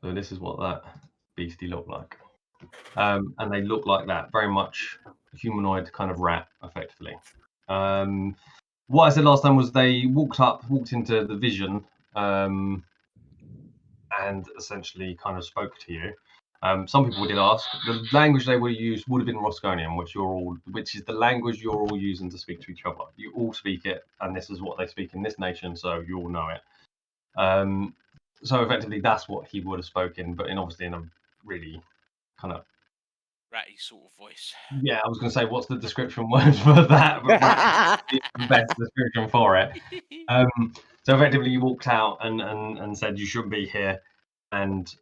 So this is what that beastie looked like. And they look like that, very much humanoid kind of rat, effectively. What I said last time was they walked into the vision, and essentially kind of spoke to you. Some people did ask. The language they would have used would have been Rosconian, which is the language you're all using to speak to each other. You all speak it, and this is what they speak in this nation, so you all know it. So effectively, that's what he would have spoken, but obviously in a really kind of ratty sort of voice. Yeah, I was going to say, what's the description word for that? But rat is the best description for it. So effectively, you walked out and said you shouldn't be here, and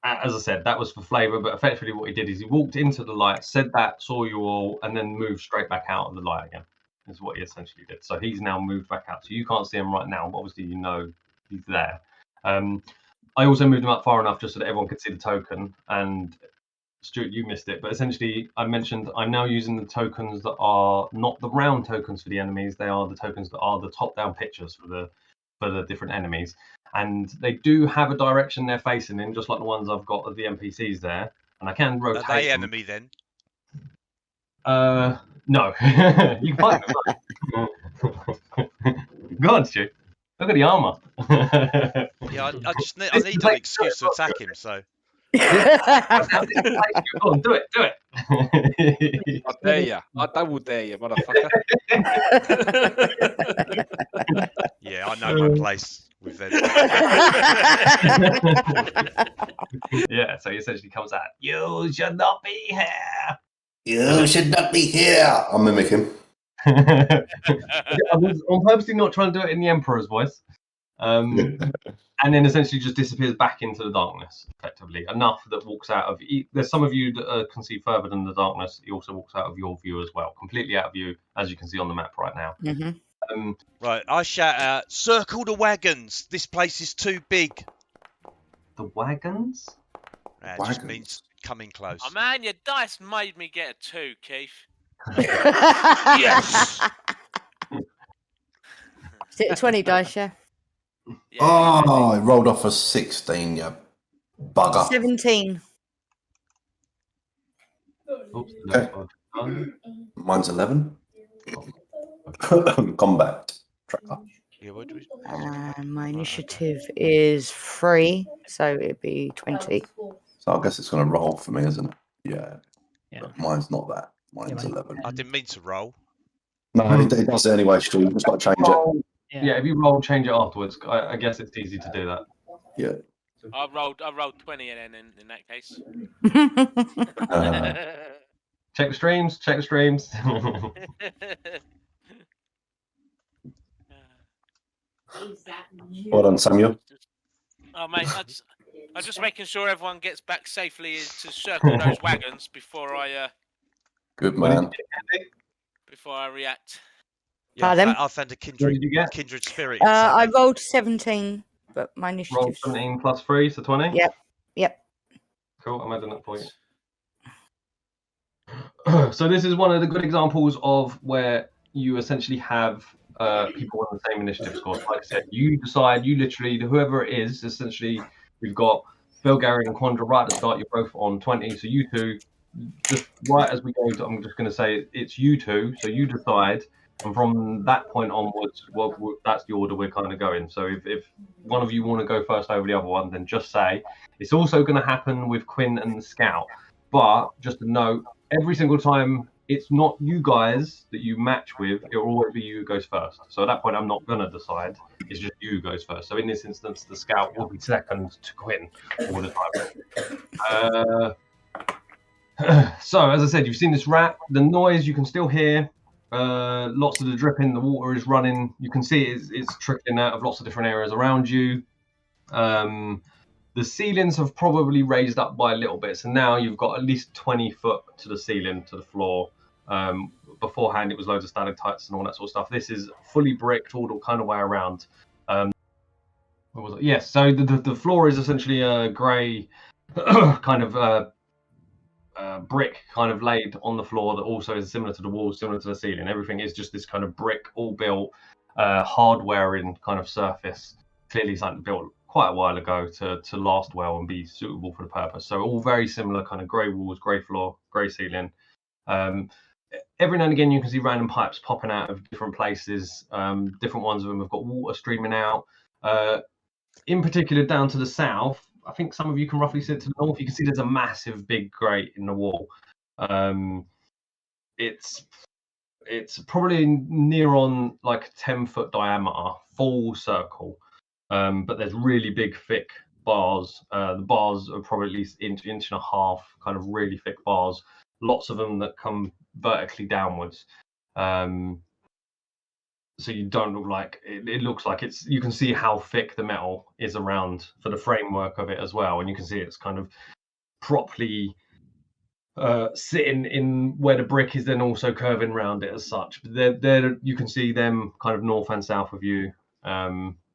as I said, that was for flavour, but effectively what he did is he walked into the light, said that, saw you all, and then moved straight back out of the light again, is what he essentially did. So he's now moved back out. So you can't see him right now, but obviously you know he's there. I also moved him up far enough just so that everyone could see the token, and Stuart, you missed it, but essentially I mentioned I'm now using the tokens that are not the round tokens for the enemies, they are the tokens that are the top-down pictures for the different enemies. And they do have a direction they're facing in, just like the ones I've got of the NPCs there. And I can rotate. Are they enemy then? No. You can find them. Go on, Stu. Look at the armour. Yeah, I need an excuse to attack him, so. Go on, do it. I dare you. I double dare you, motherfucker. Yeah, I know my place with them. Yeah, so he essentially comes out, you should not be here. You should not be here. I'll mimic him. I was on purposely not trying to do it in the Emperor's voice. And then essentially just disappears back into the darkness, effectively. Enough that walks out of... There's some of you that can see further than the darkness. He also walks out of your view as well. Completely out of view, as you can see on the map right now. Mm-hmm. Right, I shout out, circle the wagons. This place is too big. The wagons? Just means coming close. Oh man, your dice made me get a 2, Keith. Yes! Is it a 20 dice, yeah? Yeah, Oh, I rolled off a 16, you bugger. 17. Oops, Okay. Mine's 11. Combat tracker. Yeah, what do we... My initiative is 3, so it'd be 20. So I guess it's going to roll for me, isn't it? Yeah. Yeah. But mine's not that. Mine's Yeah, 11. I didn't mean to roll. No, it does it anyway, Stu. You've just got to change it. Yeah, if you roll, change it afterwards. I guess it's easy to do that. Yeah. I rolled 20 and then in that case. Check the streams. Well done, Samuel. Oh mate, I'm just making sure everyone gets back safely to circle those wagons before I Good man. react. Yeah, Pardon? I found a What did you get? kindred spirit. I rolled 17, but my Roll initiative. 17 plus 3, so 20? Yep. Cool, I'm adding that for you. So this is one of the good examples of where you essentially have people on the same initiative score. Like I said, you decide, whoever it is, essentially, we've got Belgarian and Quandra right at the start, you're both on 20, so you two, just right as we go into, I'm just going to say it's you two, so you decide, and from that point onwards, well, that's the order we're kind of going. So if one of you want to go first over the other one, then just say. It's also going to happen with Quinn and the Scout, but just a note, every single time it's not you guys that you match with, it'll always be you who goes first. So at that point, I'm not going to decide. It's just you who goes first. So in this instance, the Scout will be second to Quinn all the time. So as I said, you've seen this rat. The noise you can still hear. Lots of the dripping, the water is running. You can see it's trickling out of lots of different areas around you. The ceilings have probably raised up by a little bit, so now you've got at least 20 foot to the ceiling, to the floor. Beforehand, it was loads of stalactites and all that sort of stuff. This is fully bricked all the kind of way around. What was it? Yes, so the floor is essentially a grey kind of brick kind of laid on the floor that also is similar to the walls, similar to the ceiling. Everything is just this kind of brick, all built, hardware in kind of surface. Clearly something built quite a while ago to last well and be suitable for the purpose. So all very similar, kind of grey walls, grey floor, grey ceiling. Every now and again, you can see random pipes popping out of different places. Different ones of them have got water streaming out. In particular, down to the south, I think some of you can roughly see it to the north. You can see there's a massive big grate in the wall. It's probably near on like 10-foot diameter, full circle. But there's really big, thick bars. The bars are probably at least inch and a half, kind of really thick bars. Lots of them that come vertically downwards. So you don't look like it looks like it's. You can see how thick the metal is around for the framework of it as well, and you can see it's kind of properly sitting in where the brick is, then also curving around it as such. But there you can see them kind of north and south of you.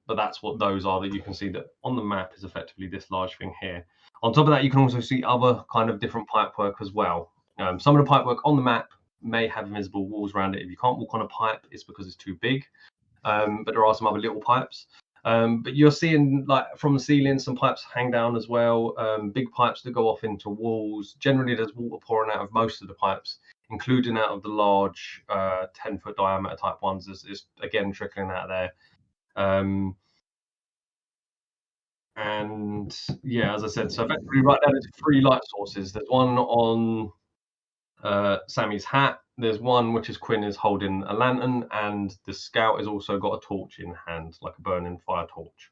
But that's what those are that you can see that on the map is effectively this large thing here. On top of that, you can also see other kind of different pipework as well. Some of the pipework on the map may have invisible walls around it. If you can't walk on a pipe, it's because it's too big. But there are some other little pipes. But you're seeing, like, from the ceiling, some pipes hang down as well. Big pipes that go off into walls. Generally, there's water pouring out of most of the pipes, including out of the large 10-foot diameter type ones. Is again trickling out of there. And yeah, as I said, so effectively right now there's 3 light sources. There's one on Sammy's hat. There's one which is Quinn is holding a lantern, and the scout has also got a torch in hand, like a burning fire torch.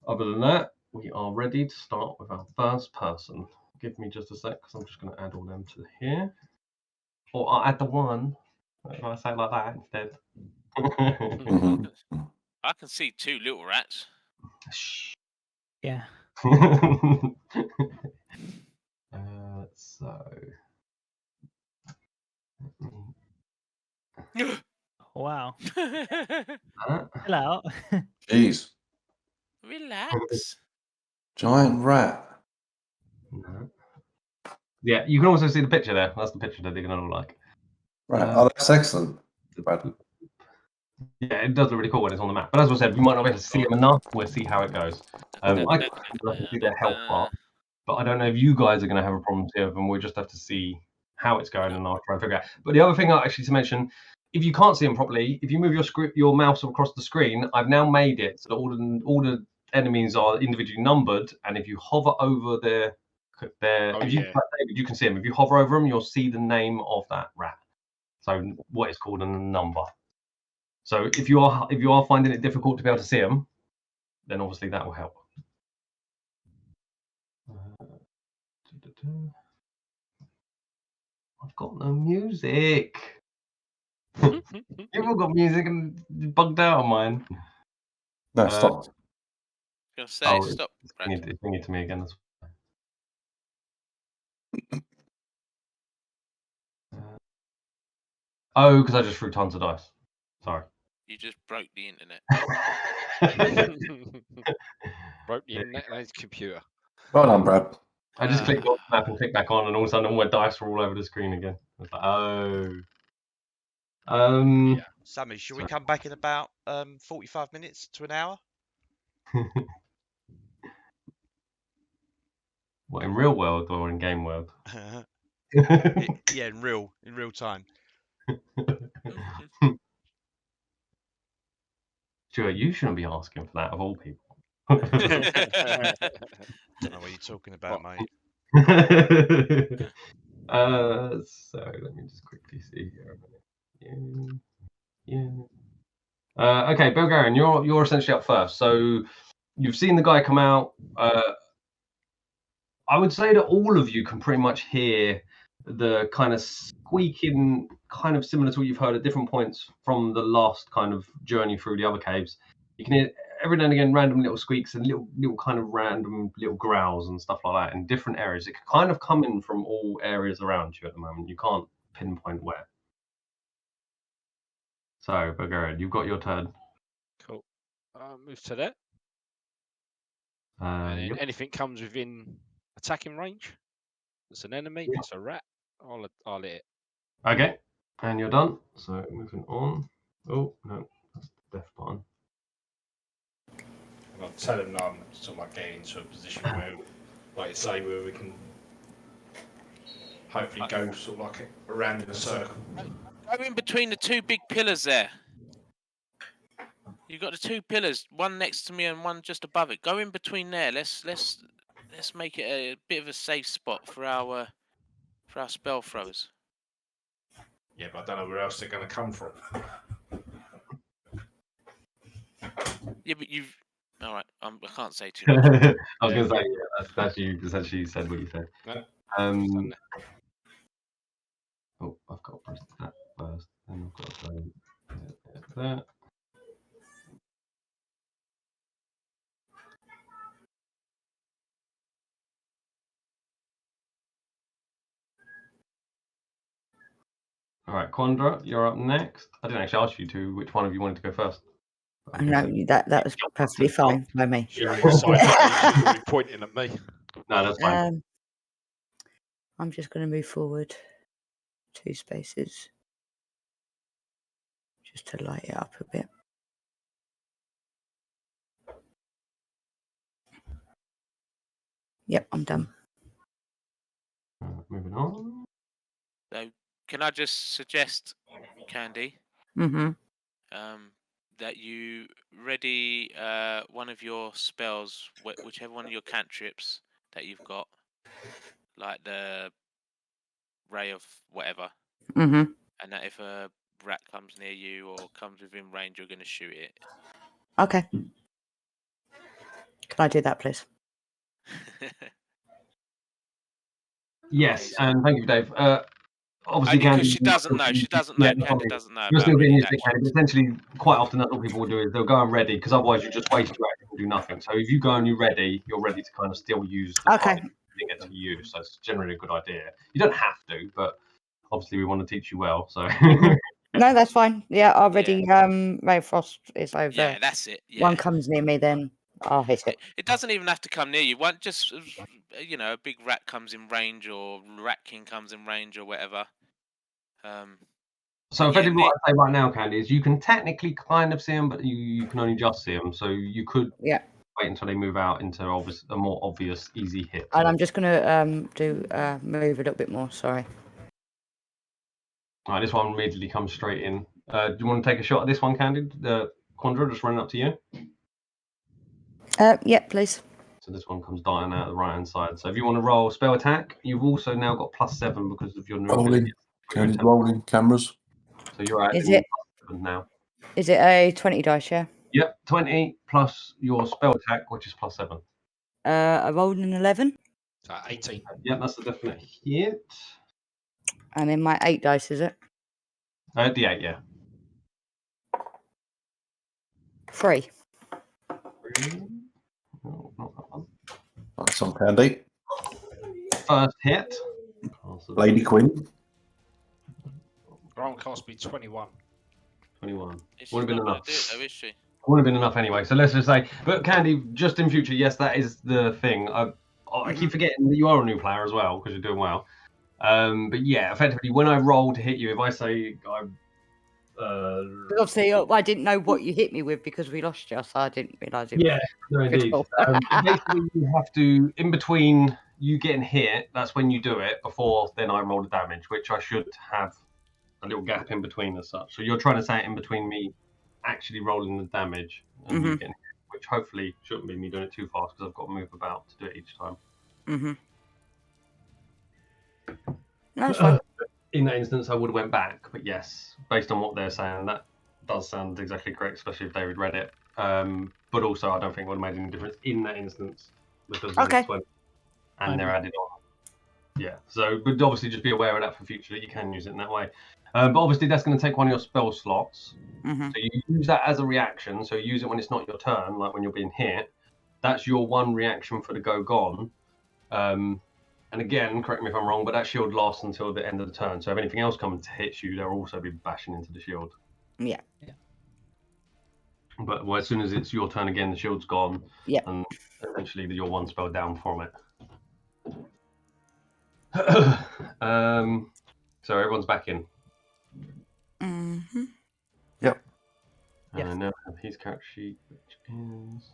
Other than that, we are ready to start with our first person. Give me just a sec, because I'm just going to add all them to here. Or I'll add the one. If I say it like that instead. I can see 2 little rats. Yeah. So. Wow. That. Chill out. Jeez. Relax. Giant rat. No. Yeah, you can also see the picture there. That's the picture that they're going to look like. Right. Oh, that's excellent. Brad. Yeah, it does look really cool when it's on the map. But as I said, we might not be able to see them enough. We'll see how it goes. I can see their health bar, but I don't know if you guys are going to have a problem with them. We'll just have to see how it's going, and I'll try and figure out. But the other thing actually to mention, if you can't see them properly, if you move your mouse across the screen, I've now made it so that all the enemies are individually numbered, and if you hover over their you can see them. If you hover over them, you'll see the name of that rat. So what it's called and the number. So if you are finding it difficult to be able to see them, then obviously that will help. I've got no music. You've all got music and bugged out on mine. No, stop. I was going to say, stop. It's bringing it to me again. That's oh, because I just threw tons of dice. Sorry. You just broke the internet. Broke the internet and his computer. Well done, Brad. I just clicked on the map and clicked back on, and all of a sudden all my dice were all over the screen again. I was like, oh. Yeah. Sammy, should we come back in about 45 minutes to an hour? What, in real world or in game world? Yeah, in real time. Sure, you shouldn't be asking for that of all people. Don't know what you're talking about, mate. So let me just quickly see here a minute. Yeah. Okay, Bulgarian, you're essentially up first. So you've seen the guy come out. I would say that all of you can pretty much hear the kind of squeaking, kind of similar to what you've heard at different points from the last kind of journey through the other caves. You can hear every now and again random little squeaks and little kind of random little growls and stuff like that in different areas. It can kind of come in from all areas around you at the moment. You can't pinpoint where. So, Bulgarian, you've got your turn. Cool. Move to that. Yep. Anything comes within attacking range. It's an enemy. Yeah. It's a rat. I'll hit it. Okay, and you're done. So moving on. Oh no, that's the death button. And I'll tell him I'm sort of like getting into a position where, like you say, where we can hopefully go sort of like around in a circle. Go in between the two big pillars there. You've got the two pillars, one next to me and one just above it. Go in between there. Let's make it a bit of a safe spot for our spell throwers. Yeah, but I don't know where else they're going to come from. Yeah, but you've. All right, I can't say too much. I was going to say, yeah, that's you essentially said what you said. Yeah. Oh, I've got to press that first, then I've got to go there. All right, Quandra, you're up next. I didn't actually ask you to which one of you wanted to go first. No, that was perfectly fine by me. She's really excited. She's really pointing at me. No, that's fine. I'm just going to move forward 2 spaces just to light it up a bit. Yep, I'm done. Moving on. So, can I just suggest, Candy, Mm-hmm. that you ready one of your spells, whichever one of your cantrips that you've got, like the ray of whatever, Mm-hmm. and that if a rat comes near you or comes within range, you're going to shoot it. Okay. Can I do that, please? Yes, and thank you, Dave. Obviously, Only because Candy, she doesn't know. She doesn't know. Candy doesn't know. You're About still being ready used to Candy. Essentially, quite often that's what people will do is they'll go and ready because otherwise you just waste your action and do nothing. So if you go and you're ready to kind of still use the Okay. time you get to use. So it's generally a good idea. You don't have to, but obviously we want to teach you well. So No, that's fine. Yeah, already. Ray of Frost is over. Yeah, that's it. Yeah. One comes near me, then I'll hit it. It doesn't even have to come near you. One just, a big rat comes in range, or rat king comes in range, or whatever. So effectively, what I say right now, Candy, is you can technically kind of see them, but you can only just see them. So you could wait until they move out into a more obvious, easy hit. And I'm just gonna move a little bit more. Sorry. All right, this one immediately comes straight in. Do you want to take a shot at this one, Candy? The Quandra just running up to you. Yeah, please. So this one comes dying out the right hand side. So if you want to roll spell attack, you've also now got +7 because of your new ability. Rolling cameras. So you're at Is it +7 now. Is it a 20 dice? Yeah. Yep, 20 plus your spell attack, which is +7. I rolled an 11. 18. Yep, that's a definite hit. And then my 8 dice, is it? D8, yeah. 3. No, not that one. That's on Candy. First hit. Lady Queen. Roll cost me 21. 21. She's Would have been not gonna enough. do it though, is she? Would have been enough anyway. So let's just say, but Candy, just in future, yes, that is the thing. I keep forgetting that you are a new player as well because you're doing well. But yeah, effectively, when I roll to hit you, if I say Obviously, I didn't know what you hit me with because we lost you, so I didn't realise it. Yeah, no, indeed. Basically, you have to, in between you getting hit, that's when you do it. Before then, I roll the damage, which I should have a little gap in between as such. So you're trying to say it in between me actually rolling the damage and you getting hit, which hopefully shouldn't be me doing it too fast because I've got to move about to do it each time. No, it's fine. In that instance, I would have went back, but yes, based on what they're saying, that does sound exactly correct, especially if David read it. But also, I don't think it would have made any difference in that instance because of the 20 and they're added on. Yeah, so but obviously just be aware of that for future that you can use it in that way. But obviously, that's going to take one of your spell slots. So you use that as a reaction. So use it when it's not your turn, like when you're being hit. That's your one reaction for the go gone. And again, correct me if I'm wrong, but that shield lasts until the end of the turn. So if anything else comes to hit you, they'll also be bashing into the shield. Yeah. But as soon as it's your turn again, the shield's gone. Yeah. And essentially you're one spell down from it. So everyone's back in. Yep. And I now have his character sheet, which is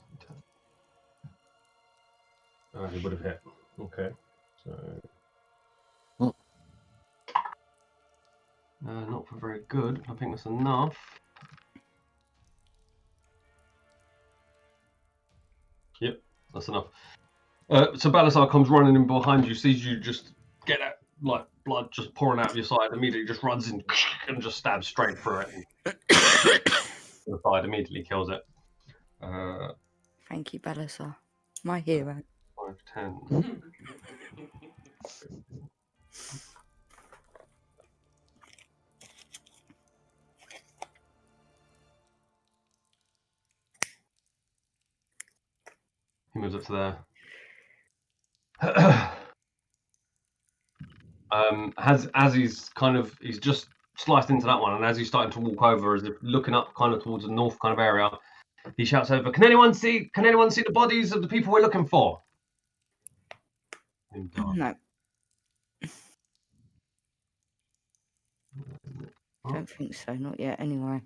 He would have hit. Okay. So. Not for very good. I think that's enough. Yep, that's enough. So Balasar comes running in behind you, sees you just get that like blood just pouring out of your side, immediately just runs in and just stabs straight through it. The side immediately kills it. Thank you, Balasar. My hero. 5, 10. He moves up to there. As he's just sliced into that one, and as he's starting to walk over, as if looking up kind of towards the north kind of area, he shouts over, Can anyone see the bodies of the people we're looking for? No. Don't think so, not yet anyway.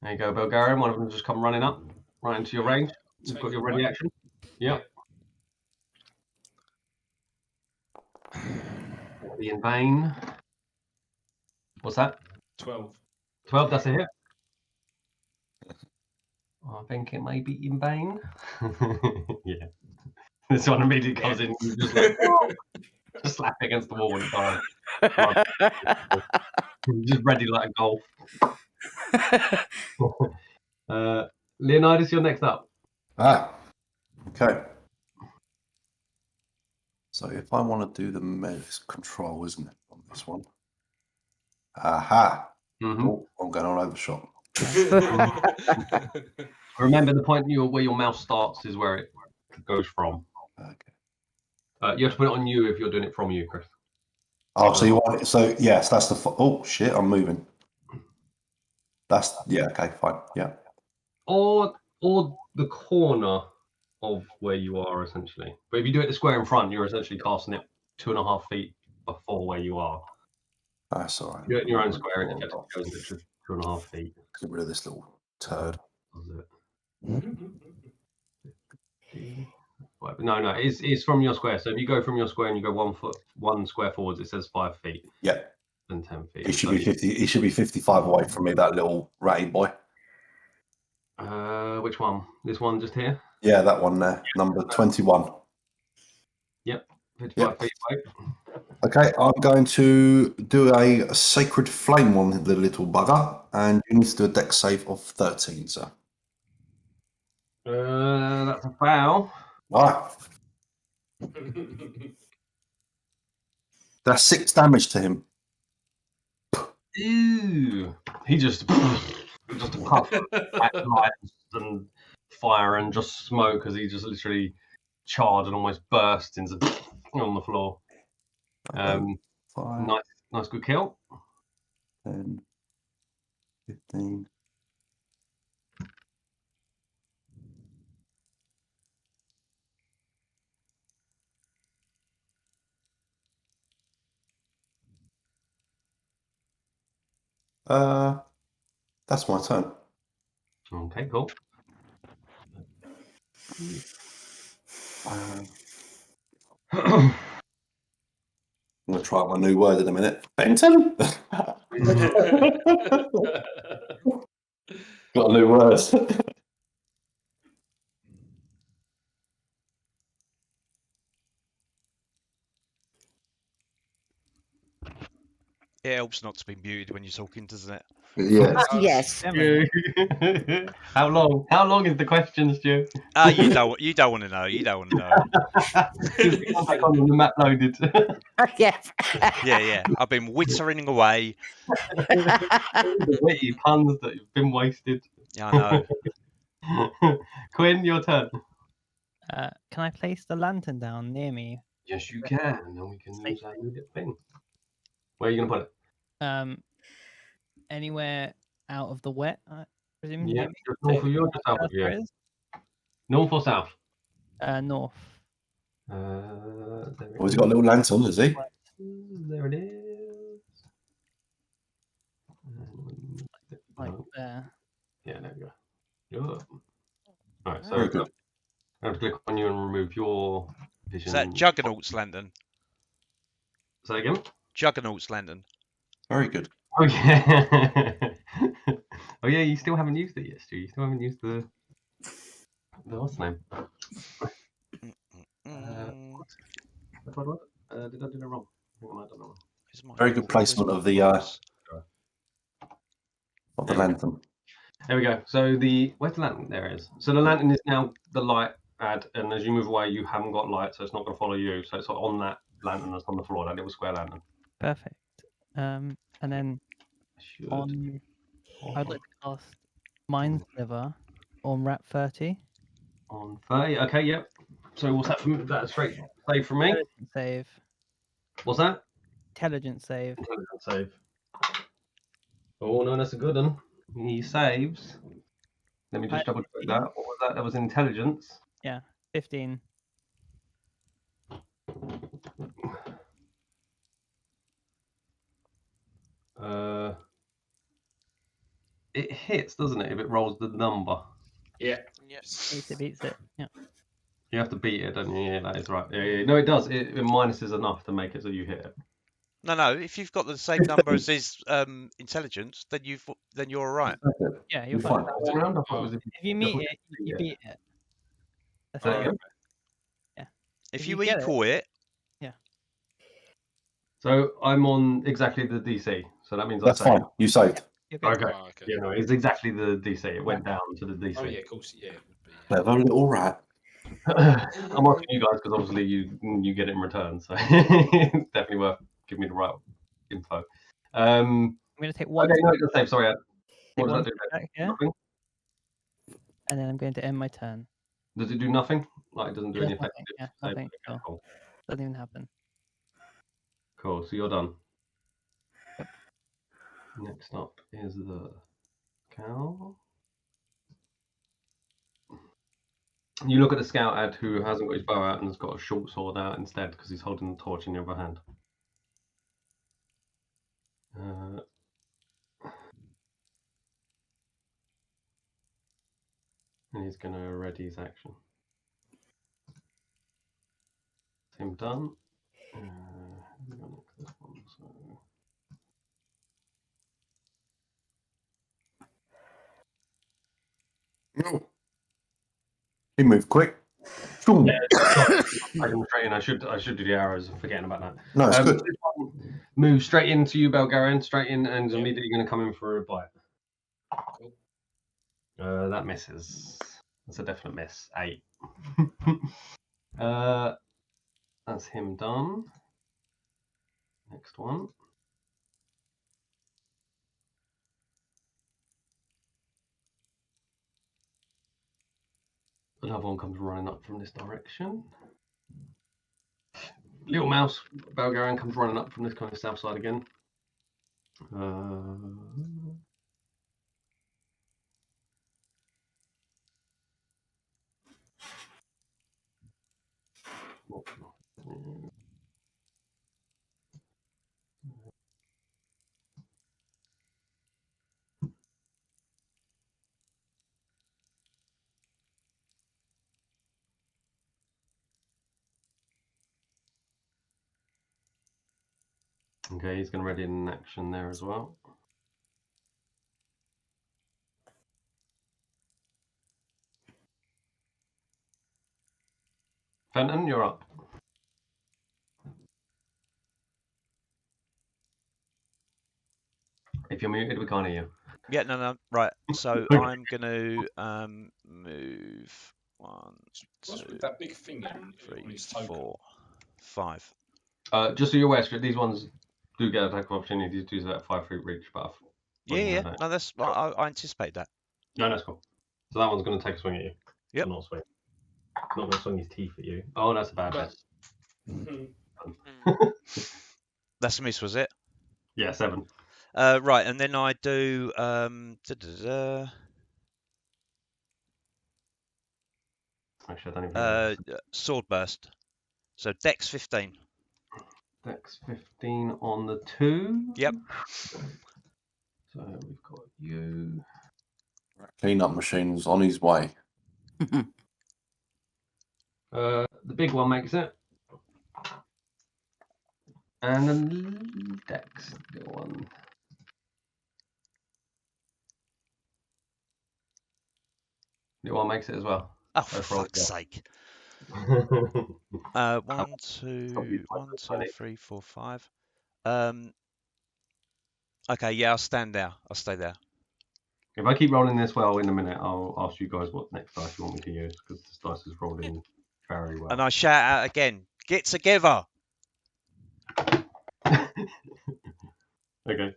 There you go, Bulgarian. One of them just come running up, right into your range. You've got your ready action. Yep. Be in vain. What's that? 12. 12, that's a hit. I think it may be in vain. Yeah. This one immediately comes in, you just like, just slap it against the wall and fire. Just ready like a golf. Leonidas, you're next up. Okay. So if I want to do the menace control, isn't it, on this one? Aha. Oh, I'm going on overshot. Remember, the point where your mouse starts is where it goes from. Okay. You have to put it on you if you're doing it from you, Chris. Oh, so you want it? So yes, that's the. Oh shit! I'm moving. That's okay, fine. Yeah. Or the corner of where you are, essentially. But if you do it the square in front, you're essentially casting it 2.5 feet before where you are. That's all right. You do it in your own square, and it goes an extra 2.5 feet. Get rid of this little turd. No, it's from your square. So if you go from your square and you go 1 square forwards, it says 5 feet. Yeah. And 10 feet. It should be 50. It should be 55 away from me. That little ratty boy. Which one? This one just here? Yeah, that one there. Number 21. Yep. 55 feet away. Okay, I'm going to do a sacred flame on the little bugger, and you need to do a dex save of 13, sir. That's a foul. Right. That's 6 damage to him. Ew. He just a puff of light and fire and just smoke as he just literally charred and almost burst into on the floor. 5, Nice good kill. 10, 15. That's my turn. Okay, cool. I'm going to try out my new word in a minute. Benton? Got a new word. It helps not to be muted when you're talking, doesn't it? Yes. Yes. How long is the question, Stu? You don't want to know. You don't want to know. Come back on when the map loaded. Yeah. Yeah. I've been whittering away. The witty puns that have been wasted. Yeah, I know. Quinn, your turn. Can I place the lantern down near me? Yes, you can, and we can use that new thing. Where are you going to put it? Anywhere out of the wet, I presume. Yeah, maybe? just north of you or just south of you? North or south? North. There Oh, it he's got a little lantern, has he? is. There it is. Like Oh, there. yeah, there we go. Yeah. All right, so Very good. I have to click on you and remove your vision. Is that Juggernaut's lantern? Say again? Juggernaut's lantern. Very good. Oh yeah. Oh yeah, you still haven't used it yet, Stu. You still haven't used the what's the name? Mm, What? Did I do that wrong? I think I might have done it wrong. where's my- Very good where's placement my of the voice? lantern. There we go. So where's the lantern? There it is. So the lantern is now the light ad, and as you move away, you haven't got light, so it's not going to follow you. So it's on that lantern that's on the floor, that little square lantern. Perfect. And then Should. on, I'd like to cast Mind Sliver on Rat 30. On 30. Okay, yep. So what's that from? That's straight save from me. Intelligence save. What's that? Intelligence save. Intelligence save. Oh no, that's a good one. He saves. Let me just double check that. What was that? That was intelligence. 15. It hits, doesn't it? If it rolls the number. Yeah. Beats it. Yeah. You have to beat it, don't you? Yeah, that is right. Yeah. No, it does. It minuses enough to make it so you hit it. No. If you've got the same number as his intelligence, then you're all right. Yeah, You're you're fine. fine. It's around, I thought it was If you meet thought it, you yeah. beat it. That's Oh, how yeah. Yeah. If If you you get equal it, So I'm on exactly the DC. So that means That's I saved. fine. You saved. you're good. Okay. Oh, okay. Yeah, no, it's exactly the DC. It went down to the DC. Oh yeah, of course. Yeah. It would be, Clever little rat. I'm asking you guys because obviously you get it in return, so it's definitely worth giving me the right info. I'm going to take one. Okay, no, it does save. Sorry, Ed. Take What does one that do? step back here, Nothing? and then I'm going to end my turn. Does it do nothing? Like it doesn't do It any does effect? nothing, yeah, Save. nothing, Okay, no. cool. Doesn't even happen. Cool. So you're done. Yep. Next up is the cow. You look at the scout ad who hasn't got his bow out and has got a short sword out instead because he's holding the torch in the other hand. And he's going to ready his action. Him done. This one, so. No. He moved quick. Boom. Yeah, I can straight in. I should do the arrows. I'm forgetting about that. No, it's good. This one moves straight into you, Belgarian, straight in, and is immediately going to come in for a bite. Cool. That misses. That's a definite miss. 8. That's him done. Next one. Another one comes running up from this direction. Little mouse, Belgarian, comes running up from this kind of south side again. Okay, he's going to ready an action there as well. Fenton, you're up. If you're muted, we can't hear you. yeah, no, right. So I'm going to move 1, What's 2, with that big thing on 3, his token? 4, 5. Just so you're aware, these ones do get attack of opportunity to do that 5 feet reach, but Yeah. No, that's I anticipate that. no, that's cool. So that one's going to take a swing at you. Yep. Not swing. Not going to swing his teeth at you. Oh, that's a bad miss. That's a miss, was it? Yeah, 7. Right, and then I do Actually, I don't even know. Sword burst. So Dex 15. Dex 15 on the 2. Yep. So we've got you. Cleanup machine's on his way. The big one makes it. And then Dex, little one. Little one makes it as well. Oh, for Both rolls fuck's sake. well. 1, 2, 1, 2, 3, 4, 5. Okay, yeah, I'll stand there. I'll stay there. If I keep rolling this well in a minute, I'll ask you guys what next dice you want me to use, because this dice is rolling very well. And I shout out again, get together. Okay.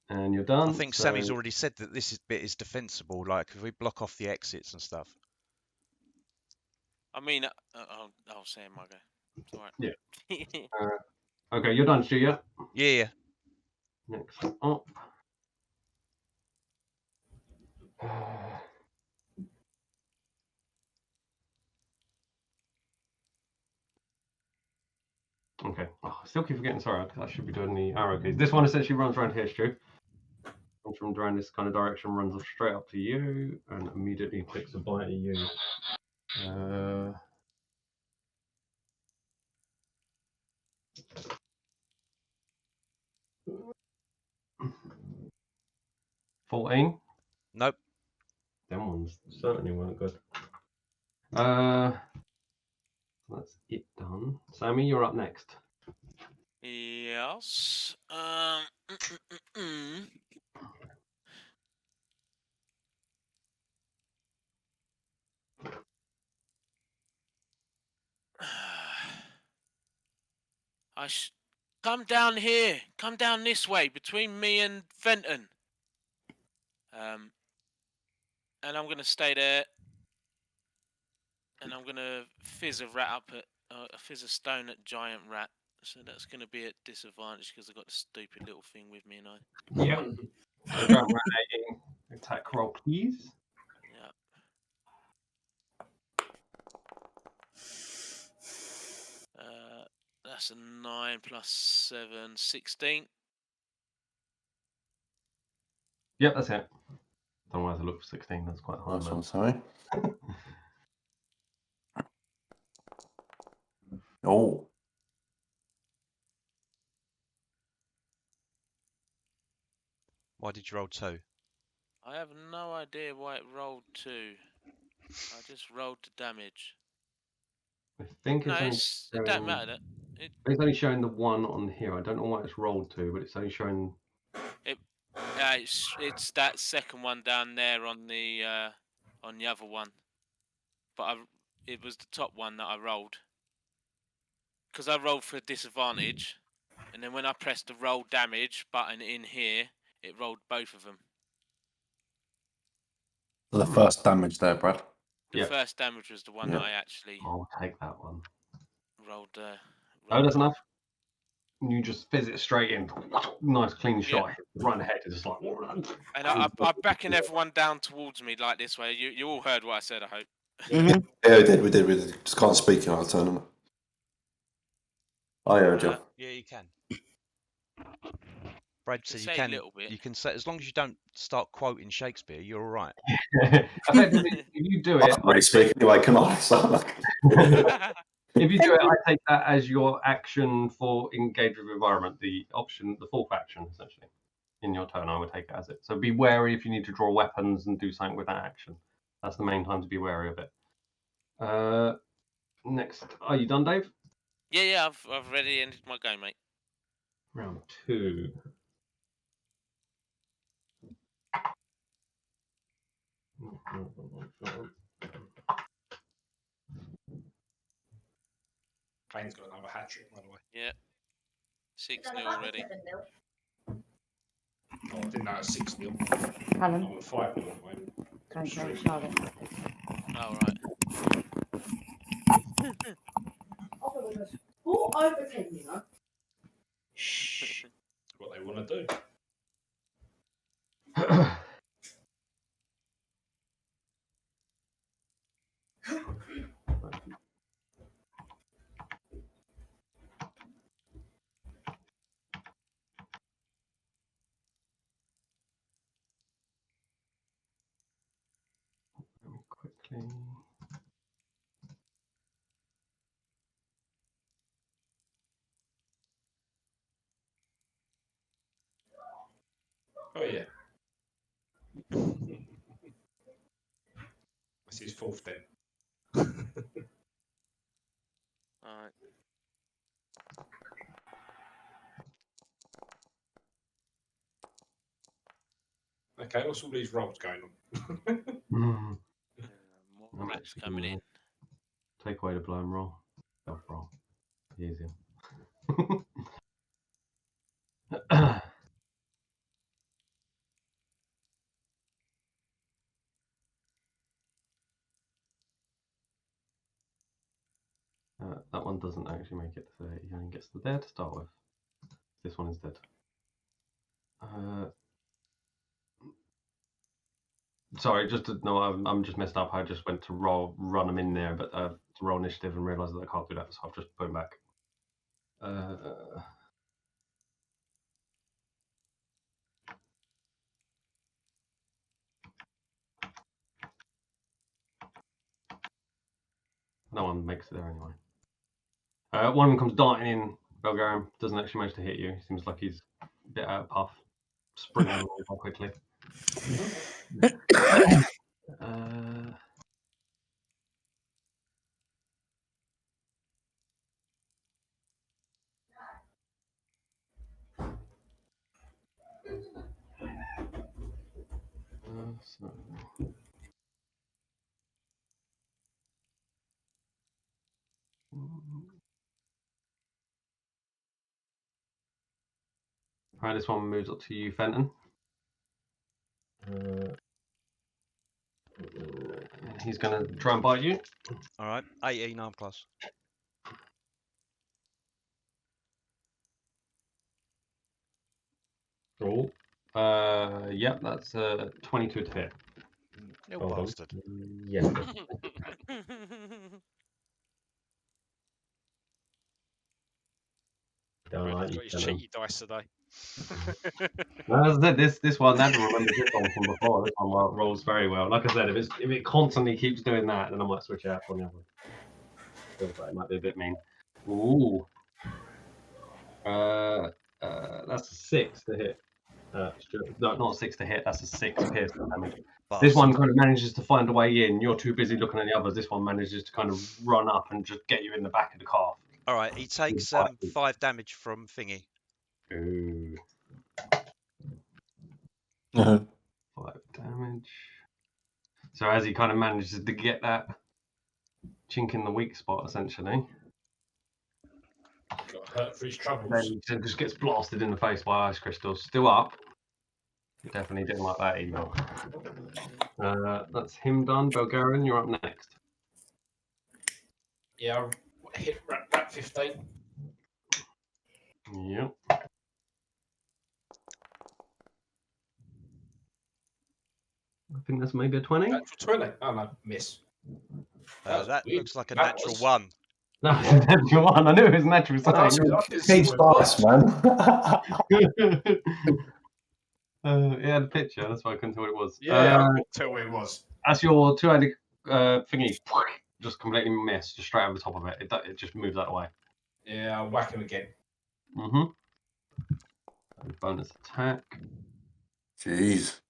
And you're done. I think Sammy's already said that this bit is defensible, like if we block off the exits and stuff. I mean, I'll say my go. It's all right. Yeah. Okay, you're done, Stu, yeah? Yeah. Next up. Okay. Oh, I still keep forgetting. Sorry, I should be doing the arrow keys. This one essentially runs around here, Stu. Comes from around this kind of direction, runs straight up to you, and immediately clicks a bite at you. 14. Nope. Them ones certainly weren't good. That's it done. Sammy, you're up next. Yes. Come down here. Come down this way between me and Fenton. And I'm gonna stay there. And I'm gonna fizz a rat up at fizz a stone at giant rat. So that's gonna be at disadvantage because I've got the stupid little thing with me, and I. Yeah. Giant rat attack roll, please. Yeah. That's a 9 plus 7, 16. Yep, that's it. Don't know why I look for 16. That's quite high. Nice one, Sammy. Oh. Why did you roll 2? I have no idea why it rolled 2. I just rolled the damage. I think No, it's it don't matter. It's only showing the 1 on here. I don't know why it's rolled 2, but it's only showing. It's that second one down there on the other one. But it was the top one that I rolled. Because I rolled for disadvantage, and then when I pressed the roll damage button in here, it rolled both of them. The first damage there, Brad. The first damage was the one that I actually. I'll take that one. Rolled. Oh, that's enough. You just fizz it straight in. Nice clean shot. Right in the head. It's just like. And I'm backing everyone down towards me like this way. You all heard what I said, I hope. Yeah, we did. Just can't speak in our tournament. I heard you. Yeah, you can. Brad says say a little bit. You can say, as long as you don't start quoting Shakespeare, you're all right. Effectively, if you do it, I can't really speak anyway, can I? If you do it, I take that as your action for engage with environment. The option, the fourth action, essentially, in your turn, I would take it as it. So be wary if you need to draw weapons and do something with that action. That's the main time to be wary of it. Next, are you done, Dave? Yeah, I've already ended my go, mate. Round 2. Kane's got another hat trick, by the way. Yeah. 6-0 already. Oh, I didn't know it was 6-0. Callum. I'm at 5-0 at the moment. Don't Charlotte. Oh, right. Shh. What they want to do. quickly. Oh yeah. That's his fourth then. Alright. Okay, what's all these rolls going on? Mm. More I'm rats actually coming gonna in. take away the blown roll. Stealth roll. Easier. That one doesn't actually make it to 30. He only gets to there to start with. This one is dead. Sorry, just to, no, I'm just messed up. I just went to run them in there, but to roll initiative and realised that I can't do that, so I've just put him back. No one makes it there anyway. One of them comes darting in. Belgarum doesn't actually manage to hit you. Seems like he's a bit out of puff. Sprinting along quite quickly. So. Right, this one moves up to you, Fenton. He's going to try and bite you. All right, 18 arm class. Cool. Yep, that's 22 to hit. Little bastard. Yeah. Don't like Got you, his Fenton. cheaty dice today. As I said, this one, Ned remembers this one from before. This one rolls very well. Like I said, if it constantly keeps doing that, then I might switch it out for the other. Feels like it might be a bit mean. Ooh. That's a 6 to hit. No, not a 6 to hit. That's a 6 piercing damage. Bastard. This one kind of manages to find a way in. You're too busy looking at the others. This one manages to kind of run up and just get you in the back of the calf. All right, he takes 5 damage from thingy. Ooh. Uh-huh. 5 damage. So as he kind of manages to get that chink in the weak spot, essentially, Got hurt for his troubles. then he just gets blasted in the face by ice crystals. Still up. Definitely didn't like that either. That's him done. Belgarian, you're up next. Yeah, I hit rat 15. Yep. I think that's maybe a 20. Natural 20. Oh no, miss. That weird. looks like a That natural was- 1. No, natural one. I knew it was natural That's something. good. I didn't see Keith's what it dice, was. man. Yeah, the picture. That's why I couldn't tell what it was. Yeah, I couldn't tell what it was. That's your two-handed thingy. Just completely missed, just straight over the top of it. It just moves that way. Yeah, I'll whack him again. Mm-hmm. Bonus attack. Jeez.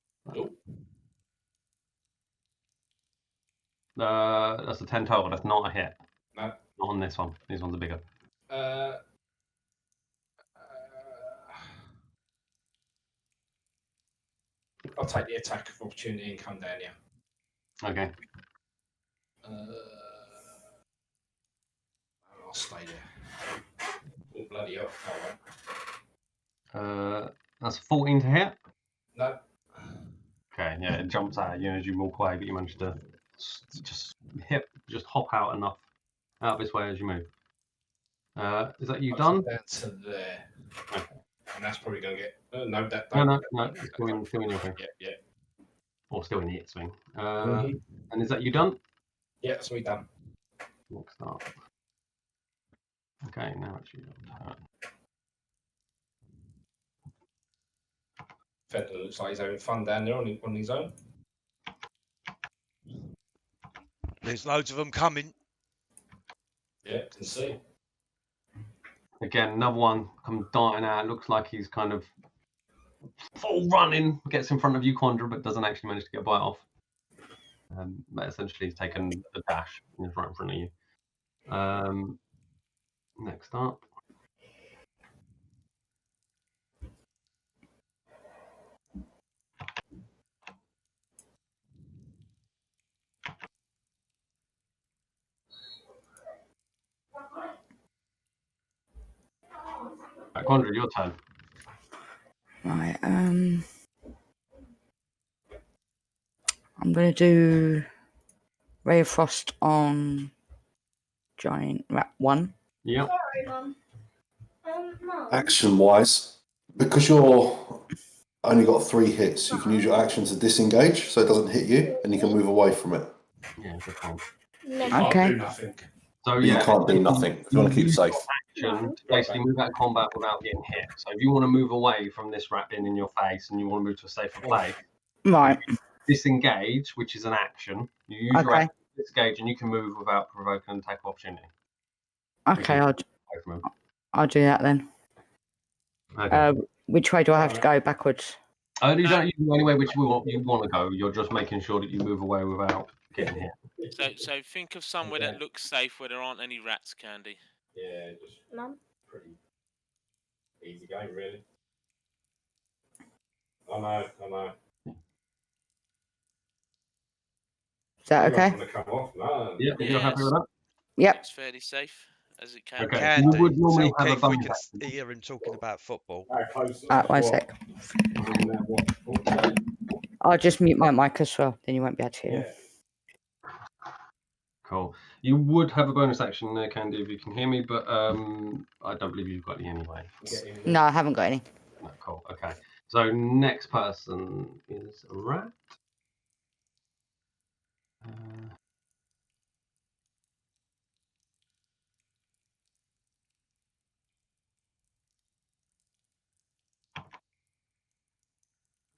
That's a 10 total. That's not a hit. No. Not on this one. These ones are bigger. I'll take the attack of opportunity and come down here. Okay. I'll stay there. Oh, bloody hell. That's 14 to hit. No. Okay, yeah, it jumps out at you as you walk away, but you manage to just hop out enough out this way as you move. Is that you done? Down to there. Okay. And that's probably going to get... no, that... No, it's still in your thing. Yeah. Or still in the swing. And is that you done? Yeah, that's me done. Next up. Okay, now it's your turn. Fenton looks like he's having fun down there on his own. There's loads of them coming. Yeah, can see. Again, another one comes darting out. Looks like he's kind of full running. Gets in front of you, Quandra, but doesn't actually manage to get a bite off. But essentially, he's taken a dash and is right in front of you. Next up. Right, Quandra, your turn. Right. I'm gonna do Ray of Frost on Giant Rat 1. Yep. Sorry, Mum. Mum. Action wise, because you're only got 3 hits, you can use your action to disengage so it doesn't hit you and you can move away from it. Yeah, good one. You can't Okay. do nothing. So But yeah, you can't do nothing. If you want to keep use safe. action to basically move out of combat without getting hit. So if you want to move away from this rat being in your face and you want to move to a safer place, Right. disengage, which is an action. You use your Okay. action to disengage, and you can move without provoking an attack of opportunity. Okay. Away from him. I'll do that then. Okay. Which way do I have to go? Backwards. You don't use the only way which you want to go. You're just making sure that you move away without getting hit. So think of somewhere that looks safe where there aren't any rats, Candy. Yeah, just Mum. pretty easy game, really. I know. Is that You're not okay? gonna come off. No. Yeah, you're happy with that? Yep. Looks fairly safe as it can. Okay. Can You do. would normally Tell have a Keith we bonus can hear him talking about football. How close? 1 sec. I'll just mute my mic as well. Then you won't be able to hear. Yeah. Cool. You would have a bonus action there, Candy, if you can hear me, but I don't believe you've got any anyway. No, I haven't got any. No, cool. Okay. So next person is a rat.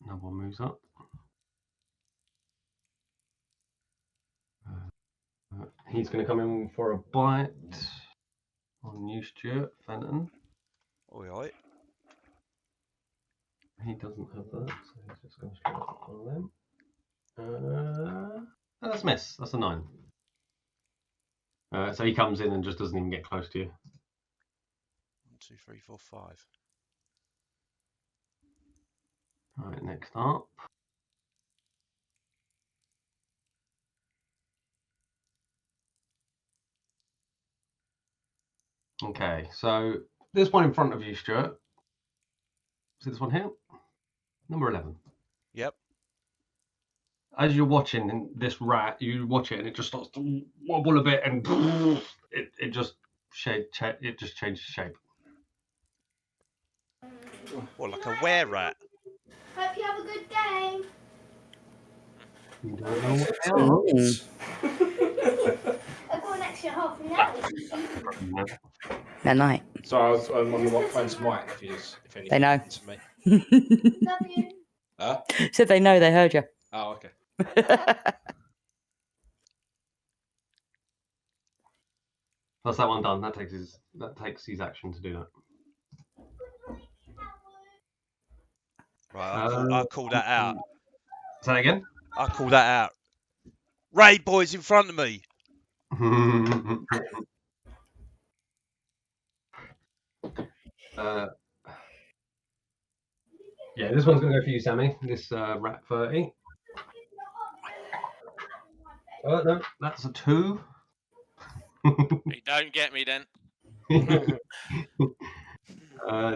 Another one moves up. He's going to come in for a bite on you, Stuart Fenton. Alright. He doesn't have that, so he's just going to straight up on them. That's a miss. That's a 9. So he comes in and just doesn't even get close to you. 1, 2, 3, 4, 5. All right, next up. Okay, so this one in front of you, Stuart. See this one here? Number 11. Yep. As you're watching this rat, you watch it and it just starts to wobble a bit and it just changes shape. What, like a were-rat? Hope you have a good game. You don't know what they are. I've got an extra half an hour. That night. So I was wondering what phone's mic if anything They know. happened to me. Love you. Huh? Said they know, they heard you. Oh, okay. That's that one done. That takes his action to do that. Right, I'll call that out. Say that again. I'll call that out. Ray boy's in front of me. Yeah, this one's going to go for you, Sammy. This rat 30. Oh, no, that's a 2. You don't get me then.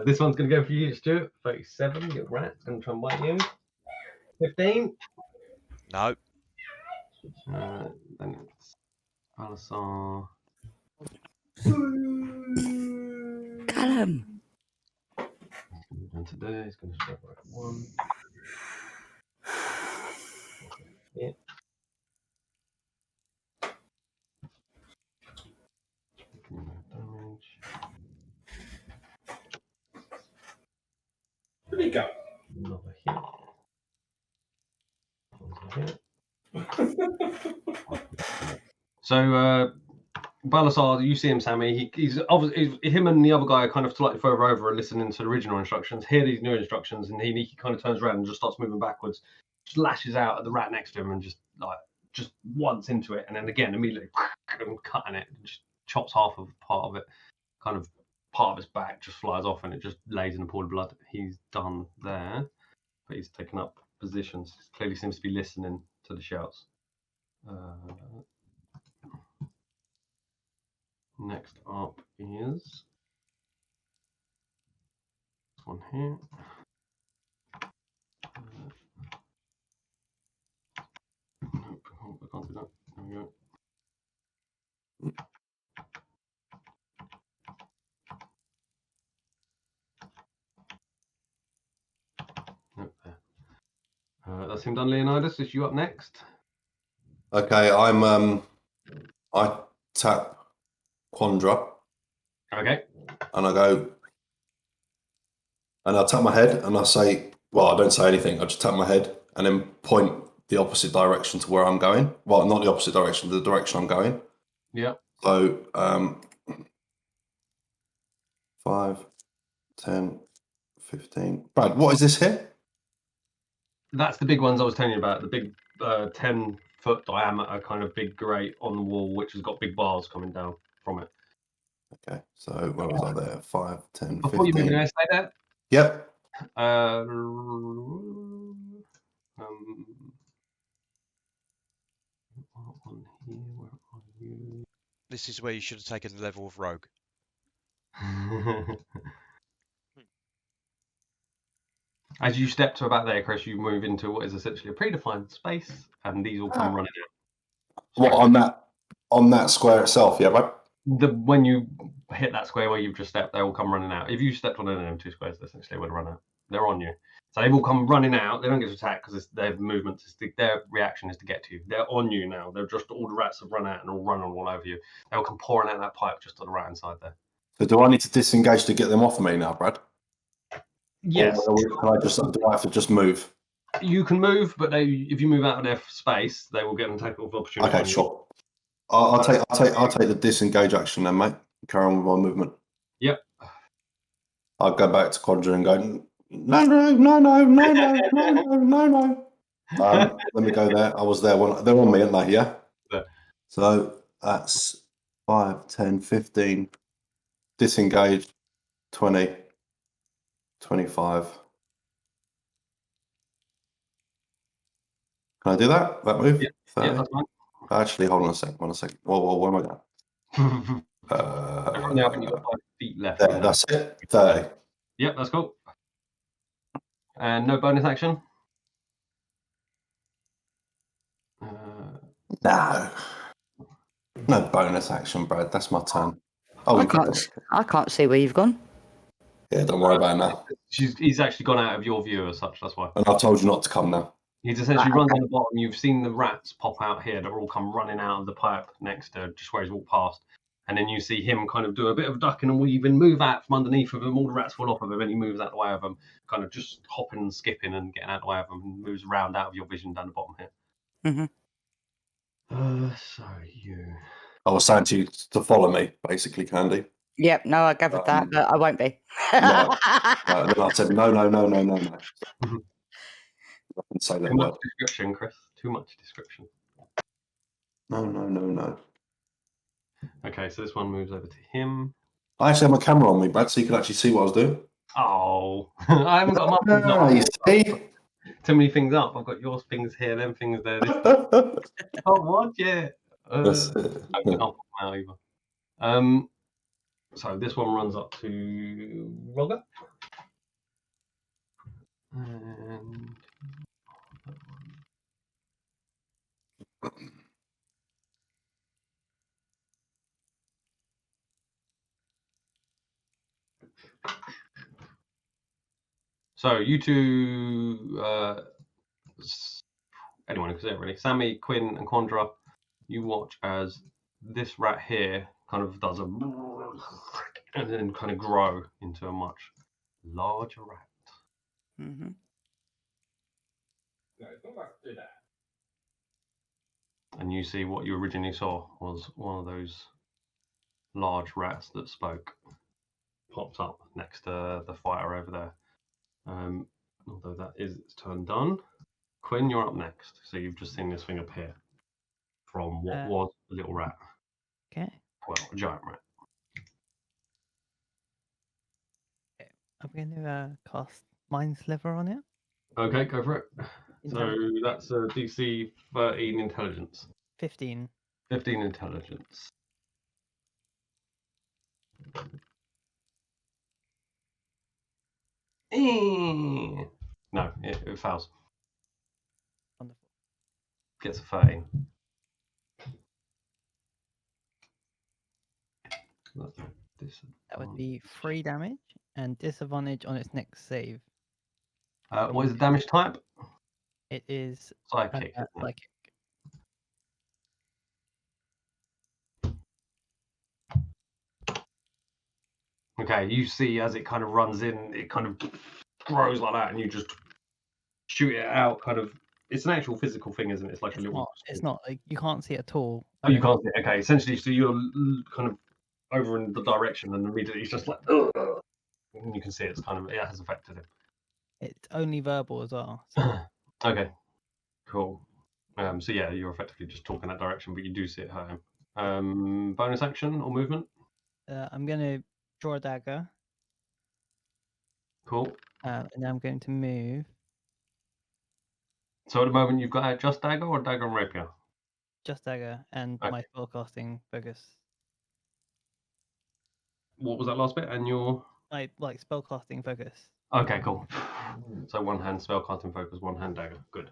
This one's going to go for you, Stuart. 37. Your rat's going to try and bite you. 15. No. Then it's Balasar. Callum. And today he's going to strike like 1. Yeah. Damage. Where'd he go? Another hit. Another hit. So Balasar, you see him, Sammy. He's obviously him and the other guy are kind of slightly further over and listening to the original instructions. Hear these new instructions, and he kind of turns around and just starts moving backwards. Just lashes out at the rat next to him and just once into it, and then again immediately cutting it, and just chops half of part of it, kind of part of its back just flies off, and it just lays in a pool of blood. He's done there, but he's taken up positions. Clearly seems to be listening to the shouts. Next up is this one here. Nope, I can't do that. There we go. Nope, there. That's him done, Leonidas. Is you up next? Okay, I tap Quandra. Okay. And I go, and I tap my head and I say, well, I don't say anything. I just tap my head and then point the opposite direction to where I'm going. Well, not the opposite direction, the direction I'm going. Yeah. So 5, 10, 15. Brad, what is this here? That's the big ones I was telling you about. The big 10-foot diameter kind of big grate on the wall, which has got big bars coming down from it. Okay, so where was I there? 5, 10, Before 15. you move, stay there. Yep. On here, where are you? This is where you should have taken the level of rogue. As you step to about there, Chris, you move into what is essentially a predefined space, and these will come running out. What on that square itself? Yeah, right. When you hit that square where you've just stepped, they will come running out. If you stepped on any of them 2 squares, essentially they would run out. They're on you, so they will come running out. They don't get to attack because their movement their reaction is to get to you. They're on you now. They're just all the rats have run out and all running all over you. They'll come pouring out that pipe just to the right hand side there. So do I need to disengage to get them off of me now, Brad? Yes. Or do I have to just move? You can move, but if you move out of their space, they will get an attack of opportunity. Okay, sure. I'll take the disengage action then, mate. Carry on with my movement. Yep. I'll go back to Quandra and go, no. Let me go there. I was there when they're on me, aren't they? Yeah. Yeah. So that's 5, 10, 15. Disengage 20, 25. Can I do that? That move? Yeah, that's fine. Actually, hold on a sec. Whoa, where am I going? Now you've got 5 feet left. There, that's it. 30. Yep, that's cool. And no bonus action? No. No bonus action, Brad. That's my turn. Oh, I can't see where you've gone. Yeah, don't worry about it now. He's actually gone out of your view as such, that's why. And I've told you not to come now. He's essentially run on the bottom. You've seen the rats pop out here. They'll all come running out of the pipe next to just where he's walked past. And then you see him kind of do a bit of ducking and weaving, move out from underneath of him. All the rats fall off of him, and he moves out the way of them, kind of just hopping and skipping and getting out the way of them, and moves around out of your vision down the bottom here. So you. I was saying to you to follow me, basically, Candy. Yep, no, I gathered that, but I won't be. No. Then I said, no. I can say that Too much word. description, Chris. Too much description. No. Okay, so this one moves over to him. I actually have my camera on me, Brad, so you can actually see what I was doing. Oh, I haven't got my You see? too many things up. I've got your things here, them things there. This oh, what? Yeah. That's it. I can't put them out either. So this one runs up to Roger. And so you two, anyone who can see it really, Sammy, Quinn, and Quandra, you watch as this rat here kind of does a and then kind of grow into a much larger rat. Mm-hmm. No, it's not like do that. and you see what you originally saw was one of those large rats that spoke. Pops up next to the fighter over there. Although that is its turn done. Quinn, you're up next. So you've just seen this thing appear from what was a little rat. Okay. Well, a giant rat. I'm going to cast Mind Sliver on it. Okay, go for it. So that's a DC 13 intelligence. 15. 15 intelligence. No, it fails. Wonderful. Gets a 13. That would be 3 damage and disadvantage on its next save. What is the damage type? It is Psychic. psychic. Okay, you see as it kind of runs in, it kind of grows like that, and you just shoot it out. Kind of, it's an actual physical thing, isn't it? It's like a little. It's not like you can't see it at all. Oh, you can't see it. Okay, essentially, so you're kind of over in the direction, and immediately it's just like, ugh, and you can see it's kind of it has affected him. It's only verbal as well. So. Okay, cool. So yeah, you're effectively just talking that direction, but you do see it hurt him. Bonus action or movement? I'm going to draw a dagger. Cool. And then I'm going to move. So at the moment, you've got just dagger or dagger and rapier? Just dagger and my spellcasting focus. What was that last bit? And your like spellcasting focus. Okay, cool. So one hand spellcasting focus, one hand dagger. Good.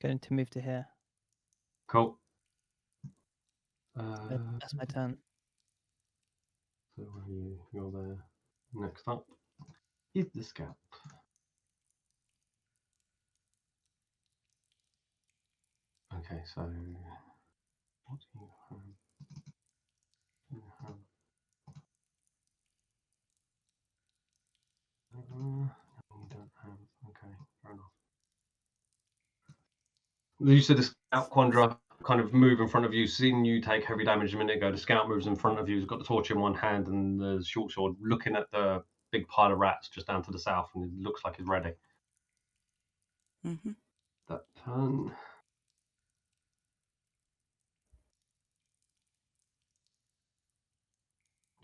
Going to move to here. Cool. That's my turn. So you're there. Next up is the scout. Okay, so what do you have? You have no, you don't have. Okay, fair enough. You said the scout quandra kind of move in front of you, seeing you take heavy damage a minute ago. The scout moves in front of you. He's got the torch in one hand and the short sword, looking at the big pile of rats just down to the south, and it looks like he's ready. Mm-hmm. That turn.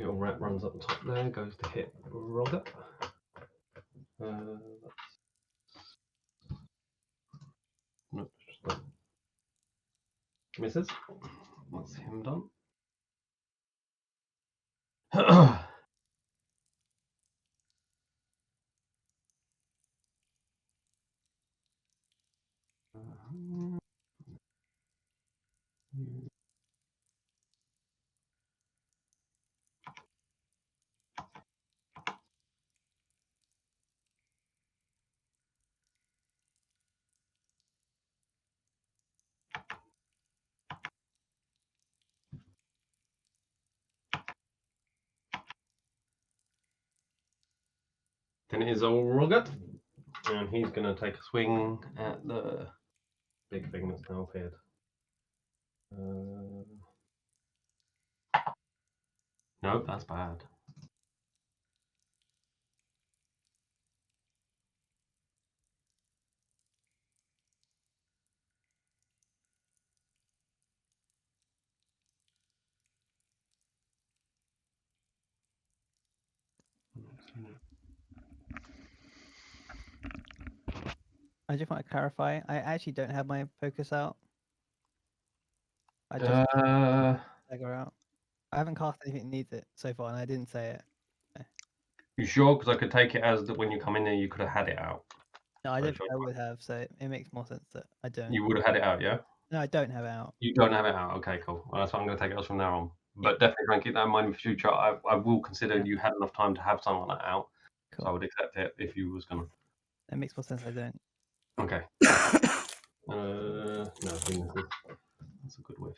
Little rat runs up the top there, goes to hit Roger. Nope, just that. Misses. That's him done. Then it is Roger, and he's going to take a swing at the big thing that's now appeared. No, that's bad. I just want to clarify. I actually don't have my focus out. I just dagger out. I haven't cast anything that needs it so far, and I didn't say it. So. You sure? Because I could take it as that when you come in there, you could have had it out. No, I don't think I would have, so it makes more sense that I don't. You would have had it out, yeah? No, I don't have it out. You don't have it out. Okay, cool. Well, that's what I'm going to take it as from now on. But definitely try and keep that in mind in the future. I will consider you had enough time to have something like that out. Cool. So I would accept it if you was going to. That makes more sense. I don't. Okay. No, that's a good whiff.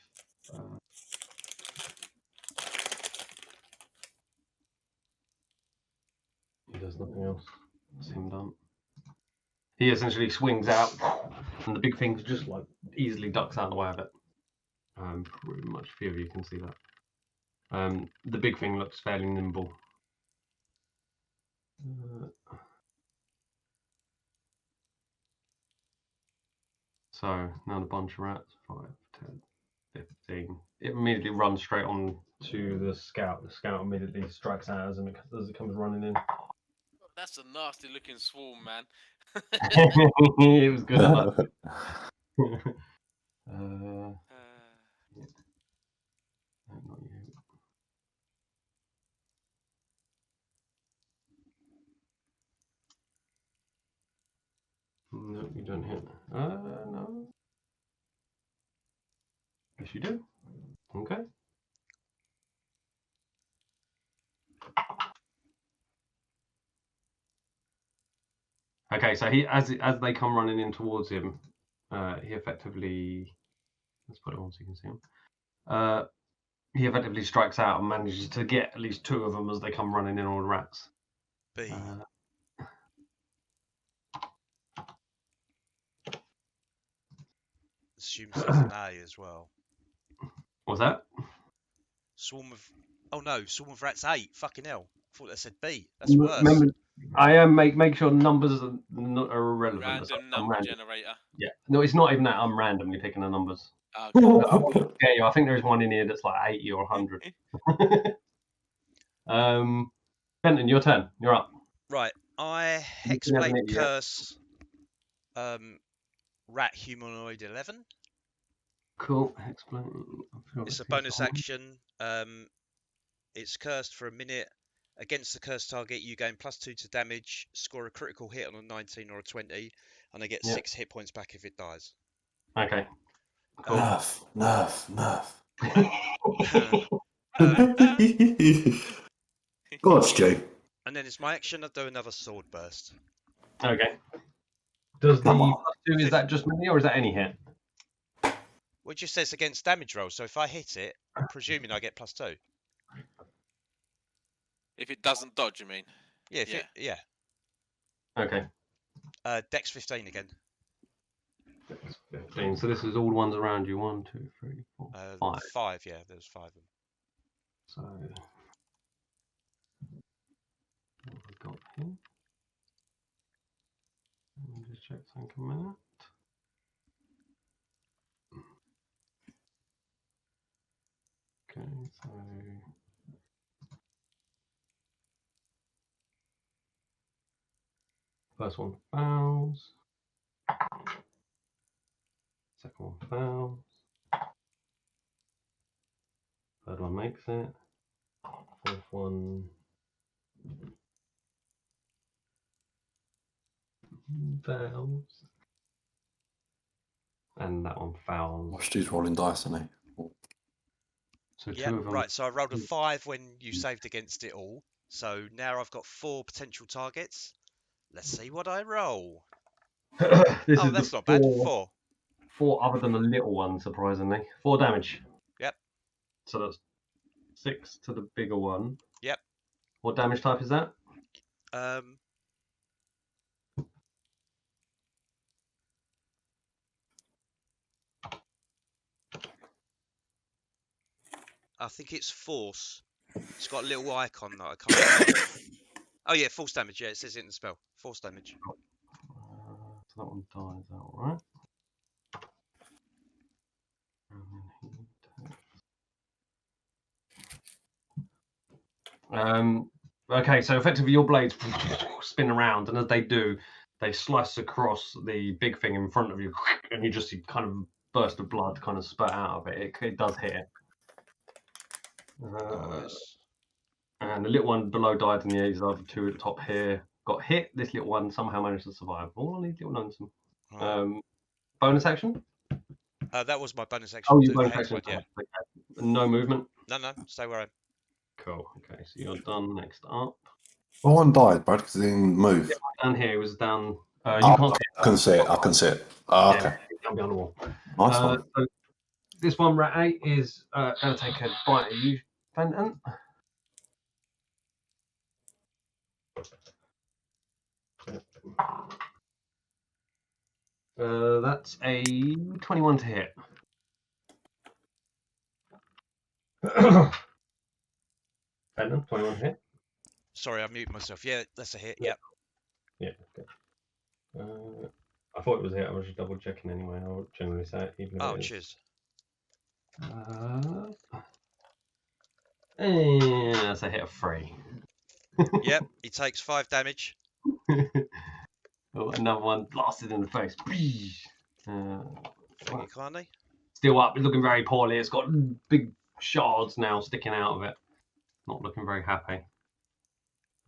there's nothing else. That's him done. He essentially swings out, and the big thing just like easily ducks out of the way of it. Pretty much few of you can see that. The big thing looks fairly nimble. So now the bunch of rats, 5, 10, 15. It immediately runs straight on to the scout. The scout immediately strikes out as it comes running in. That's a nasty looking swarm, man. It was good. Not you. No, you don't hit. No. Yes, you do. Okay. Okay, so he as they come running in towards him, he effectively, let's put it on so you can see him. He effectively strikes out and manages to get at least 2 of them as they come running in, all the rats. B. Assumes there's an A as well. What's that? Swarm of rats 8. Fucking hell. I thought they said B. That's worse. Remember, I am make sure numbers are irrelevant. Random number generator. Yeah. No, it's not even that. I'm randomly picking the numbers. Okay. Yeah, I think there's one in here that's like 80 or 100. Benton, your turn. You're up. Right. I Hexblade Curse Rat Humanoid 11. Cool. Hexblade. It's a bonus action. It's cursed for a minute. Against the cursed target, you gain +2 to damage, score a critical hit on a 19 or a 20, and I get 6 hit points back if it dies. Okay. Cool. Nerf. Go on, Stu. And then it's my action. I do another sword burst. Okay. Does the +2, is that just me or is that any hit? Well, it just says against damage roll. So if I hit it, I'm presuming I get +2. If it doesn't dodge, you mean? Yeah. Yeah. Okay. Dex 15 again. Dex 15. So this is all the ones around you. 1, 2, 3, 4, 5. 5. Yeah, there's 5 of them. So what have we got here? Let me just check something a minute. Okay, so first one fails. Second one fails. Third one makes it. Fourth one fails. And that one fails. Watch Stu's rolling dice, isn't he? So Yeah, 2 of them. right. So I rolled a 5 when you saved against it all. So now I've got 4 potential targets. Let's see what I roll. That's not bad. 4. 4 other than the little one, surprisingly. 4 damage. Yep. So that's 6 to the bigger one. Yep. What damage type is that? I think it's force. It's got a little icon that I can't see. Oh yeah, force damage. Yeah, it says it in the spell. Force damage. So that one dies outright. Okay, so effectively your blades spin around, and as they do, they slice across the big thing in front of you, and you just see kind of burst of blood kind of spurt out of it. It does hit. Nice. And the little one below died, and the other 2 at the top here got hit. This little one somehow managed to survive. All I need little lonesome. Right. Bonus action? That was my bonus action. Oh, you bonus action. Yeah. Okay. No movement? No, stay where I am. Cool. Okay, so you're done. Next up. Well, one died, Brad, because he didn't move. Yeah, down here. It was down. You can't see it. I can see it. I can see it. Oh, okay. Yeah, behind the wall. Nice one. So this one, rat 8, is going to take a bite at you, Fenton. That's a 21 to hit. Venom, 21 to hit. Sorry, I muted myself. Yeah, that's a hit. Yep. Yeah. Okay. I thought it was a hit. I was just double checking anyway. I would generally say it, even if Oh, it is. cheers. And that's a hit of 3. Yep, he takes 5 damage. Oh, another one blasted in the face. Thank you kindly. Still up. It's looking very poorly. It's got big shards now sticking out of it. Not looking very happy.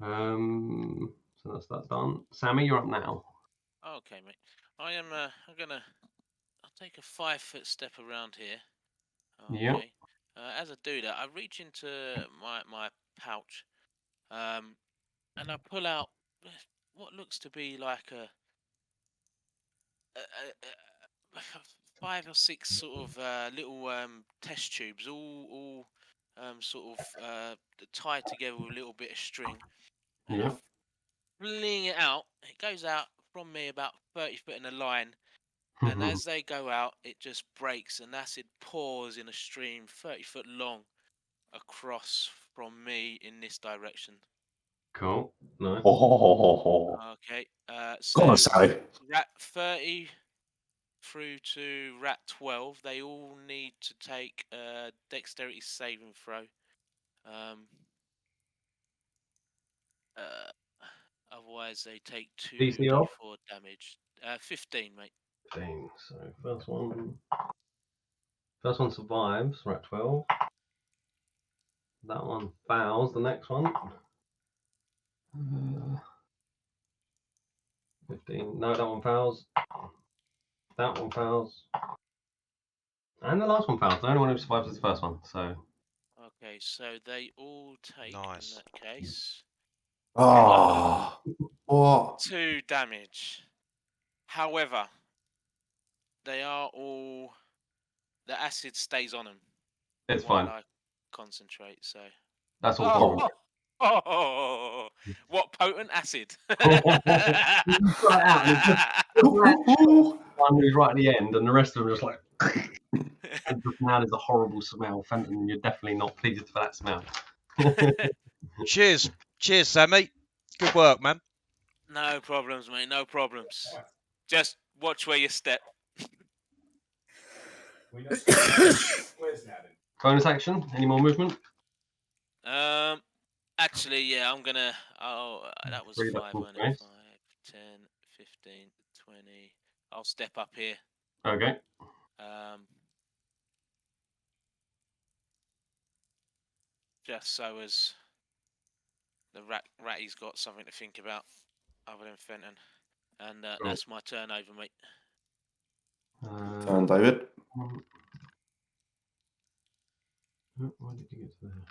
So that's that done. Sammy, you're up now. Okay, mate. I am. I'm gonna. I'll take a 5-foot step around here. Okay. Yep. As I do that, I reach into my pouch, and I pull out what looks to be like a 5 or 6 sort of little test tubes, all sort of tied together with a little bit of string, and I fling it out. It goes out from me about 30 foot in a line, and as they go out, it just breaks, and acid pours in a stream 30 foot long across from me in this direction. Cool. Nice. Okay. Go on, So Sally. rat 30 through to rat 12, they all need to take a dexterity saving throw. Otherwise, they take DC 2d4 off? damage. 15, mate. 15. So first one survives. We're at 12. That one fails. The next one. 15. No, that one fails. That one fails. And the last one fails. The only one who survives is the first one. So. Okay, so they all take, Nice. in that case, Oh, what? 2 damage. However, they are all... The acid stays on them. It's while fine. I concentrate, so... That's all horrible. Oh, what potent acid! One who's right at the end, and the rest of them are just like. And now there's a horrible smell, Fenton, and you're definitely not pleased for that smell. Cheers. Cheers, Sammy. Good work, man. No problems, mate. No problems. Just watch where you step. Bonus action? Any more movement? Actually, yeah, I'm gonna. Oh, that was 5, wasn't it? 5, 10, 15, 20. I'll step up here. Okay. Just so as the ratty's got something to think about other than Fenton. And that's my turn over, mate. Turn, David. Why did you get to there?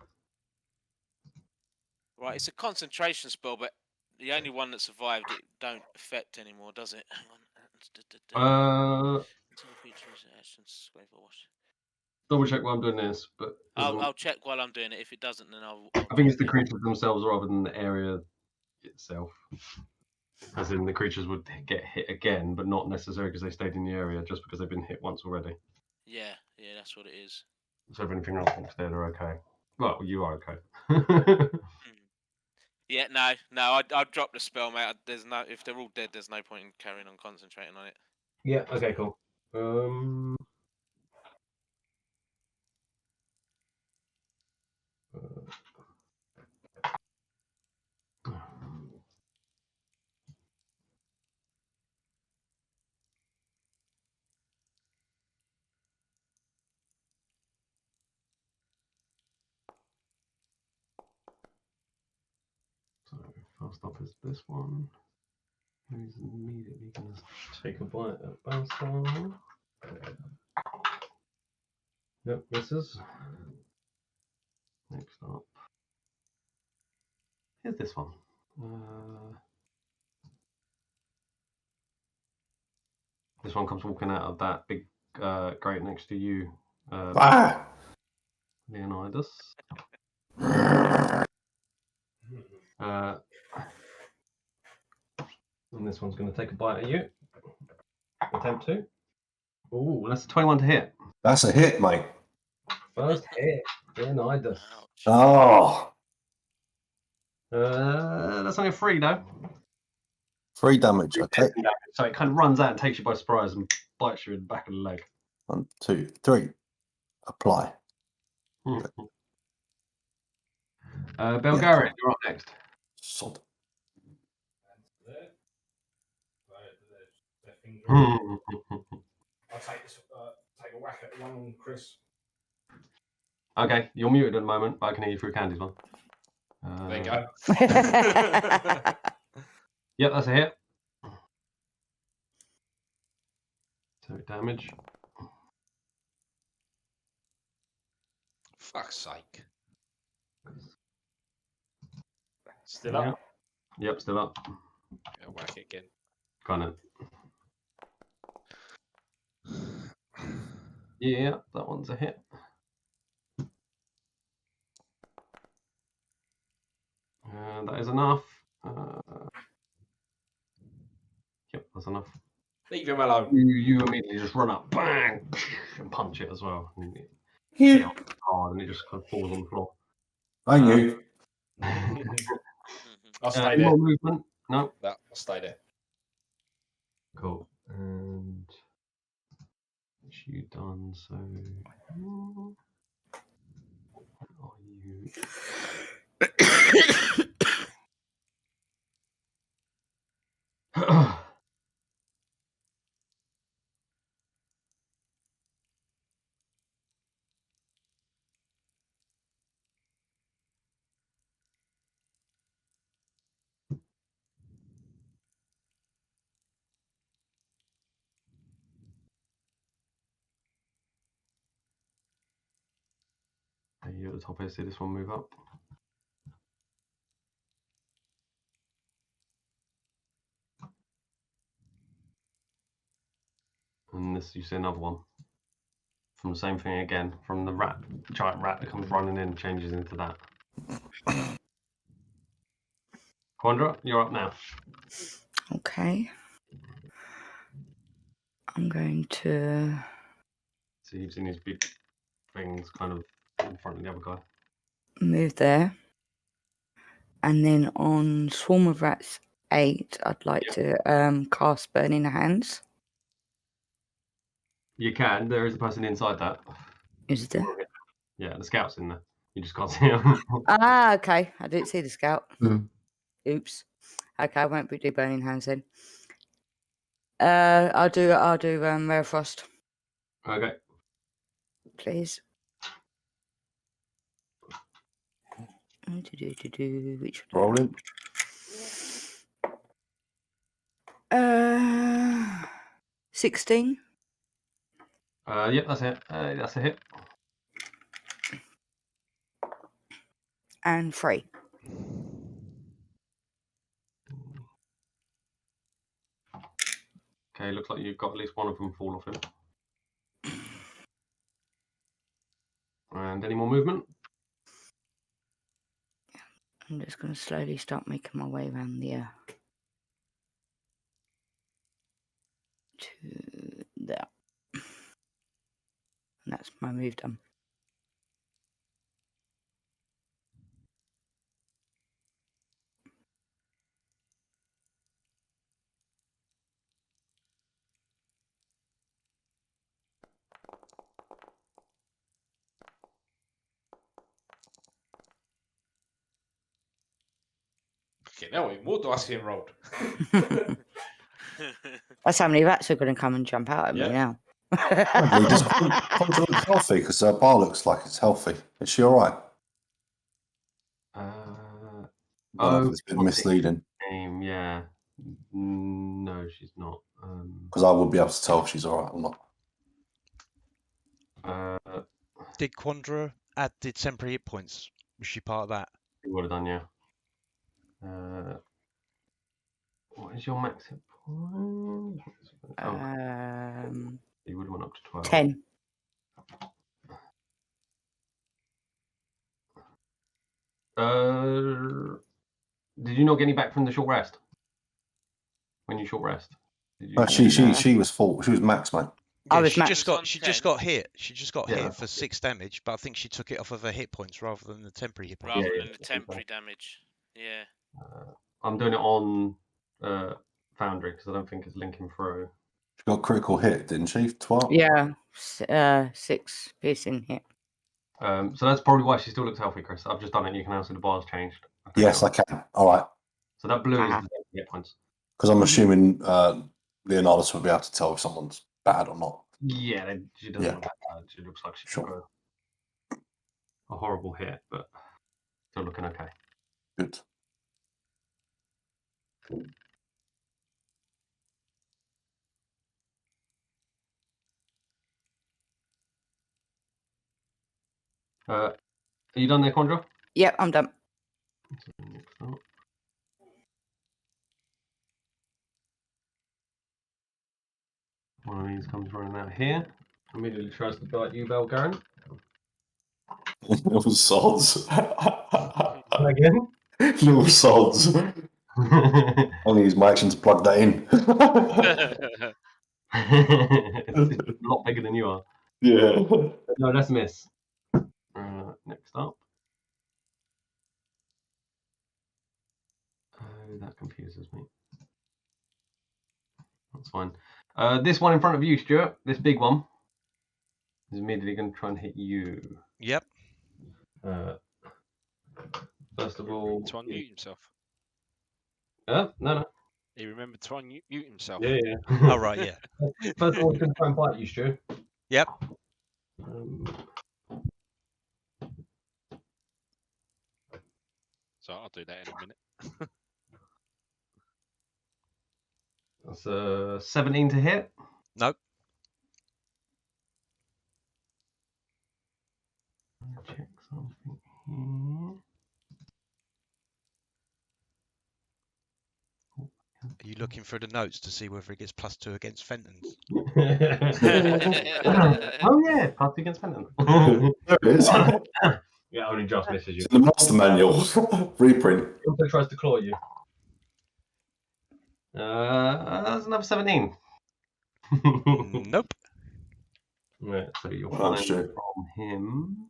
Right, it's a concentration spell, but the only one that survived it don't affect anymore, does it? Hang on. Double check while I'm doing this, but I'll check while I'm doing it. If it doesn't, then I'll I think it's the creatures themselves rather than the area itself. As in, the creatures would get hit again, but not necessarily because they stayed in the area, just because they've been hit once already. Yeah, that's what it is. So if anything else thinks they're okay. Well, you are okay. Yeah, no, I'll drop the spell, mate. There's no, if they're all dead, there's no point in carrying on concentrating on it. Yeah. Okay. Cool. So first up is this one. He's immediately going to take a bite at Balstar. Yep, misses. Next up. Here's this one. This one comes walking out of that big grate next to you, Leonidas. And this one's going to take a bite at you. Attempt to. Ooh, that's a 21 to hit. That's a hit, mate. First hit. Denied us. Oh, That's only a 3 though. 3 damage. Okay. So it kind of runs out and takes you by surprise and bites you in the back of the leg. 1, 2, 3. Apply. Belgarian, you're up next. Sod. I'll take this. Take a whack at one on Chris. Okay, you're muted at the moment, but I can hear you through Candy's one. There you go. Yep, that's a hit. So damage. Fuck's sake. Still up? Yep, still up. Yeah, whack it again. Kind of. Yeah, that one's a hit. That is enough. Yep, that's enough. Leave him alone. You immediately just run up, bang, and punch it as well. And it hit hard, and it just kind of falls on the floor. I knew. I'll stay Any there. more movement? No. No, I'll stay there. Cool. And what's you done? So what are you? You at the top here, see this one move up. And this, you see another one. From the same thing again, from the rat, giant rat that comes running in, changes into that. Quandra, you're up now. Okay. I'm going to So you've seen these big things kind of in front of the other guy. move there. And then on Swarm of Rats 8, I'd like to cast Burning Hands. You can. There is a person inside that. Is there? Yeah, the scout's in there. You just can't see him. Ah, okay. I didn't see the scout. Mm. Oops. Okay, I won't do Burning Hands then. I'll do Rare Frost, Okay. please. Which Rolling. 16 Yep, that's it. That's a hit. and 3. Okay, looks like you've got at least one of them fall off him. And any more movement? I'm just going to slowly start making my way around the to there. And that's my move done. Okay, now what do I see enrolled? That's how many rats are going to come and jump out at me now. Does Quandra look healthy? Because her bar looks like it's healthy. Is she all right? It's a bit misleading. Yeah. No, she's not. Because I would be able to tell if she's all right or not. Did Quandra add the temporary hit points? Was she part of that? You would have done, yeah. What is your max hit point? You would have went up to 12. 10. Did you not get any back from the short rest? When you short rest? No, she was full. She was max, mate. I Yeah, was she max. just got hit. She just got Yeah. hit for 6 damage, but I think she took it off of her hit points rather than the temporary hit points. Rather Yeah, than the temporary damage. Yeah. I'm doing it on Foundry because I don't think it's linking through. She got critical hit, didn't she? 12. Yeah, 6 piercing hit. So that's probably why she still looks healthy, Chris. I've just done it. You can now see the bar's changed. Yes, I can. All right. So that blue is the hit points. Because I'm assuming Leonidas will be able to tell if someone's bad or not. Yeah, she doesn't look that bad. She looks like she took a horrible hit, but still looking okay. Good. Are you done there, Condra? Yep, I'm done. One of these comes running out here. Immediately tries to bite you, Belgaren. Little sods. Again? Little sods. I'll use my action to plug that in. It's a lot bigger than you are. Yeah. No, let's miss. Next up. Oh, that confuses me. That's fine. This one in front of you, Stuart, this big one, is immediately going to try and hit you. Yep. First of all... To unmute himself. No. He remembered to unmute himself. Yeah. Oh, right, yeah. First of all, he's going to try and bite you, Stuart. Yep. So I'll do that in a minute. That's a 17 to hit. Nope. Check something here. Are you looking through the notes to see whether it gets +2 against Fenton's? Oh yeah, +2 against Fenton. There it is. Yeah, only just misses you. It's in the master manual. Reprint. He also tries to claw you. That's another 17. Nope. Right, so you're Oh, fine sure. from him.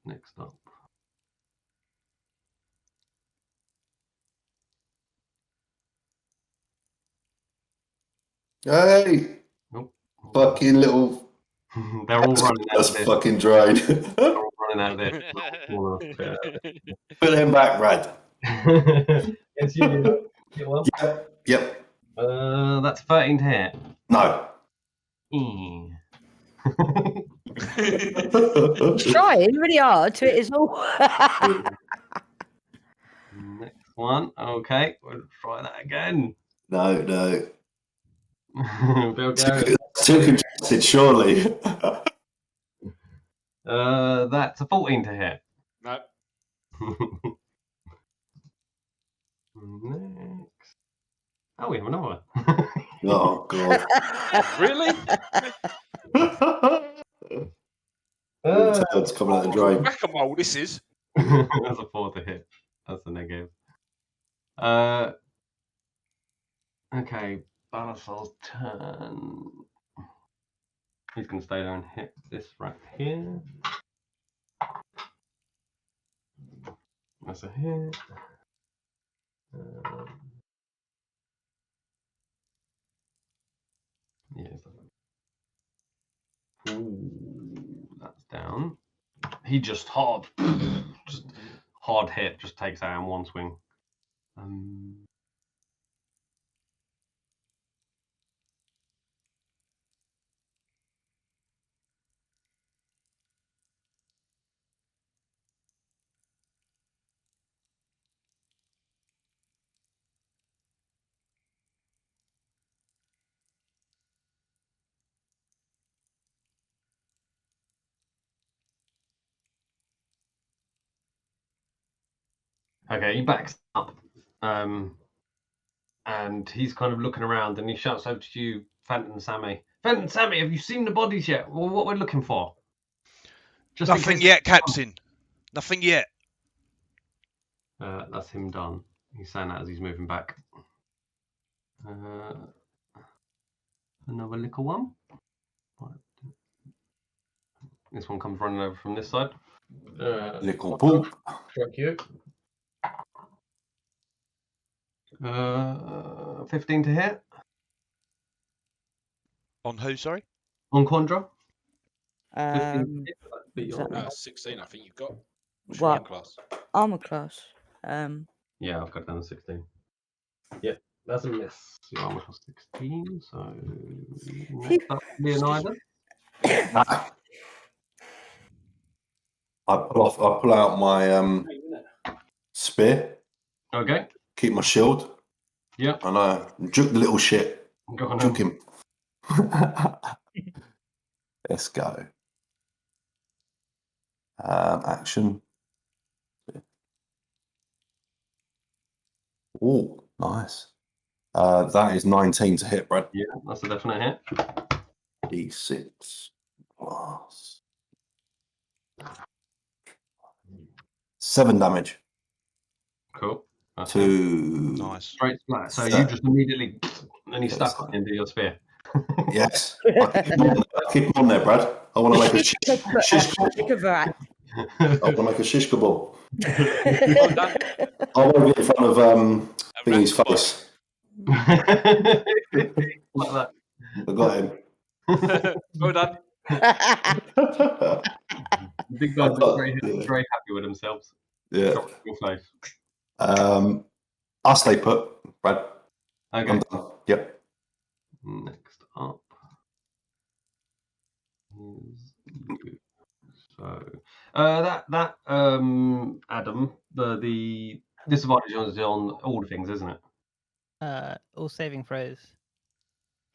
Next up. Hey! Nope. Fucking little... They're all running out That's of this. fucking drain. They're all running out of this. Put him back, Brad. It's you. Get one. Yep. That's 13 to hit. No. Trying really hard to hit us all. Next one. Okay, we'll try that again. No. Bulgaria. Too congested, surely. That's a 14 to hit. No. Next. Oh, we have another one. Oh, God. Really? It's coming out the drain. Whack-a-mole, this is. That's a 4 to hit. That's a negative. Okay, Balasol's turn. He's going to stay there and hit this right here. That's a hit. Yes. Ooh, that's down. He just hard hit, just takes out in one swing. Okay, he backs up, and he's kind of looking around, and he shouts out to you, Fenton Sammy. Fenton Sammy, have you seen the bodies yet? Well, what we're looking for? Just Nothing yet, Captain. Nothing yet. That's him done. He's saying that as he's moving back. Another little one. This one comes running over from this side. Little poop. Thank you. 15 to hit. On who, sorry? On Quandra. 15 to Um, hit, that'd be what's that your- mean? 16, I think you've got. What's What? your armor class? Armor class. Yeah, I've got down to 16. Yeah, that's a miss. Your armor class 16, so next up will be an item. I pull out my spear. Okay. Keep my shield. Yep. And I juke the little shit. Go on. Juke him. Let's go. Action. Oh, nice. That is 19 to hit, Brad. Yeah, that's a definite hit. D6 plus 7 damage. Cool. That's to Nice. straight splat. So you just immediately, and he's stuck on the end of your spear. Yes. I keep him on there, Brad. I want to make a shish kebab. I want to make a shish kebab. I want to get in front of Thingy's face. Like that. I got him. Well done. The big guys are very happy with themselves. Yeah. Drop your face. I'll stay put, Brad. Okay. I'm done. Yep. Next up is you. So that Adam, the disadvantage is on all the things, isn't it? All saving throws.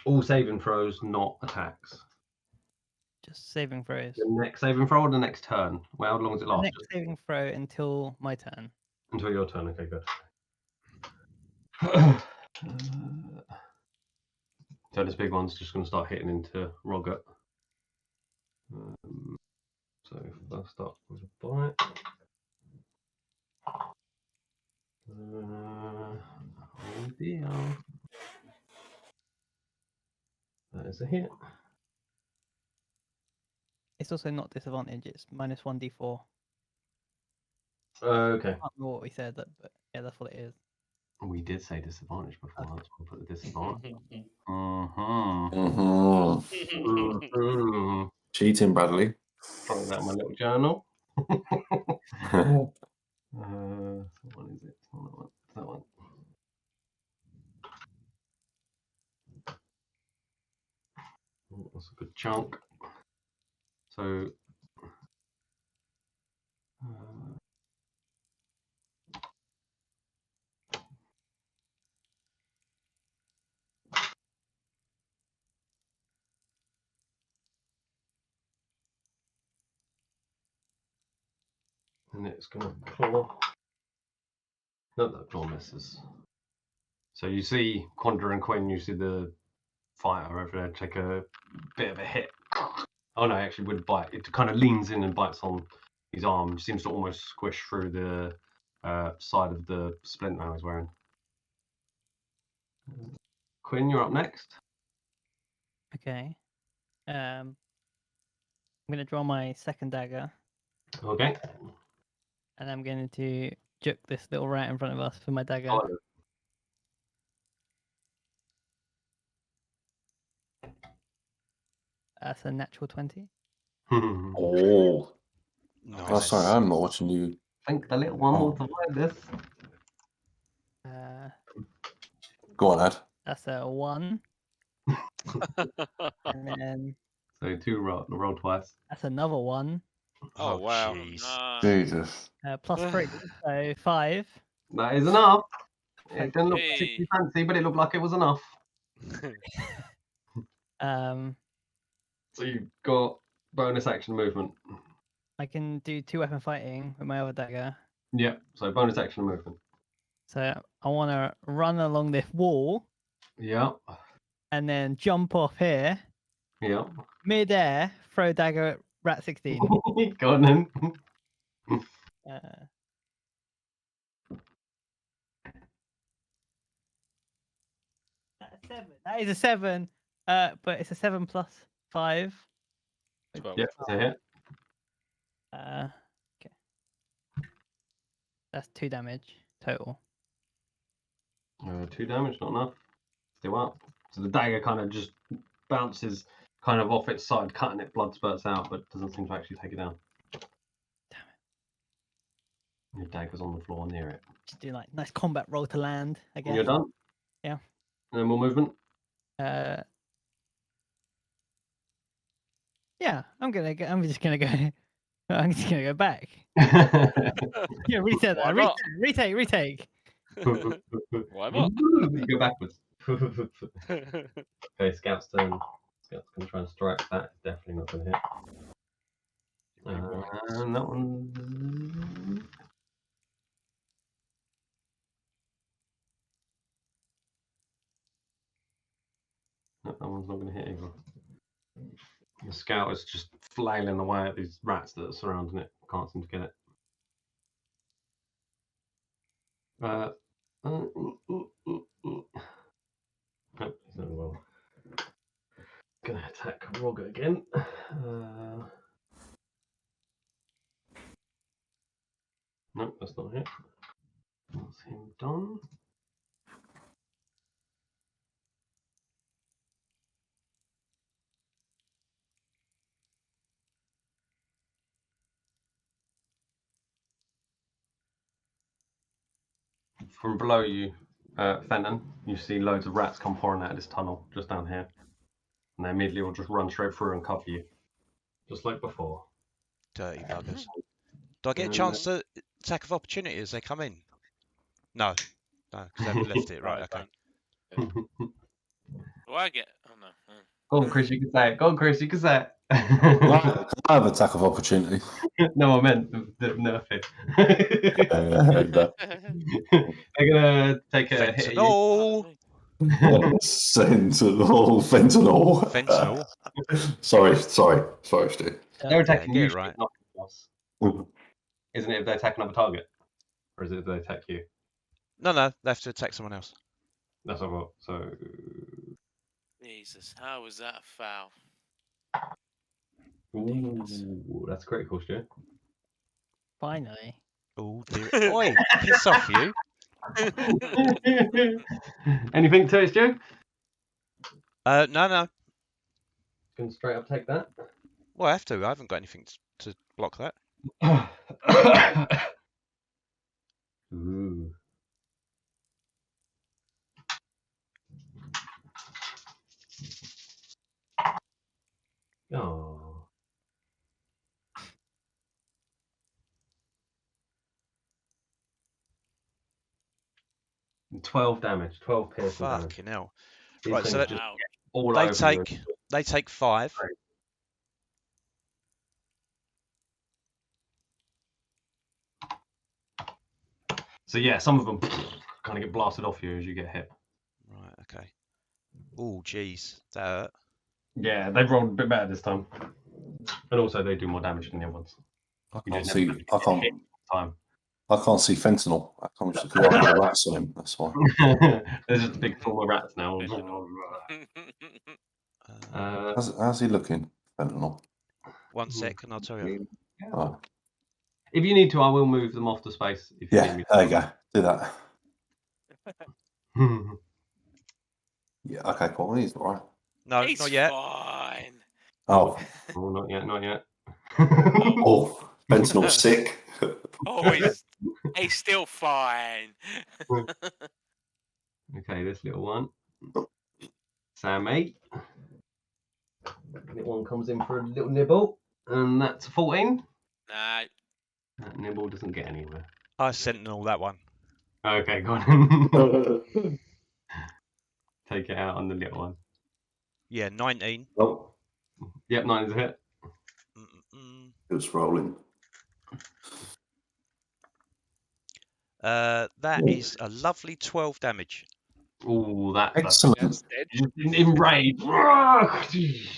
All saving throws, not attacks. Just saving throws. The next saving throw or the next turn? Well, how long does it The last? next saving throw until my turn. Until your turn. Okay, good. So this big one's just going to start hitting into Roget. So first up was a bite. Oh dear. That is a hit. It's also not disadvantage. It's minus 1d4. Okay. I can't remember what we said, but yeah, that's what it is. We did say disadvantage before. That's why I put the disadvantage. Cheating, Bradley. Throwing that in my little journal. What one is it? It's not that one. It's that one. Oh, that's a good chunk. So. And it's going to claw. Not that claw misses. So you see Quandra and Quinn, you see the fighter over there take a bit of a hit. Oh no, actually with a bite. It kind of leans in and bites on his arm. Seems to almost squish through the side of the splint now he's wearing. Quinn, you're up next. Okay. I'm gonna draw my second dagger. Okay. And I'm going to juke this little rat in front of us for my dagger. Oh. That's a natural 20. Oh. Nice. Oh, sorry, I'm not watching you. I think the little one will survive this. Go on, Ed. That's a 1. And then So roll twice. that's another 1. Oh, wow. Nice. Jesus. Plus 3, so 5. That is enough. It didn't look Hey. particularly fancy, but it looked like it was enough. So you've got bonus action movement. I can do 2 weapon fighting with my other dagger. Yeah, so bonus action movement. So I want to run along this wall. Yeah. And then jump off here. Yeah. Mid-air, throw dagger at rat 16. Go on then. 7. That is a 7. But it's a 7 plus 5. 12. Yep, that's a hit. Okay. That's 2 damage total. 2 damage, not enough. Still up. So the dagger kind of just bounces kind of off its side, cutting it, blood spurts out, but doesn't seem to actually take it down. Damn it. Your dagger's on the floor near it. Just do like nice combat roll to land again. And you're done? Yeah. And then more movement? Yeah, I'm just gonna go. I'm just gonna go back. Yeah, reset Why that. not? Retake. Why not? You go backwards. Okay, Scout's turn. Scout's going to try and strike that. It's definitely not going to hit. And that one. No, that one's not going to hit either. The Scout is just flailing away at these rats that are surrounding it. Can't seem to get it. Nope, he's not well. Gonna attack Roger again. Nope, that's not it. That's him done. From below you, Fenton, you see loads of rats come pouring out of this tunnel just down here. And they immediately will just run straight through and cover you. Just like before. Dirty buggers. Do I get a chance to attack of opportunity as they come in? No. No, because I haven't left it. Right, okay. Do I get? Oh no. Go on, Chris, you can say it. Go on, Chris, you can say it. I have attack of opportunity. No, I meant the nerf it. They're gonna take a hit. Fentanyl! Fentanyl. Fentanyl. Sorry, Stu. They're attacking get you, it right. not us. Isn't it if they attack another target? Or is it if they attack you? No, they have to attack someone else. That's what I thought. So. Jesus, how was that a foul? Ooh, that's critical, Stu. Finally. Oh dear. Oi, piss off you. Anything to it, Stu? No. Can straight up take that. Well, I have to. I haven't got anything to block that. Ooh. Oh. 12 damage. 12 piercing damage. Fucking hell. These Right, so things that, just all over you. they take 5. Right. So yeah, some of them kind of get blasted off you as you get hit. Right, okay. Oh, jeez. That hurt. Yeah, they've rolled a bit better this time. And also they do more damage than the other ones. I You can't don't see. never I can't. hit time. I can't see fentanyl. I can't see because I have the rats on him. That's why. There's just a big swarm of rats now. How's he looking? Fentanyl. 1 sec, and I'll tell you. Oh. If you need to, I will move them off the space. If you need me to. There you go. Do that. Yeah. Okay. Cool. He's all right. No, He's not yet. fine. Oh. Oh, not yet. Not yet. Oh. Fentanyl's sick. Oh, he's still fine. Okay, this little one. Sammy. Little one comes in for a little nibble, and that's a 14. No. That nibble doesn't get anywhere. I sentinel that one. Okay, go on. Take it out on the little one. Yeah, 19. Oh. Yep, 9 is a hit. It was rolling. That is a lovely 12 damage. Ooh, Excellent. That's just in rage.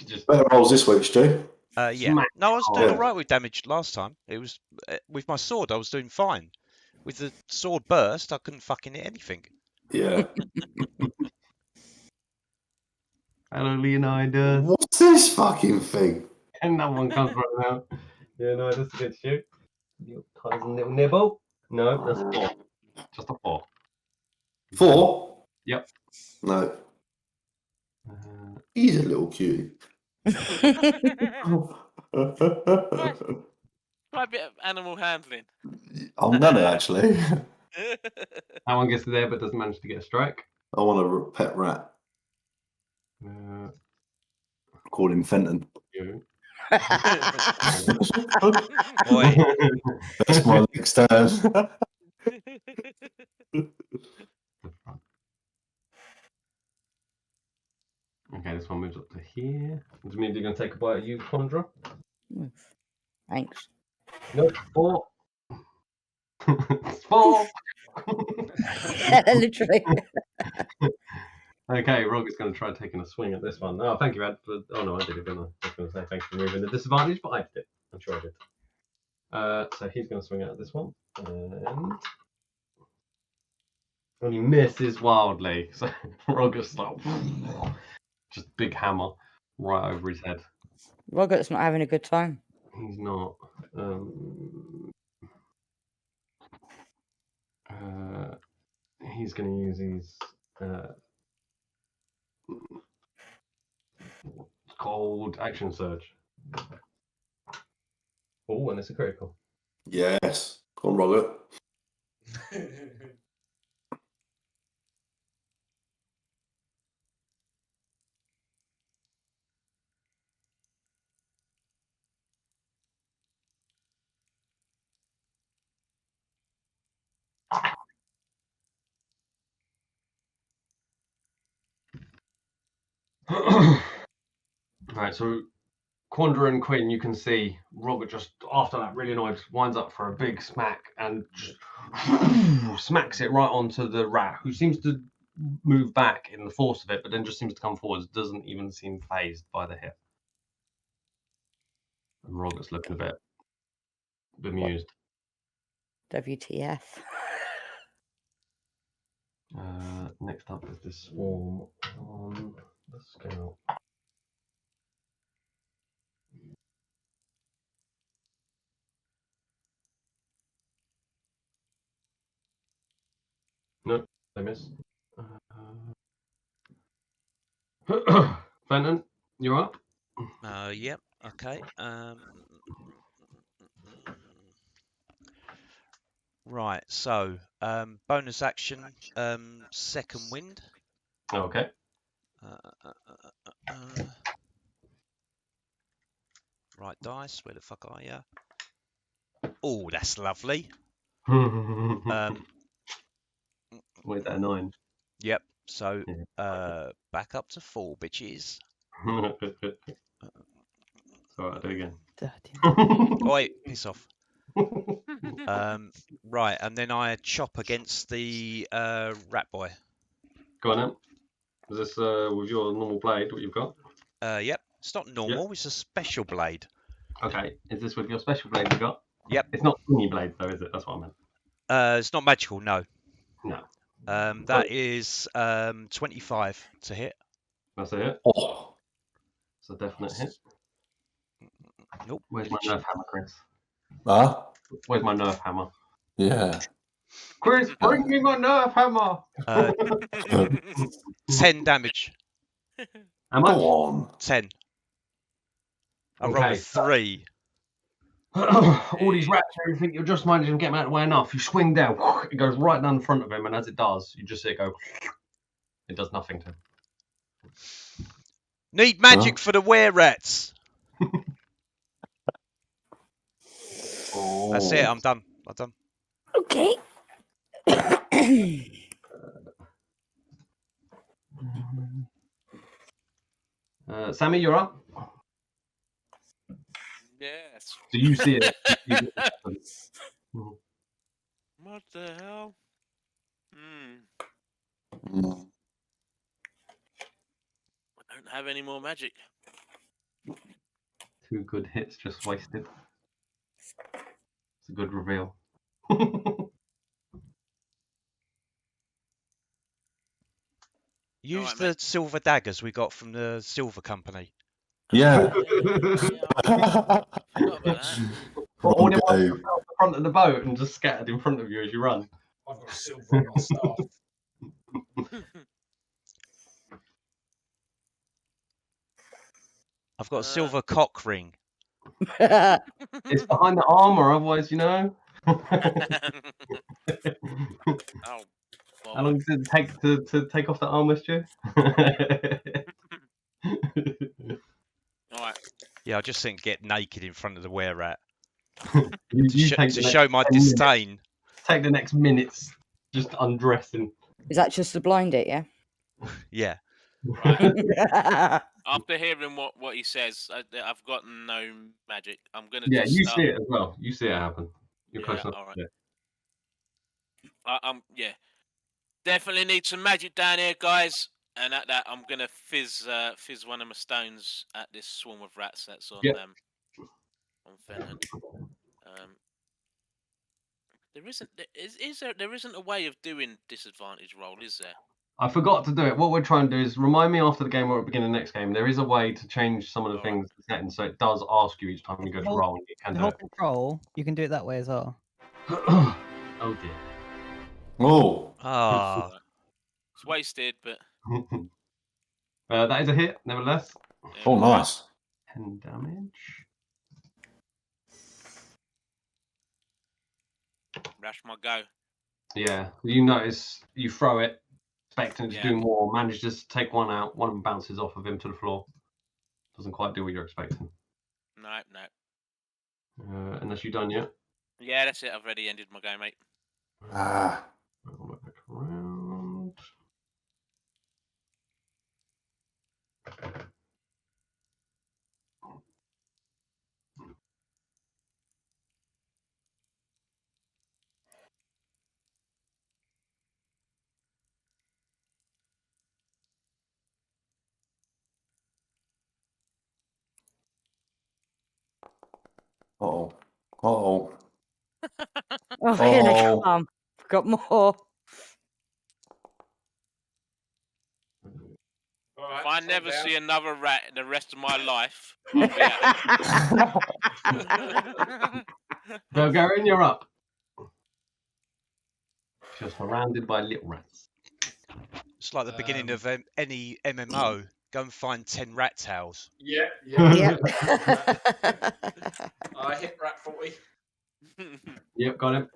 Just Better rolls this week, Stu. Yeah. smack No, I was it doing hard. alright with damage last time. It was with my sword, I was doing fine. With the sword burst, I couldn't fucking hit anything. Yeah. Hello, Leonidas. What's this fucking thing? And that one comes right now. Leonidas against you. Your cousin little nibble. No, that's 4. Just a 4. 4? Yep. No. Uh, He's a little cutie. Quite a bit of animal handling. I'm gonna actually. that one gets there but doesn't manage to get a strike. I want a pet rat. Call him Fenton. You. Oi. That's my next turn. Okay, this one moves up to here. Does it mean you're going to take a bite at you, Condra? Thanks. Nope, 4. 4. Literally. Okay, Rog is going to try taking a swing at this one. Oh, thank you, Ed. Oh, no, I did it, didn't I? I was going to say thanks for removing the disadvantage, but I did it. I'm sure I did. So he's going to swing at this one. And he misses wildly. So Rog is like, just big hammer right over his head. Rogert's not having a good time. He's not. He's going to use his cold action surge. Oh, and it's a critical. Yes. Go on, Robert. Right, so Quandra and Quinn, you can see Robert just after that really annoyed winds up for a big smack and just smacks it right onto the rat, who seems to move back in the force of it, but then just seems to come forwards, doesn't even seem phased by the hit. And Robert's looking a bit bemused. WTF. Next up is this swarm on the scale. No, they miss. Fenton, you're up. Yep. Okay. Right. So, bonus action, second wind. Okay. Right dice. Where the fuck are you? Oh, that's lovely. Wait, that 9. Yep. So, Yeah. back up to 4, bitches. Sorry, I'll do it again. Oh, wait, piss off. Right, and then I chop against the rat boy. Go on then. Is this with your normal blade, what you've got? Yep. It's not normal, it's a special blade. Okay. Is this with your special blade you got? Yep. It's not thingy blade though, is it? That's what I meant. It's not magical, no. No. That is 25 to hit. That's a hit. Oh. It's a definite hit. Nope. Where's my nerf hammer, Chris? Huh? Where's my nerf hammer? Yeah. Chris, bring me my nerf hammer! 10 damage. How much? Go on. 10. I rolled Okay. a 3. All these rats here, you think you're just managing to get them out of the way enough. You swing down, it goes right down the front of him, and as it does, you just see it go. It does nothing to him. Need magic for the were-rats. That's it, I'm done. I'm done. Okay. Sammy, you're up. Yes. So you see it. What the hell? I don't have any more magic. 2 good hits just wasted. It's a good reveal. Use Alright, the mate. silver daggers we got from the silver company. Yeah. I forgot about that. All the Wrong ones game. at the front of the boat and just scattered in front of you as you run. I've got silver on my staff. I've got a silver cock ring. It's behind the armor, otherwise, you know. Oh, How long does it take to take off the armor, Stu? Alright. Yeah, I just think get naked in front of the were rat You take to the show next my 10 minutes. disdain. Take the next minutes just undressing. Is that just to blind it? Yeah. Yeah. Right. After hearing what he says, I've got no magic. I'm gonna Yeah, just you start. see it as well. You see it happen. You're close Yeah, enough. alright. Yeah. Yeah. Definitely need some magic down here, guys. And at that, I'm gonna fizz one of my stones at this swarm of rats that's on Yep. On Fenton. There isn't a way of doing disadvantage roll, is there? I forgot to do it. What we're trying to do is remind me after the game or at the beginning of the next game. There is a way to change some of the things in the settings, so it does ask you each time you go to roll, and you can The do whole it. control, you can do it that way as well. Oh dear. Oh. Ah. It's wasted, but That is a hit, nevertheless. Oh, nice. 10 damage. Rash my go. Yeah, you notice you throw it, expecting it to Yeah. do more, manages to take one out, one of them bounces off of him to the floor. Doesn't quite do what you're expecting. No. Unless you're done yet. Yeah, that's it. I've already ended my go, mate. Ah. I'll look back around. Uh-oh. Uh-oh. Oh, here they Oh. come. I've got more. If I never see another rat in the rest of my life, I'll be happy. Bulgarian, you're up. You're surrounded by little rats. It's like the beginning of any MMO. Go and find 10 rat tails. Yeah. Yep. I hit rat 40. Yep, got him.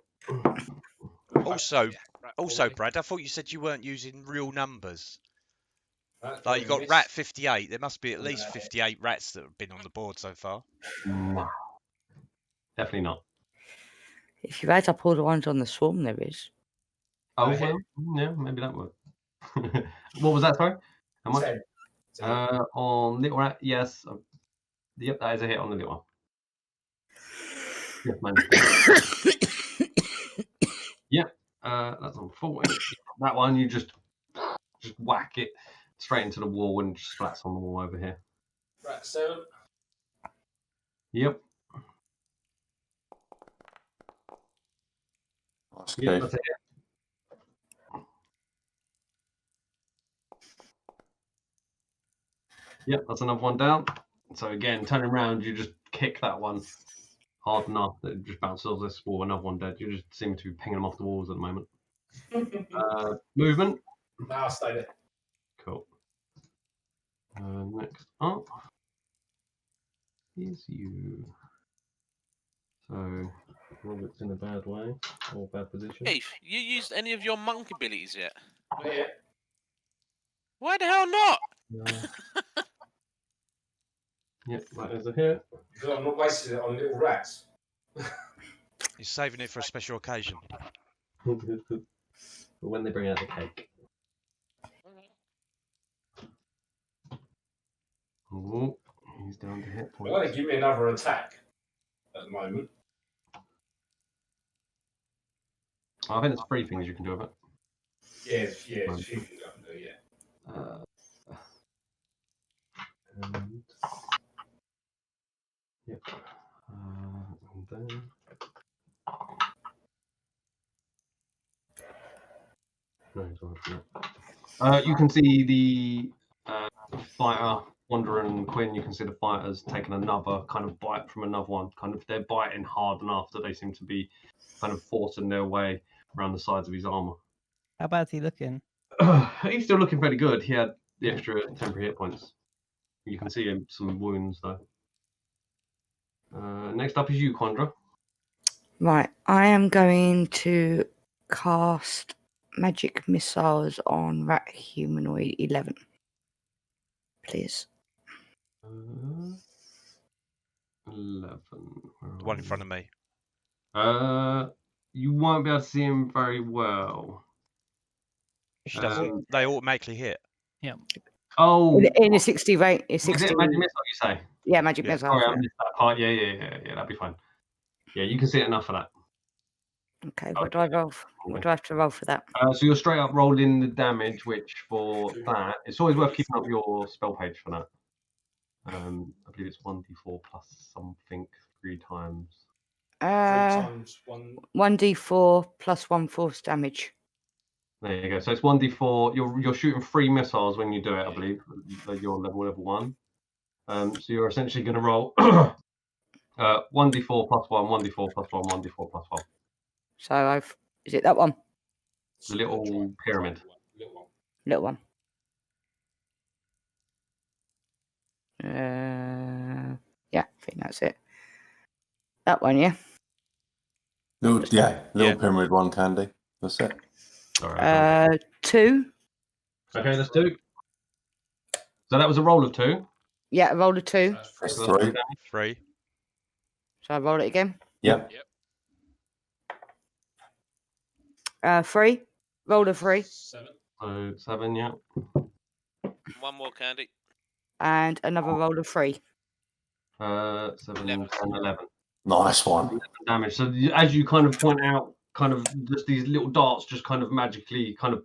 Also, rat also, 40. Brad, I thought you said you weren't using real numbers. That's Like you what got it rat is. 58. There must be at least No. 58 rats that have been on the board so far. No. Definitely not. If you add up all the ones on the swarm, there is. Oh, hit. well, yeah, maybe that worked. What was that, sorry? How much? 10. On little rat, yes. Yep, that is a hit on the little one. Yes, man. Yep, that's on 40. That one, you just whack it straight into the wall and just splats on the wall over here. Rat 7. Yep. Nice, Yep, Keith. that's it. Yep, that's another one down. So again, turning around, you just kick that one hard enough that it just bounces off this wall. Another one dead. You just seem to be pinging them off the walls at the moment. Movement. No, I'll stay there. Cool. Next up is you. So Robert's in a bad way or bad position. Keith, you used any of your monk abilities yet? Not yet. Why the hell not? No. Yep, that is a hit. Because I'm not wasting it on little rats. He's saving it for a special occasion. But when they bring out the cake. Oh, he's down to hit Well, they points. give me another attack at the moment. I think there's 3 things you can do with it. Yeah, a few things I can do, yeah. And yep. And then no, it's all You can see the fighter, Wanderer and Quinn. You can see the fighters taking another kind of bite from another one. Kind of, they're biting hard enough that they seem to be kind of forcing their way around the sides of his armor. How bad's he looking? He's still looking pretty good. He had the extra temporary hit points. You can see him some wounds though. Next up is you, Quandra. Right, I am going to cast magic missiles on Rat Humanoid 11. Please. 11. One in front of me. You won't be able to see him very well. They automatically hit. Yeah. Oh, In a 60 rate. is it magic missile, you say? Yeah, magic Yeah. missiles. Sorry, I Yeah. missed that part. Yeah, that'd be fine. Yeah, you can see it enough for that. Okay, what do I roll? What do I have to roll for that? So you're straight up rolling the damage, which for that, it's always worth keeping up your spell page for that. I believe it's 1d4 plus something 3 times. 3 times 1. 1d4 plus 1 force damage. There you go. So it's 1d4. You're shooting 3 missiles when you do it, I believe. You're level 1. So you're essentially going to roll 1d4 plus 1, 1d4 plus 1, 1d4 plus 1. So is it that one? The little pyramid. Little one. Yeah, I think that's it. That one, yeah. Little pyramid one, Candy. That's it. Sorry. 2. Okay, that's 2. So that was a roll of 2. Yeah, a roll of 2. That's 3. 3. So I roll it again. Yep. 3. Roll of 3. 7. So 7, yeah. One more, Candy. And another roll of 3. 7, 10, 11. Nice one. 11 damage. So as you kind of point out, kind of just these little darts just kind of magically kind of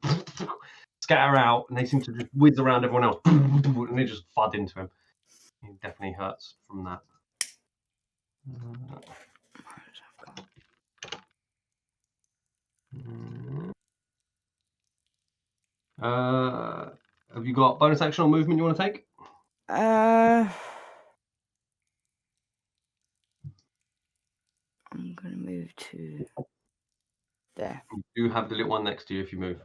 scatter out, and they seem to just whiz around everyone else, and they just thud into him. He definitely hurts from that. Have you got bonus action or movement you want to take? I'm going to move to there. You do have the little one next to you if you move.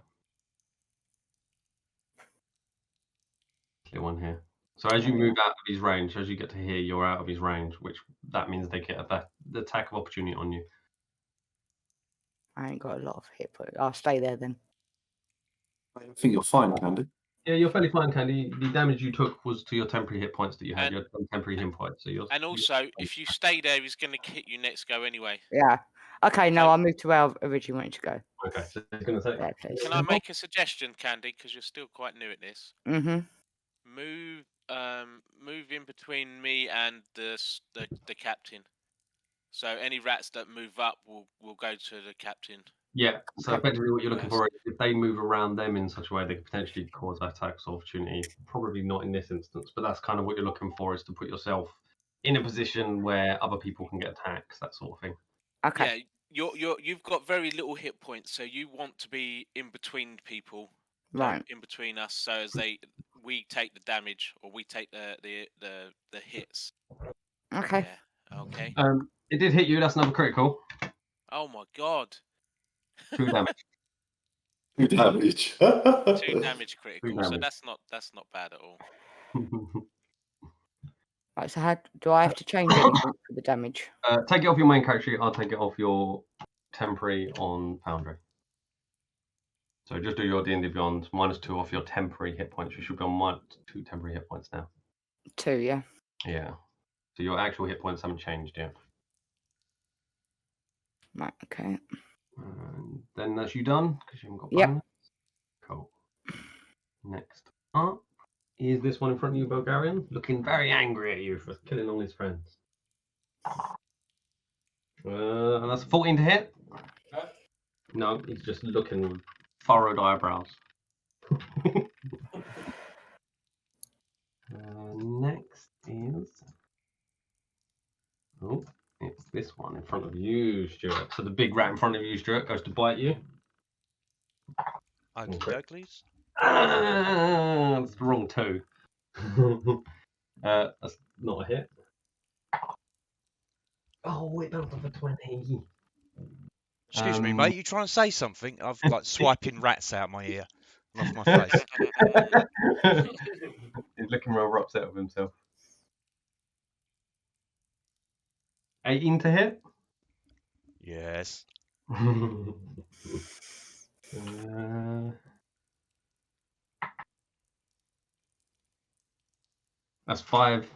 Little one here. So as you move out of his range, as you get to here, you're out of his range, which that means they get the attack of opportunity on you. I ain't got a lot of hit points. I'll stay there then. I think you're fine, Candy. Yeah, you're fairly fine, Candy. The damage you took was to your temporary hit points that you had. And- Your temporary hit points. So you're. And also, if you stay there, he's going to hit you next go anyway. Yeah. Okay, no, So- I'll move to where I originally wanted to go. Okay, so he's going to take. There, please. Can I make a suggestion, Candy? Because you're still quite new at this. Mm-hmm. Move in between me and the captain. So any rats that move up will go to the captain. Yeah. So Okay. effectively, what you're looking Yes. for is if they move around them in such a way, they could potentially cause attacks of opportunity. Probably not in this instance, but that's kind of what you're looking for, is to put yourself in a position where other people can get attacks, that sort of thing. Okay. Yeah, you've got very little hit points, so you want to be in between people, Right. in between us, so as we take the damage or we take the hits. Okay. Yeah. Okay. It did hit you. That's another critical. Oh my god. 2 damage. 2 damage. 2 damage critical. So damage. that's not bad at all. Right, so how do I have to change anything for the damage? Take it off your main character sheet. I'll take it off your temporary on Foundry. So just do your D&D Beyond -2 off your temporary hit points. You should be on -2 temporary hit points now. 2, yeah. Yeah. So your actual hit points haven't changed yet. Right, okay. And then that's you done, because you haven't got Yep. bonus. Cool. Next up is this one in front of you, Bulgarian, looking very angry at you for killing all his friends. And that's a 14 to hit. No, he's just looking with furrowed eyebrows. Next is... Oh, it's this one in front of you, Stuart. So the big rat in front of you, Stuart, goes to bite you. Okay, please. That's the wrong 2. That's not a hit. Oh, it bounced off a 20. Excuse me, mate. You trying to say something? I've like swiping rats out my ear and off my face. He's looking rather upset with himself. 18 to hit. Yes. That's five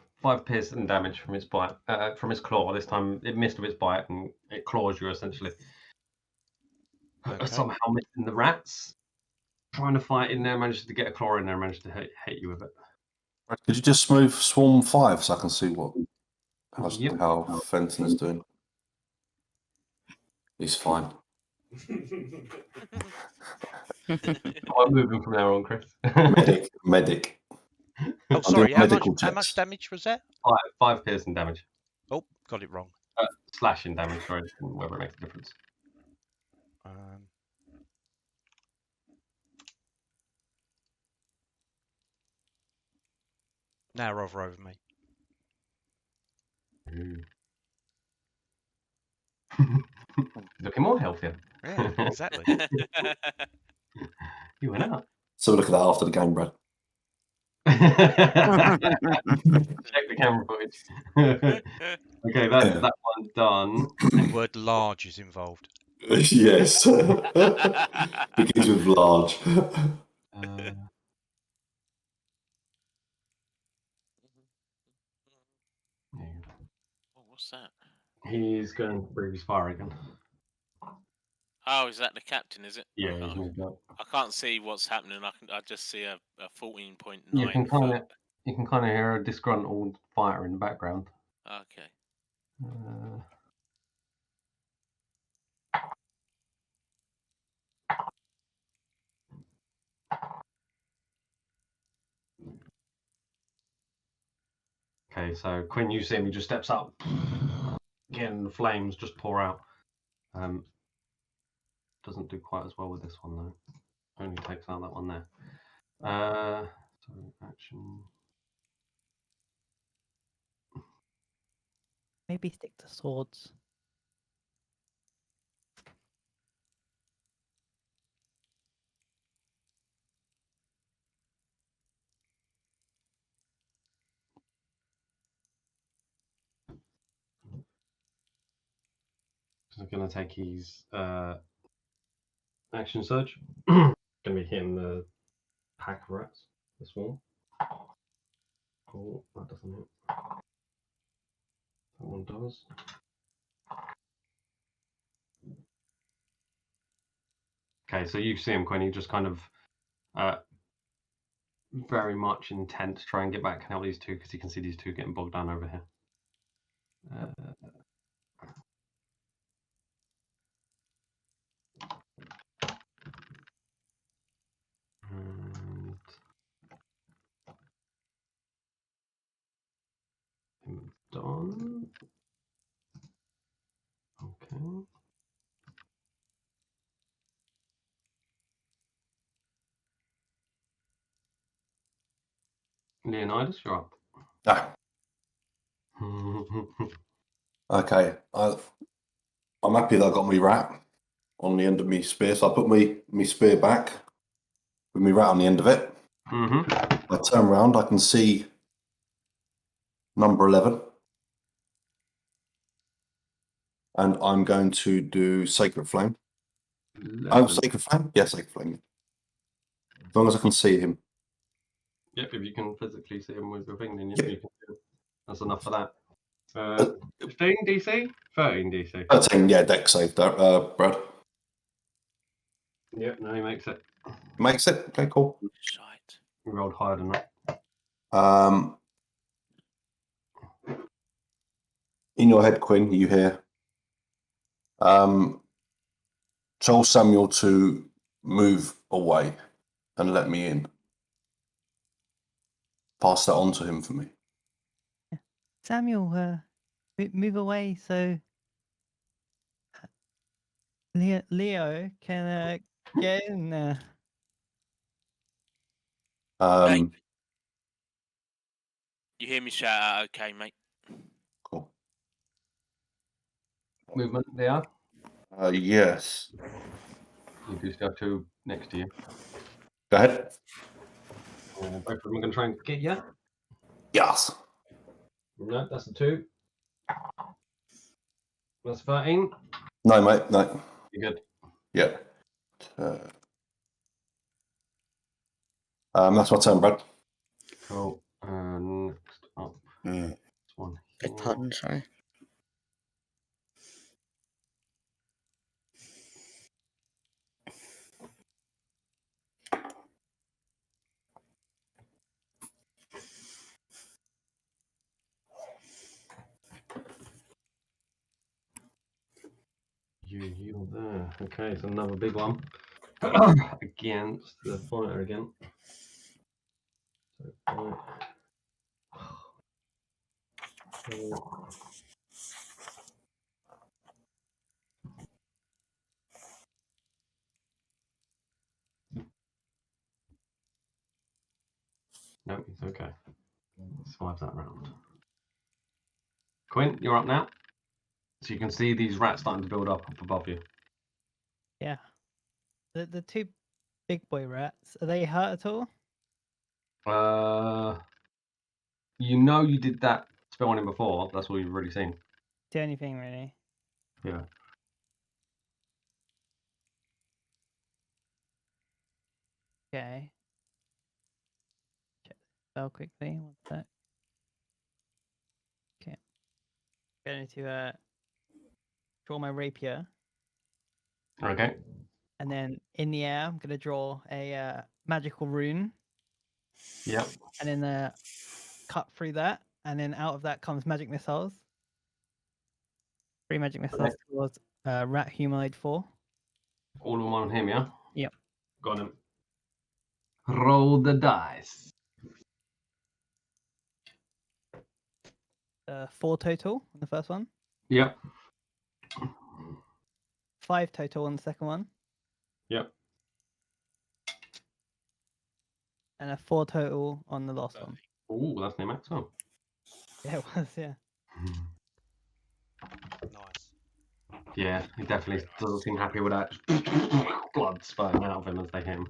piercing damage from its bite, from its claw. This time it missed with its bite and it claws you essentially. Okay. Somehow missing the rats. Trying to fight in there, managed to get a claw in there, managed to hit you with it. Could you just move Swarm 5 so I can see Yep. how Fenton is doing? He's fine. I'm moving from there on, Chris. Medic. Oh, sorry. How medical much damage was that? 5 piercing damage. Oh, got it wrong. Slashing damage, sorry, whether it makes a difference. Now rather over me. Looking more healthier. Yeah, exactly. You went out. So look at that after the game, Brad. Check the camera footage. Okay, that's that one done. The word large is involved. Yes. Begins with large. What's that? He's going to breathe his fire again. Oh, is that the captain? Is it? Yeah, he's moved up. I can't see what's happening. I just see a 14.9. You can kind of hear a disgruntled fighter in the background. Okay. Okay, so Quinn, you see him, he just steps up. Again, the flames just pour out. Doesn't do quite as well with this one though. Only takes out that one there. So action. Maybe stick to swords. So going to take his action surge. Going to be hitting the pack of rats. This one. Oh, that doesn't hit. That one does. Okay, so you see him, Quinn. He just kind of very much intent to try and get back and help these two because you can see these two getting bogged down over here. And done. Okay. Leonidas, you're up. Ah. Okay. I'm happy that I got my rat on the end of my spear. So I put my spear back with my rat on the end of it. I turn around, I can see number 11. And I'm going to do Sacred Flame. Oh, Sacred Flame? Yeah, Sacred Flame. As long as I can see him. Yep, if you can physically see him with your thing, then you can see him. That's enough for that. 15 DC? 13 DC. 13, yeah, dex save, Brad. Yep, no, he makes it. Makes it? Okay, cool. Shite. He rolled higher than that. In your head, Quinn, you hear tell Samuel to move away and let me in. Pass that on to him for me. Samuel, move away so Leo can get in there. You hear me shout out, okay, mate? Cool. Movement, they are. Yes. You do still have two next to you. Go ahead. Both of them are going to try and get you. Yes. No, that's a 2. That's 13. No, mate. No. You're good. Yeah. That's my turn, Brad. Cool. Next up. This one. Beg pardon, sorry. You're there. Okay, so another big one against the fighter again. So, no, it's okay. Survive that round. Quinn, you're up now. So you can see these rats starting to build up above you. Yeah. The two big boy rats, are they hurt at all? You know you did that spell on him before. That's all you've already seen. The only thing really. Yeah. Okay. Check the spell quickly. One sec. Okay. Going to draw my rapier. Okay. And then in the air, I'm going to draw a magical rune. Yep. And then cut through that. And then out of that comes magic missiles. 3 magic missiles towards rat humanoid 4. All of them on him, yeah? Yep. Got him. Roll the dice. 4 total on the first one. Yep. 5 total on the second one. Yep. And a 4 total on the last one. Ooh, that's the maximum. Yeah, it was, yeah. Nice. Yeah, he definitely doesn't seem happy with that. Blood spurting out of him as they hit him.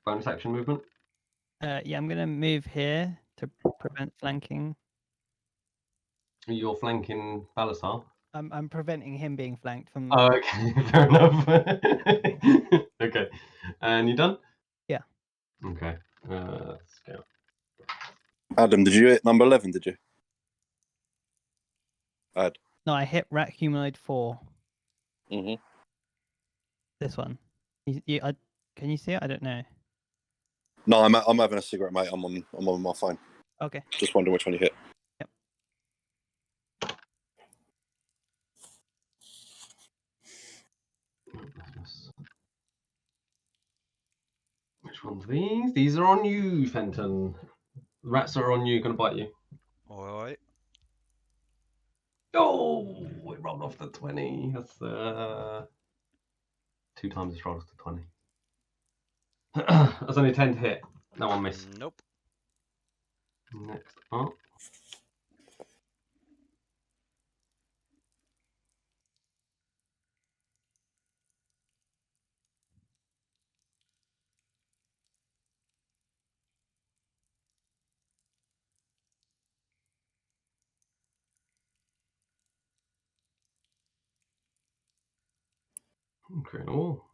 Bonus action movement? Yeah, I'm going to move here to prevent flanking. You're flanking Balasar. I'm preventing him being flanked from... Oh, okay, fair enough. Okay, and you done? Yeah. Okay, let's go. Adam, did you hit number 11, did you? Ad. No, I hit rat humanoid 4. Mm-hmm. This one. Can you see it? I don't know. No, I'm having a cigarette, mate. I'm on my phone. Okay. Just wondering which one you hit. Yep. Which one's these? These are on you, Fenton. The rats are on you, gonna bite you. Alright. Oh, it rolled off the 20. That's 2 times it's rolled off the 20. That's only 10 to hit. No one missed. Nope. Next up. Incredible.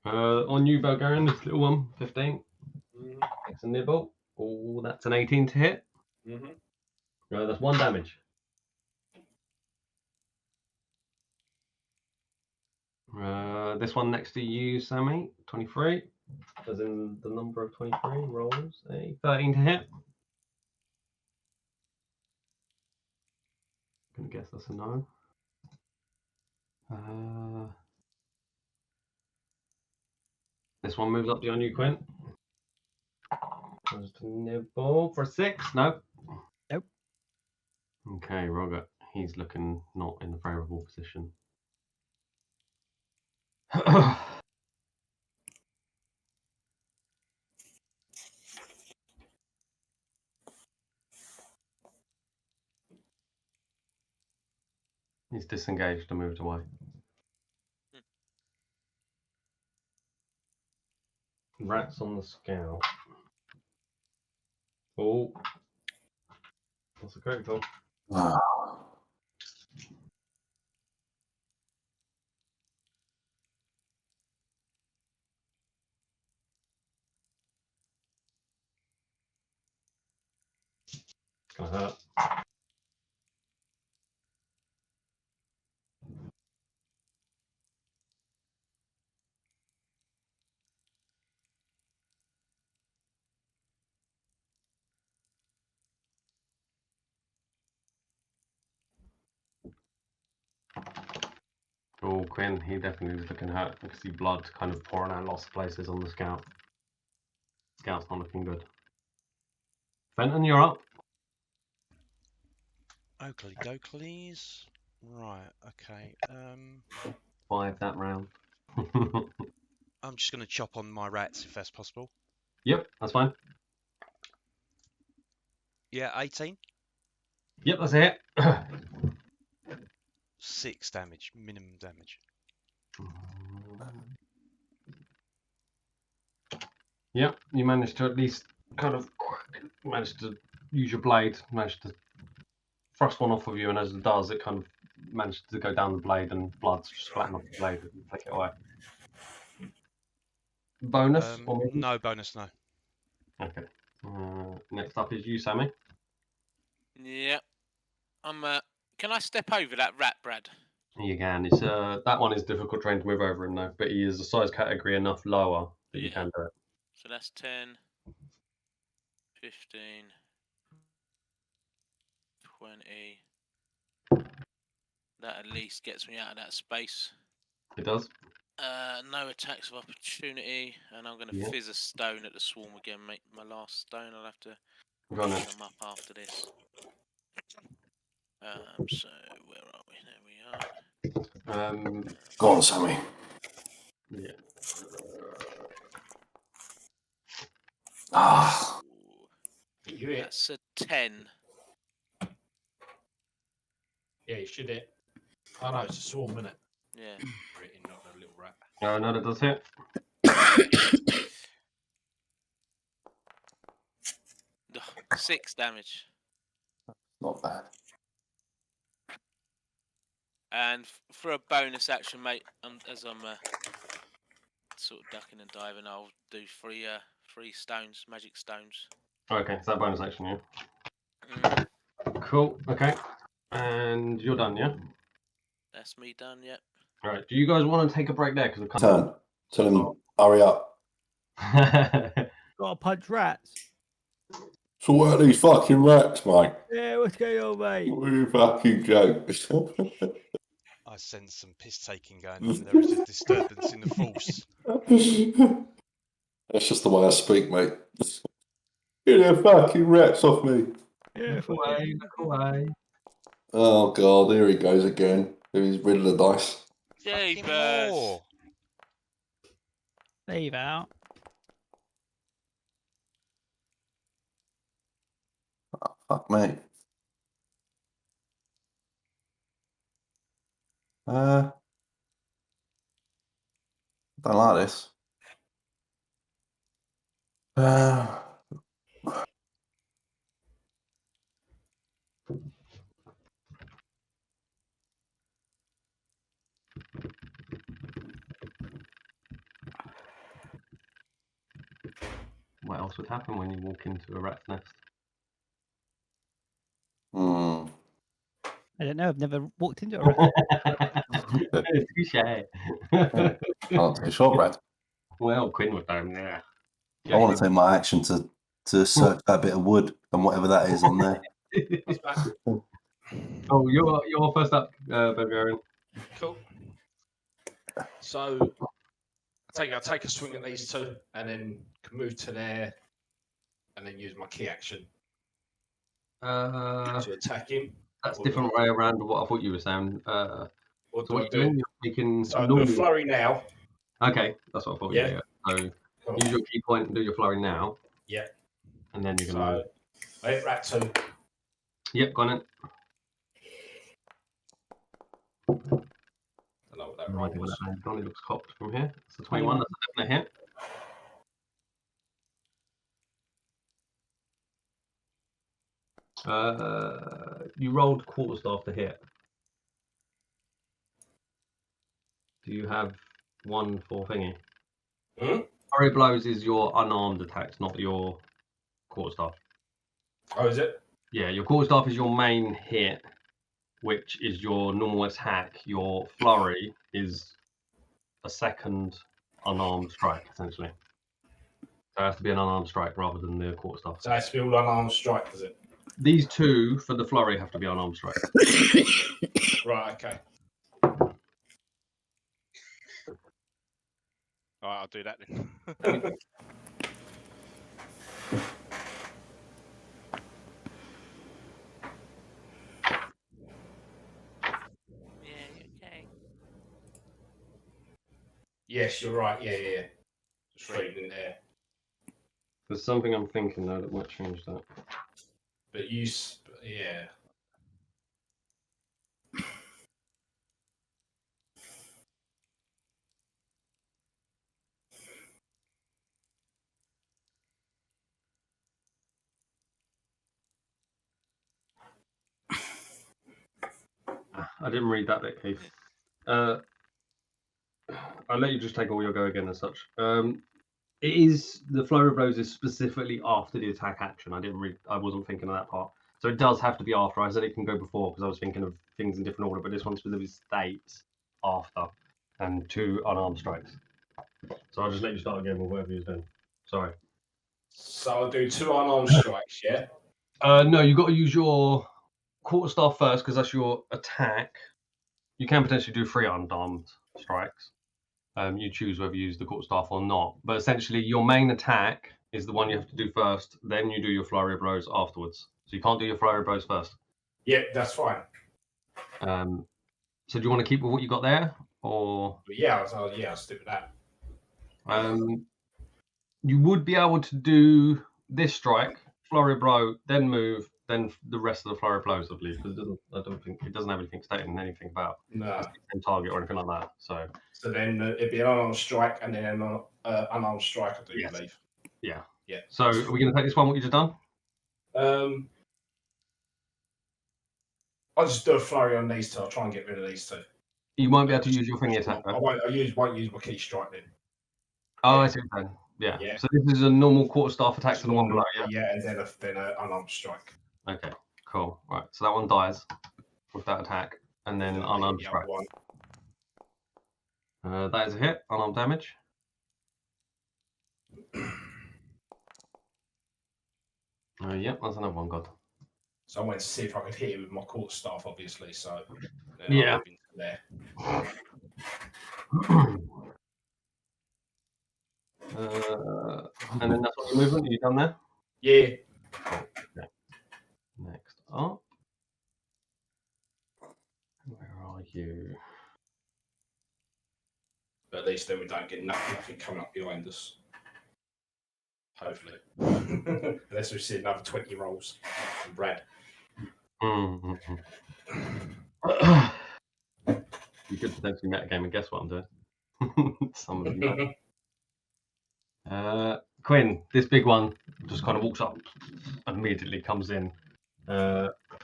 On you, Bulgarian, this little one, 15. Takes a nibble. Oh, that's an 18 to hit. That's 1 damage. This one next to you, Sammy, 23. As in the number of 23 rolls. A 13 to hit. Gonna guess that's a no. This one moves up beyond you, Quint. Goes to nibble for 6. Nope. Nope. Okay, Roger. He's looking not in a favourable position. He's disengaged and moved away. Rats on the scout. Oh, that's a great goal. It's gonna hurt. Oh, Quinn, he definitely is looking hurt. I can see blood kind of pouring out lots of places on the scout. Scout's not looking good. Fenton, you're up. Oakley dokley's. Right, okay. 5 that round. I'm just going to chop on my rats if that's possible. Yep, that's fine. Yeah, 18. Yep, that's it. 6 damage, minimum damage. Yep, you managed to at least kind of managed to use your blade, managed to thrust one off of you, and as it does, it kind of managed to go down the blade, and blood's just flatten off the blade and take it away. Bonus? Or maybe? No bonus, no. Okay. Next up is you, Sammy. Yeah. Can I step over that rat, Brad? You can. It's that one is difficult terrain to move over him though, but he is a size category enough lower that you can do it. So that's 10, 15, 20. That at least gets me out of that space. It does. No attacks of opportunity, and I'm going to fizz a stone at the swarm again, mate. My last stone. I'll have to run them up after this. So where are we? There we are. Go on, Sammy. Yeah. That's a 10. Yeah, you should hit. Oh no, it's a swarm, isn't it? Yeah. Pretty, not a little rat. No, that does hit. 6 damage. Not bad. And for a bonus action, mate, as I'm sort of ducking and diving, I'll do 3 stones, magic stones. Okay, so that bonus action, yeah. Cool. Okay, and you're done, yeah. That's me done. Yep. All right. Do you guys want to take a break there? Because I've Turn. Tell him, hurry up. Gotta punch rats. So what are these fucking rats, mate? Yeah, what's going on, mate? What are you fucking jokes? I sense some piss taking going on. There is a disturbance in the force. That's just the way I speak, mate. Get the fucking rats off me. Yeah, look away. Oh god, here he goes again. He's rid of the dice. Jeepers. Leave out. Oh, fuck me. Don't like this. What else would happen when you walk into a rat's nest? I don't know. I've never walked into a rat. Touché. Not too sure, Brad. Well, Quinn would know, yeah. I want to take my action to search that bit of wood and whatever that is on there. Oh, you're first up, Bavarian. Cool. So I'll take a swing at these two, and then can move to there, and then use my key action to attack him. That's a different way around to what I thought you were saying. What so do I what do? you're doing, you're making So I do a flurry now. Okay, that's what I thought. Yeah. So Cool. use your key point and do your flurry now. Yeah. And then you're gonna. So I hit rat 2. Yep, got it. I don't know what that roll was. Donnie looks cocked from here. It's a 21. That's a definite hit. You rolled quarterstaff to hit. Do you have one for thingy? Flurry blows is your unarmed attacks, not your quarterstaff. Oh, is it? Yeah, your quarterstaff is your main hit, which is your normal attack. Your flurry is a second unarmed strike, essentially. So it has to be an unarmed strike rather than the quarterstaff. So it has to be all unarmed strike, does it? These two for the flurry have to be unarmed strike. Right, okay. All right, I'll do that then. Okay. Yes, you're right. Yeah. Just reading it there. There's something I'm thinking though that might change that. But yeah. I didn't read that bit, Keith. I'll let you just take all your go again as such. It is the flurry of blows is specifically after the attack action. I wasn't thinking of that part. So it does have to be after. I said it can go before because I was thinking of things in different order, but this one specifically states after and 2 unarmed strikes. So I'll just let you start again with whatever you're doing. Sorry. So I'll do 2 unarmed strikes, yeah? No, you've got to use your quarterstaff first because that's your attack. You can potentially do 3 unarmed strikes. You choose whether you use the quarterstaff or not. But essentially, your main attack is the one you have to do first. Then you do your flurry of blows afterwards. So you can't do your flurry of blows first. Yeah, that's fine. So do you want to keep with what you got there, or? But yeah, I'll stick with that. You would be able to do this strike, flurry of blow, then move, then the rest of the flurry of blows, I believe, because I don't think it doesn't have anything stating anything about the target or anything like that. So then it'd be an unarmed strike and then an unarmed strike, I do believe. Yeah. Yeah. So are we going to take this one? What you just done? I'll just do a flurry on these 2. I'll try and get rid of these 2. You won't be able to use your thingy attack. I won't use my key strike then. Oh, I see what you're saying. Yeah. So this is a normal quarterstaff attack to the one below. Yeah, and then an unarmed strike. Okay, cool. Right, so that one dies with that attack, and then unarmed strike. That is a hit, unarmed damage. Yep, that's another one, God. So I went to see if I could hit it with my quarterstaff, obviously. So yeah. There. And then that's all your movement. Are you done there? Yeah. Cool. Okay. Next up. Where are you? But at least then we don't get nothing coming up behind us. Hopefully. Unless we see another 20 rolls from Brad. You could potentially metagame and guess what I'm doing. Some of you might. Quinn, this big one just kind of walks up and immediately comes in.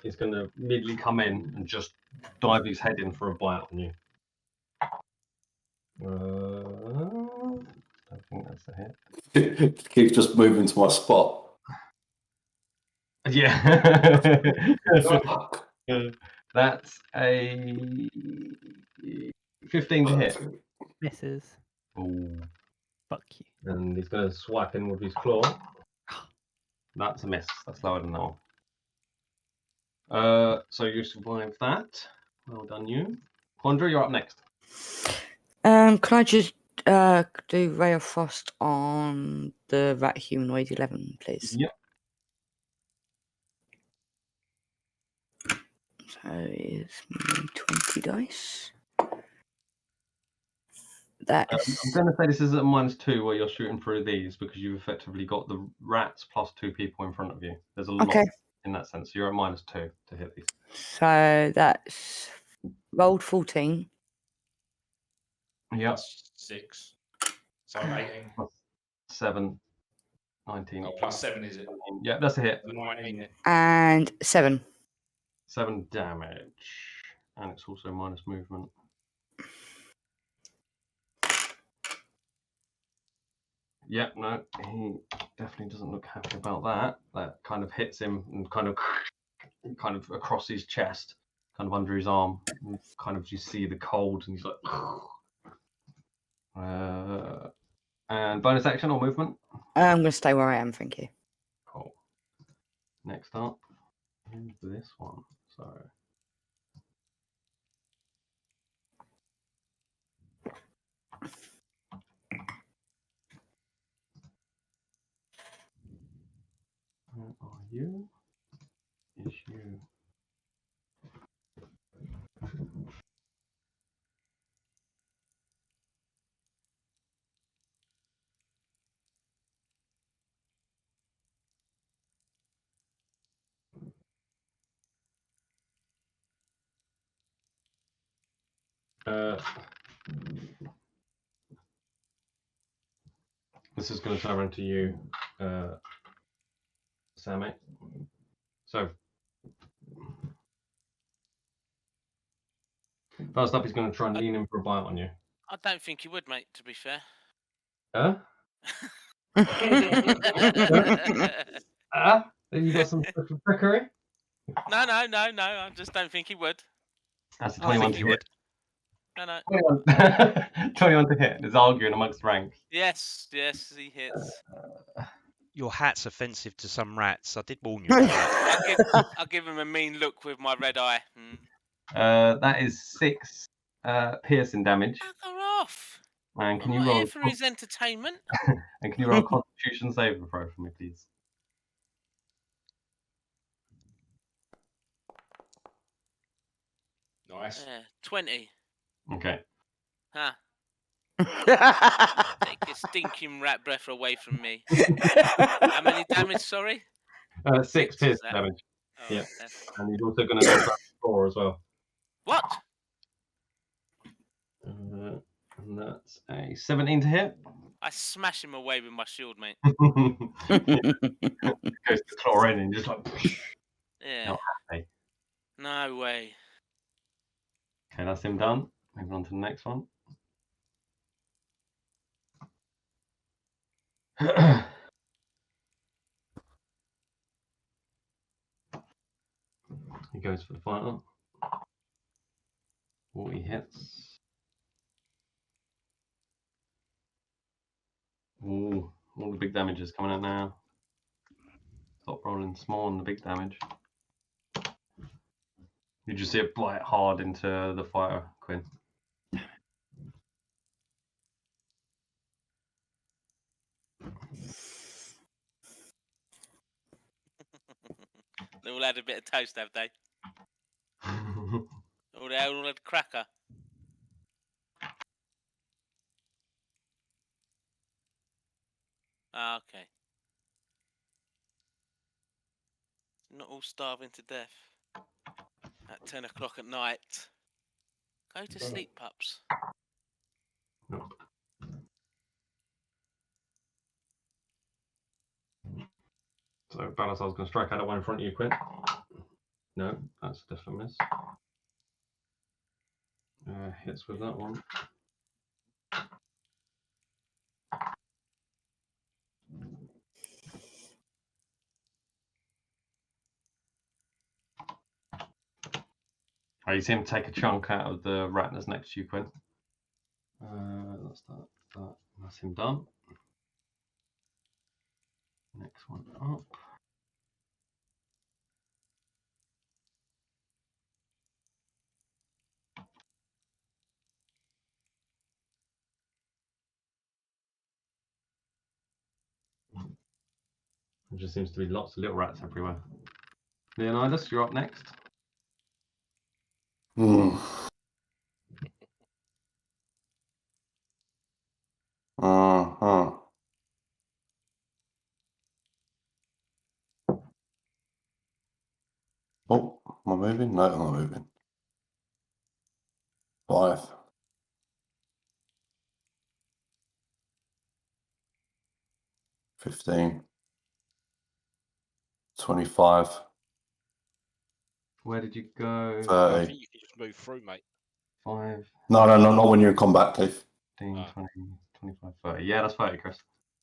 He's going to immediately come in and just dive his head in for a bite on you. I think that's a hit. Keep just moving to my spot. Yeah. That's a 15 to hit. Misses. Ooh. Fuck you. And he's going to swipe in with his claw. That's a miss. That's lower than that one. So you survived that. Well done, you. Quandra, you're up next. Can I just do Ray of Frost on the rat humanoid 11, please? Yep. So it's 20 dice. That's... I'm going to say this is at -2 where you're shooting through these because you've effectively got the rats plus 2 people in front of you. There's a lot in that sense. So you're at -2 to hit these. So that's Rolled 14. Yep. Plus 6. So I'm 18. 7. 19. Oh, plus 7 is it? Yeah, that's a hit. The 19, yeah. And 7. 7 damage. And it's also minus movement. Yep, no, he definitely doesn't look happy about that. That kind of hits him and kind of across his chest, kind of under his arm. And kind of you see the cold, and he's like. And bonus action or movement? I'm going to stay where I am, thank you. Cool. Next up, is this one. So. Where are you? Is you. This is going to turn around to you, Sammy. So, first up, he's going to try and lean in for a bite on you. I don't think he would, mate, to be fair. Huh? You got some special trickery? No. I just don't think he would. That's a I 21 think to he hit. would. No. 21 to hit. There's arguing amongst ranks. Yes, he hits. Your hat's offensive to some rats. I did warn you about that. I'll give him a mean look with my red eye. That is 6 piercing damage. Bugger off! And can I'm you not roll? here for his entertainment. And can you roll a Constitution saving throw for me, please? Nice. 20. Okay. Huh. Take your stinking rat breath away from me. How many damage, sorry? 6 piercing damage. Oh, Yeah. then. And he's also going to knock out 4 as well. What? And that's a 17 to hit. I smash him away with my shield, mate. Goes to claw in and just like. Yeah. Not happy. No way. Okay, that's him done. Moving on to the next one. He goes for the fighter. 40 hits. Ooh, all the big damage is coming out now. Stop rolling small on the big damage. You just see it blight hard into the fighter, Quinn. They all had a bit of toast, have they? They all had cracker. Ah, okay. Not all starving to death at 10 o'clock at night. Go to sleep, pups. Nope. So Balasar's going to strike out at one in front of you, Quinn. No, that's a definite miss. Hits with that one. Oh, you see him take a chunk out of the rat that's next to you, Quinn. That's that. That's him done. Next one up. There just seems to be lots of little rats everywhere. Leonidas, you're up next. Uh-huh. Oh, am I moving? No, I'm not moving. 5. 15. 25. Where did you go? 30. I think you can just move through, mate. 5, No, not when you're in combat, Keith. 15, 20, 25, 30. Yeah, that's 30, Chris.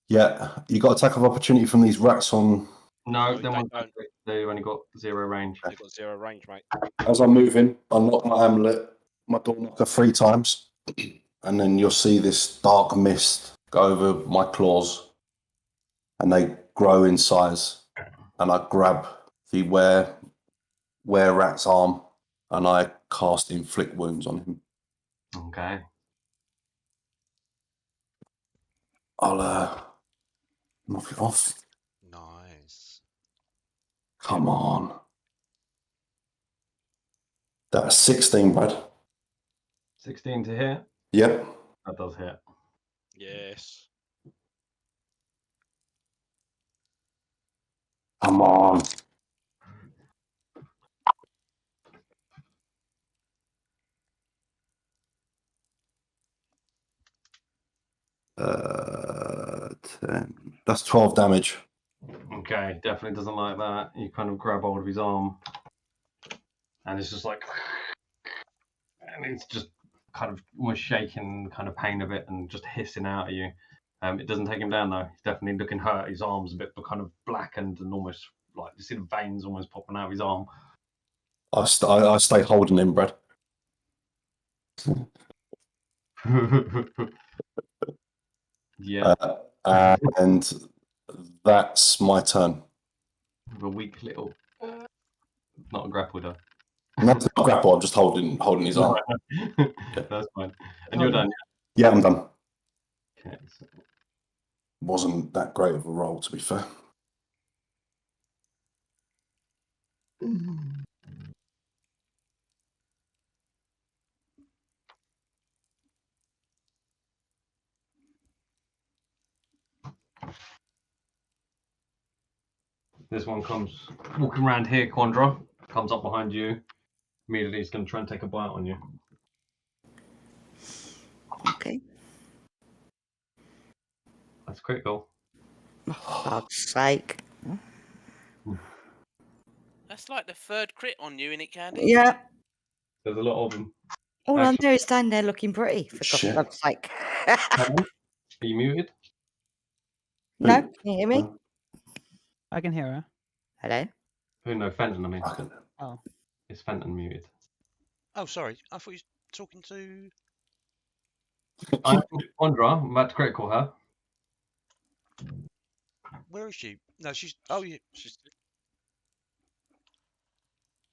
Yeah, you got attack of opportunity from these rats on. No, No, them they ones don't. they only got 0 range. They've got 0 range, mate. As I'm moving, unlock my amulet, my door knocker 3 times, and then you'll see this dark mist go over my claws, and they grow in size. And I grab the were rat's arm, and I cast inflict wounds on him. Okay. I'll knock it off. Nice. Come on. That's 16, Brad. 16 to hit. Yep. That does hit. Yes. Come on. Uh, 10. That's 12 damage. Okay, definitely doesn't like that. You kind of grab hold of his arm, and it's just like, and it's just kind of almost shaking, kind of pain of it, and just hissing out at you. It doesn't take him down though. He's definitely looking hurt. His arm's a bit kind of blackened and almost like you see the veins almost popping out of his arm. I stay holding him, Brad. Yeah. And that's my turn. The weak little, not a grapple though. No, it's not grapple. I'm just holding his arm. That's fine. And you're done. Yeah, I'm done. Okay. So, Wasn't that great of a roll, to be fair. this one comes walking around here. Quandra comes up behind you. Immediately, he's going to try and take a bite on you. Okay. That's critical. Oh, fuck's sake. That's like the 3rd crit on you, innit, Candy? Yeah. There's a lot of them. All I do is stand there looking pretty, for Shit. God's sake. Are you muted? No? Can you hear me? I can hear her. Hello? Who? No, Fenton. I mean, Oh. is Fenton muted? Oh, sorry. I thought you were talking to. I'm Quandra. I'm about to critical her. Where is she? No, she's. Oh, yeah. She's.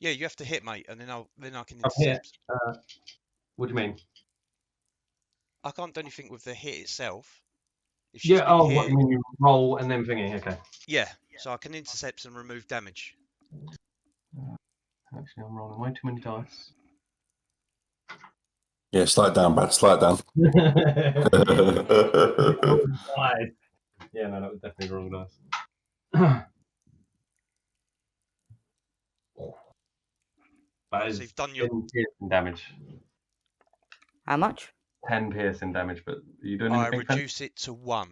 Yeah, you have to hit, mate, and then I can I'm here. intercept. What do you mean? I can't do anything with the hit itself. If she's Yeah. been Oh, hit, what you mean? You roll and then thingy. Okay. yeah. So I can intercept and remove damage. Actually, I'm rolling way too many dice. Yeah, slow it down, Brad. Slow it down. Yeah, no, that was definitely the wrong dice. That is So you've done your. 10 piercing damage. How much? 10 piercing damage, but are you doing I anything? reduce it to 1.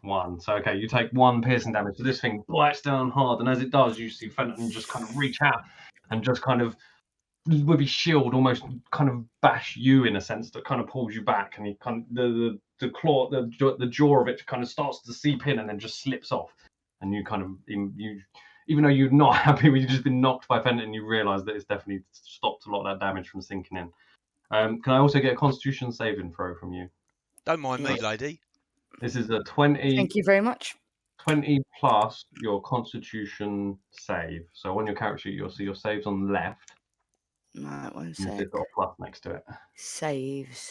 1. So, okay, you take 1 piercing damage. So this thing bites down hard, and as it does, you see Fenton just kind of reach out and just kind of, with his shield, almost kind of bash you in a sense that kind of pulls you back, and he kind of, the claw, the jaw of it kind of starts to seep in and then just slips off. And you kind of, even though you're not happy when you've just been knocked by Fenton, you realise that it's definitely stopped a lot of that damage from sinking in. Can I also get a Constitution saving throw from you? Don't mind me, Right. lady. This is a 20. Thank you very much. 20 plus your Constitution save. So on your character sheet, you'll see your saves on the left. Right, one And sec. it's got a plus next to it. Saves.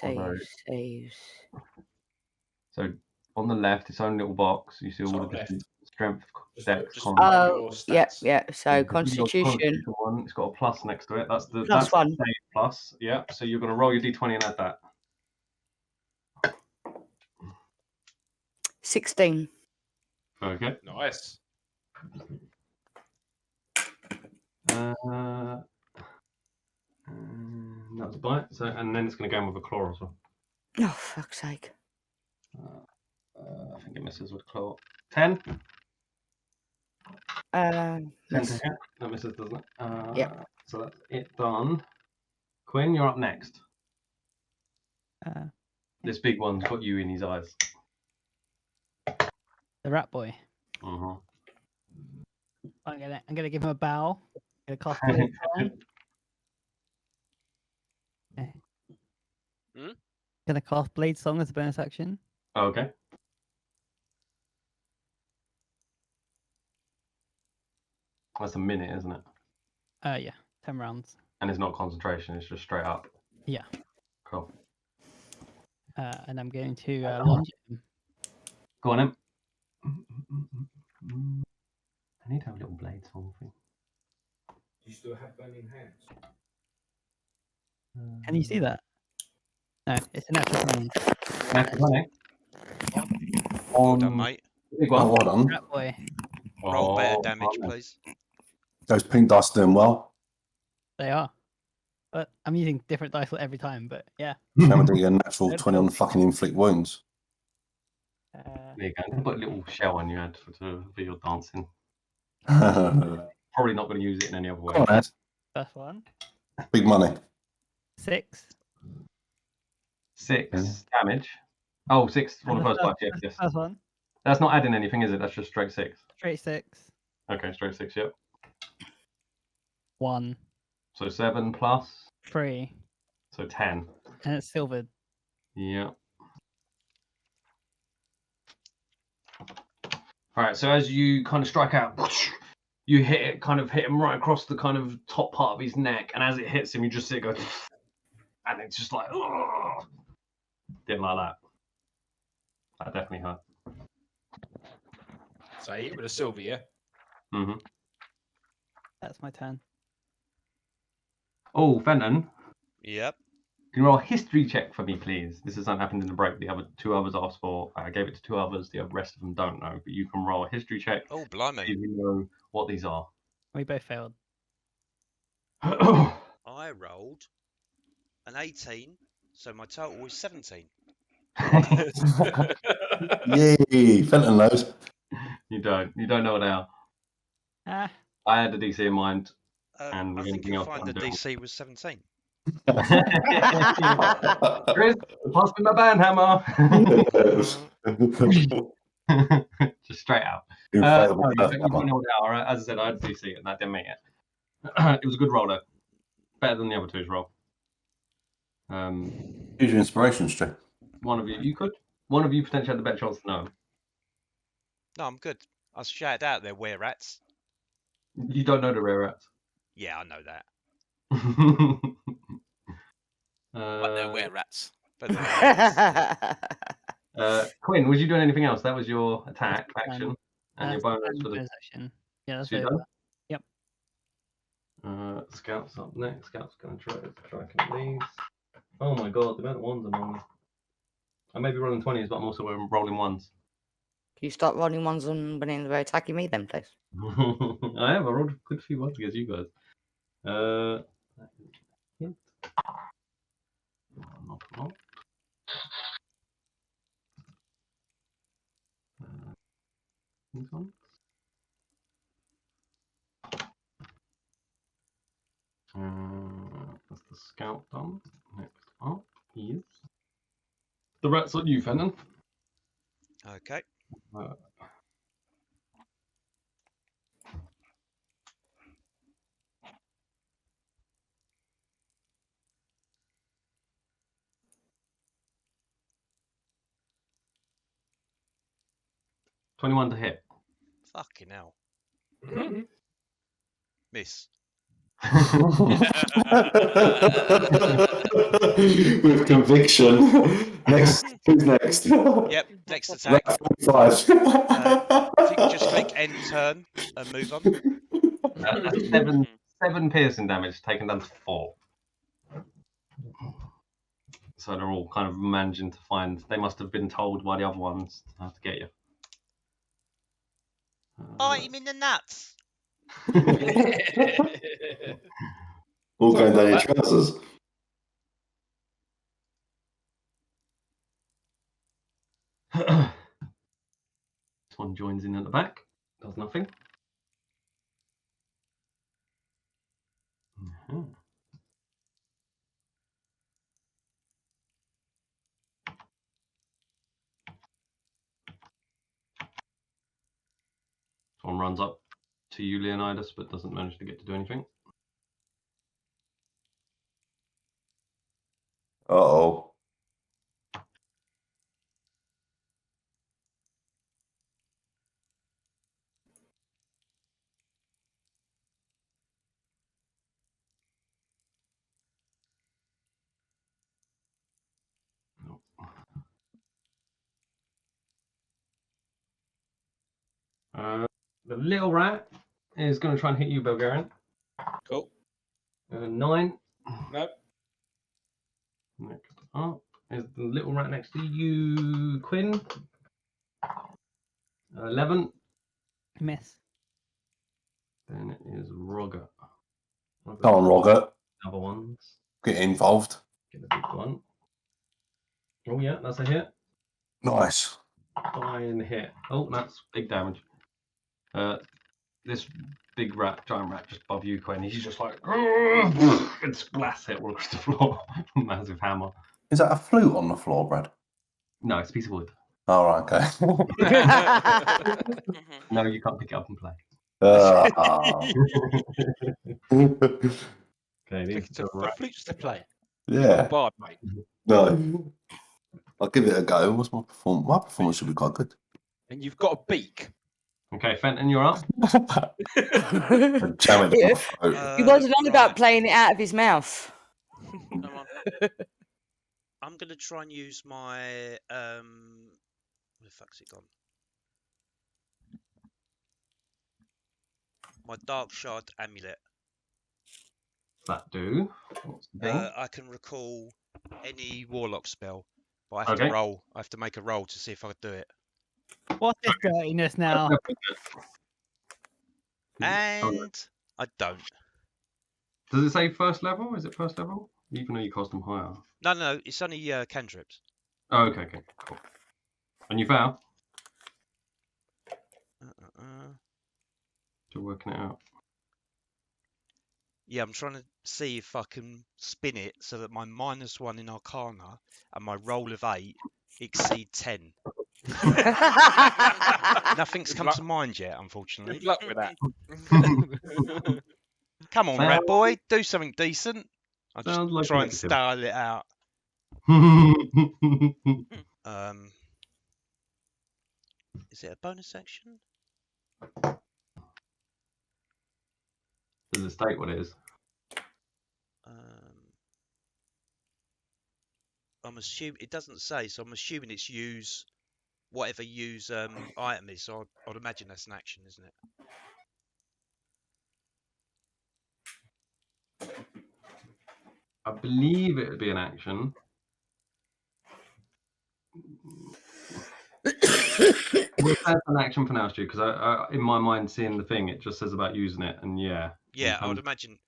So on the left, its own little box. You see all Top the different left. strength, Just depth, just con. Oh, your yeah, stats. yeah. So Your Constitution. one, it's got a plus next to it. That's the Plus that's 1. the save plus. Yeah. So you're going to roll your d20 and add that. 16. Okay. Nice. That was a bite. So, and then it's going to go in with a claw as well. Oh, fuck's sake. I think it misses with claw. 10. 10 Miss. to hit. That misses, doesn't it? Yep. So that's it done. Quinn, you're up next. This big one's got you in his eyes. The rat boy. Mm-hmm. I'm gonna give him a bow. Gonna cast Blade Song. Okay. Gonna cast Blade Song as a bonus action. Okay. That's a minute, isn't it? Yeah, 10 rounds. And it's not concentration, it's just straight up. Yeah. Cool. And I'm going to launch him. Go on, him. I need to have a little blade song thing. Do you still have burning hands? Can you see that? No, it's a natural 20. Natural 20. Well done, mate. Big one. Oh, well done. Rat boy. Roll better damage, please. Those pink dice doing well. They are. But I'm using different dice every time, but yeah. Remember to get a natural 20 on fucking inflict wounds. There you go. Put a little shell on your head for your dancing. Come Probably not going to use it in any other way. on, Ed. First one. Big money. 6. 6 damage. Oh, 6 on the first bite. Yes. First one. That's not adding anything, is it? That's just straight 6. Straight 6. Okay, straight 6. Yep. 1. So 7 plus. 3. So 10. And it's silvered. Yeah. All right. So as you kind of strike out, you hit it, kind of hit him right across the kind of top part of his neck, and as it hits him, you just see it go, and it's just like, oh, didn't like that. That definitely hurt. So I hit with a silver, yeah? Mm-hmm. That's my turn. Oh, Fenton. Yep. Can you roll a history check for me, please? This has not happened in the break. The other 2 others asked for. I gave it to 2 others. The rest of them don't know. But you can roll a history check. Oh, blimey. See if you know what these are. We both failed. I rolled an 18, so my total was 17. Yay, Fenton knows. You don't know what they are. Ah. I had the DC in mind. And I think anything you'll else find I'm the doing. DC was 17. Chris, pass me my band hammer. Just straight out. You don't know what they are. As I said, I had DC and that didn't make it. It was a good roll though. Better than the other 2's roll. Use your inspiration, Stu. One of you potentially had the better chance to know. No, I'm good. I shouted out there, were rats. You don't know the rare rats. Yeah, I know that. But they're were rats. But they're rats. Quinn, was you doing anything else? That was your attack action and your That's bonus for the bonus action. Yeah, that's So you over. done? Yep. Scout's up next. Scout's going to try these. Oh my god, the amount of ones I'm rolling. I may be rolling 20s, but I'm also rolling ones. Can you start rolling ones on when they're attacking me then, please? I have. I rolled a good few ones against you guys. Hint. Not. These ones. That's the scout done. Next up is the rats on you, Fenton. Okay. 21 to hit. Fucking hell. Miss. With conviction. Next, who's next? Yep, next attack. 5. If you can just click end turn and move on. That's 7 piercing damage, taken down to 4. So they're all kind of managing to find. They must have been told by the other ones how to get you. Bite him in the nuts. All going down your trousers. This one joins in at the back. Does nothing. Mhm. This one runs up to you, Leonidas, but doesn't manage to get to do anything. Uh-oh. The little rat is going to try and hit you, Bulgarian. Cool. 9. No. Next up is the little rat next to you, Quinn. 11. Miss. Then it is Roger. Come on, Roger. Other ones. Get involved. Get the big one. Oh yeah, that's a hit. Nice. Fine hit. Oh, that's big damage. This big rat, giant rat, just above you, Quinn. He's just like, and splash it all across the floor. Massive hammer. Is that a flute on the floor, Brad? No, it's a piece of wood. Oh, right, okay. No, you can't pick it up and play. Okay, these It's a flutes to play. Yeah. Bard, mate. No. I'll give it a go. What's my performance? My performance should be quite good. And you've got a beak. Okay, Fenton, you're up. Challenge my throat. He wasn't on about playing it out of his mouth. Come on. I'm going to try and use my... where the fuck's it gone? My Dark Shard Amulet. That do. What's the thing? I can recall any Warlock spell, but I have to Okay. roll. I have to make a roll to see if I can do it. What's this dirtiness now? And I don't. Does it say first level? Is it first level? Even though you cost them higher. No, it's only cantrips. Oh, okay, cool. And you fail? Still working it out. Yeah, I'm trying to see if I can spin it so that my -1 in Arcana and my roll of 8 exceed 10. Nothing's come to mind yet, unfortunately. Good luck with that. Come on, Red Boy, do something decent. I'll just Sounds like try and negative. style it out. Is it a bonus action? Does it state what it is? I'm assuming it doesn't say, so I'm assuming it's use whatever item is. So I'd imagine that's an action, isn't it? I believe it would be an action. We'll say it's an action for now, Stu, because I, in my mind, seeing the thing, it just says about using it, and yeah. Yeah, I would imagine.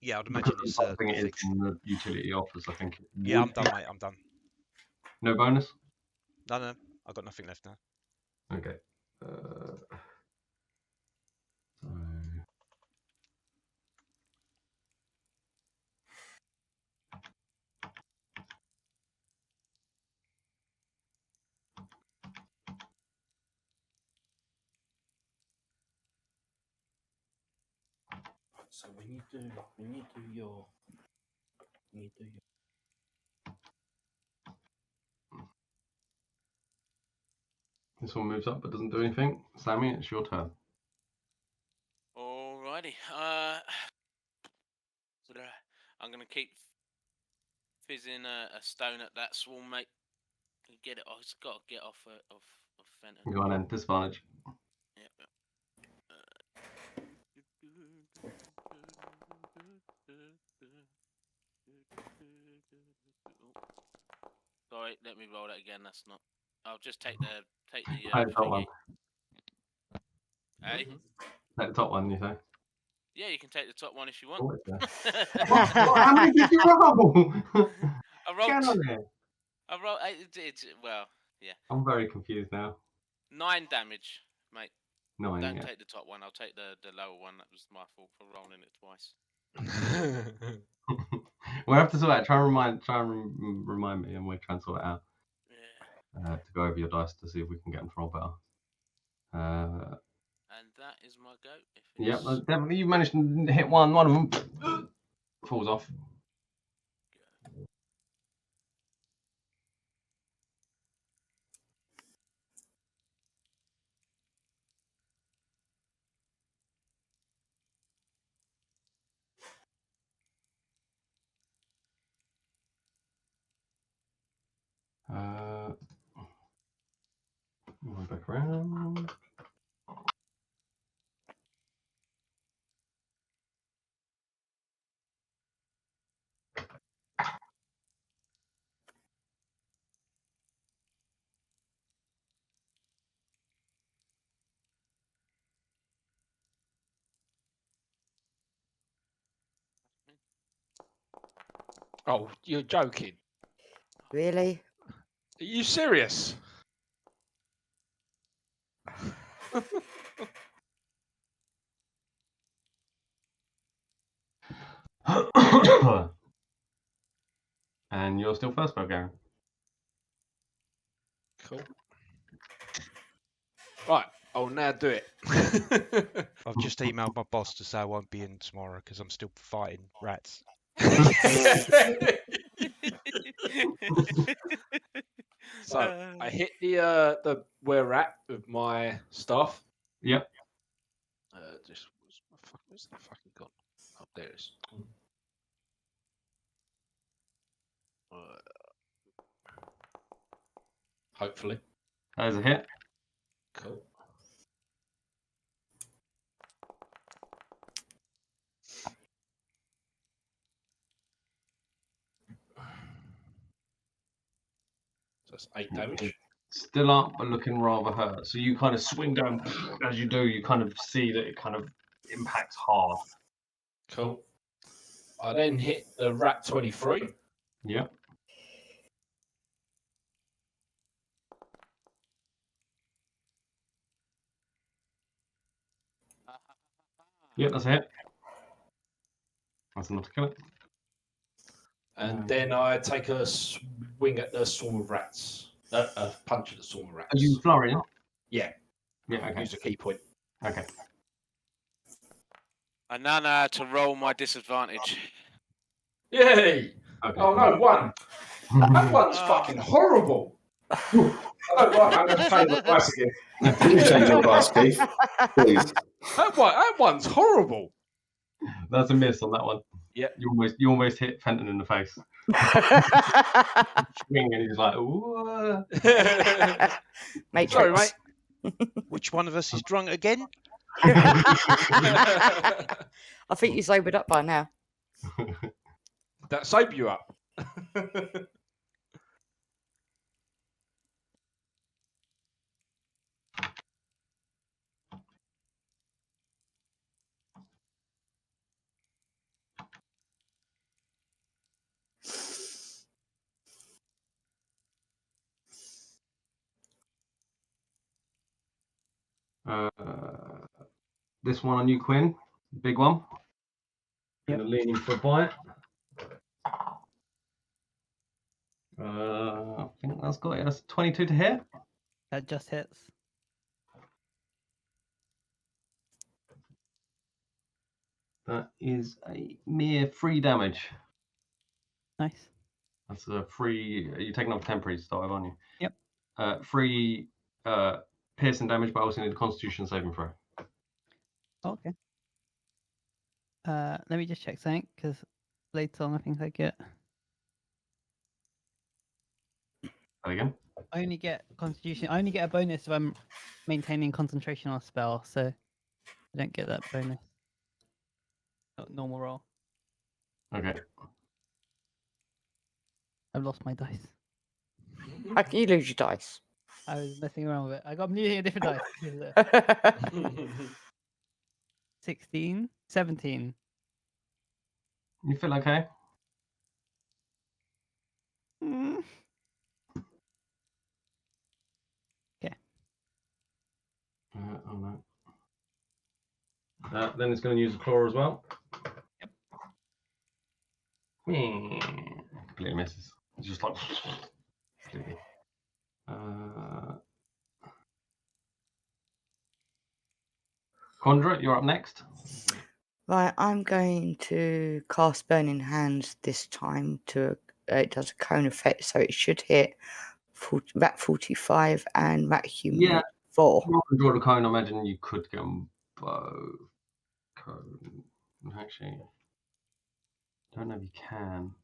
Yeah, I'd imagine Because it's I think it is in the utility offers. I think. Yeah, I'm done, mate. I'm done. No bonus. No, I've got nothing left now. Okay. So when you do your This one moves up but doesn't do anything. Sammy, it's your turn. Alrighty. I'm gonna keep fizzing a stone at that swarm, mate. Get it. Oh, it's got to get off of Fenton. Go on then, disadvantage. Yep. Sorry, let me roll that again. That's not. I'll just take the top one. Hey? Take the top one, you say? Yeah, you can take the top one if you want. Oh, it's there. How many did you roll? I rolled. Get on there. I rolled. Well, Yeah. I'm very confused now. 9 damage, mate. 9. Don't Yeah. take the top one. I'll take the lower one. That was my fault for rolling it twice. We'll have to sort it out. Try and remind me, and we'll try and sort it out. Yeah. To go over your dice to see if we can get them to roll better. And that is my go. If Yep, it's... definitely. You managed to hit one. One of them falls off. Back around. Oh, you're joking. Really? Are you serious? And you're still first, Garen. Cool. Right, I'll now do it. I've just emailed my boss to say I won't be in tomorrow because I'm still fighting rats. So I hit the where we're at with my stuff. Yep. Where's that fucking gone? Oh, there it is. Hopefully. That is a hit. Cool. So that's 8 damage. Still up, but looking rather hurt. So you kind of swing down. As you do, you kind of see that it kind of impacts hard. Cool. I then hit the rat 23. Yep. Yep, that's a hit. That's enough to kill it. And then I take a swing at the swarm of rats. A punch at the swarm of rats. Are you flurrying? Yeah. Yeah, okay. Use a key point. Okay. I now know how to roll my disadvantage. Yay! Okay. Oh no, 1. That one's fucking horrible. I don't like I'm going to change my dice again. Please change your dice, Keith. Please. That one's horrible. That's a miss on that one. Yeah. You almost hit Fenton in the face. Swing and he's like, ooh. Matrix. Sorry, mate. Which one of us is drunk again? I think you sobered up by now. That sober you up. This one on you, Quinn. Big one. Yep. Gonna lean in for a bite. I think that's got it. That's 22 to hit. That just hits. That is a mere 3 damage. Nice. That's a free. You're taking off temporary to start with, aren't you? Yep. 3 piercing damage, but I also need a Constitution saving throw. Okay. Let me just check something because later on I think I get. Again. I only get Constitution. I only get a bonus if I'm maintaining concentration on a spell, so I don't get that bonus. Normal roll. Okay. I've lost my dice. How can you lose your dice? I was messing around with it. I'm using a different dice. 16, 17. You feel okay? Mm. Then it's going to use a claw as well. Completely misses. It's just like completely. Conjure, you're up next. Right, I'm going to cast Burning Hands this time to. It does a cone effect, so it should hit Rat 45 and Rat Human 4. If you draw the cone, I imagine you could get them both. Cone. Actually, don't know if you can.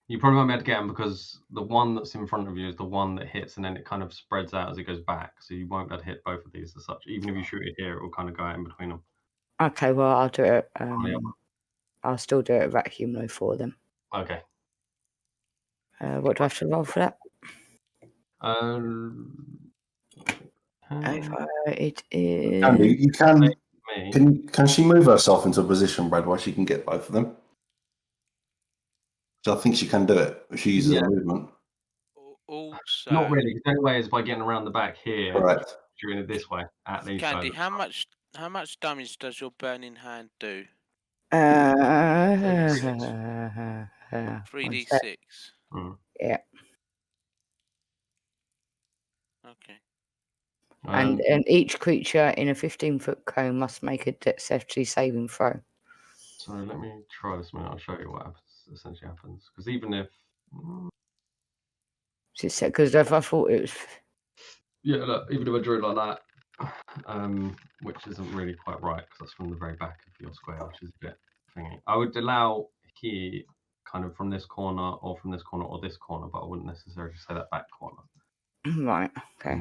You probably won't be able to get them because the one that's in front of you is the one that hits, and then it kind of spreads out as it goes back. So you won't be able to hit both of these as such. Even if you shoot it here, it will kind of go out in between them. Okay, well, I'll do it. I'll still do it Rat Human for them. Okay. What do I have to roll for that? It is. Andy, you can she move herself into a position, Brad, where she can get both of them? So I think she can do it if she uses her movement. Also, not really. The only way is by getting around the back here. Correct. Doing it this way at least. Candy, how much damage does your Burning Hand do? 3d6. Yeah. Okay. And each creature in a 15-foot cone must make a dexterity saving throw. So let me try this a minute. I'll show you what essentially happens. Because even if... Because if I thought it was... Yeah, look, even if I drew it like that, which isn't really quite right, because that's from the very back of your square, which is a bit thingy. I would allow here, kind of from this corner, or from this corner, or this corner, but I wouldn't necessarily say that back corner. Right, okay.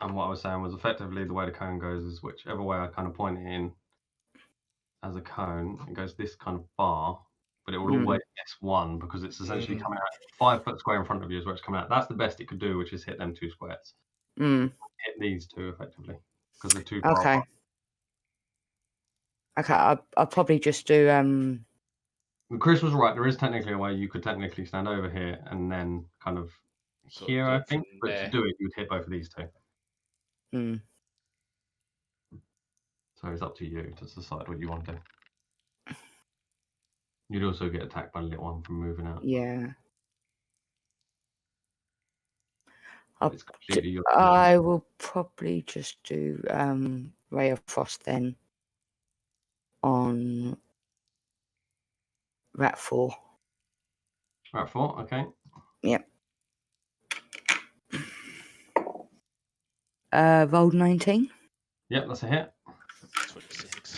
And what I was saying was effectively the way the cone goes is whichever way I kind of point it in as a cone, it goes this kind of bar, but it will always miss one because it's essentially coming out 5 foot square in front of you is where it's coming out. That's the best it could do, which is hit them 2 squares. Hit these 2 effectively because they're too far apart. Okay, I'll probably just do. Chris was right. There is technically a way you could technically stand over here and then kind of here, I think. But to do it, you would hit both of these 2. So it's up to you to decide what you want to do. You'd also get attacked by the little one from moving out. Yeah. It's completely your I will probably just do Ray of Frost then on Rat 4. Rat 4, okay. Yep. Rolled 19. Yep, that's a hit. 26.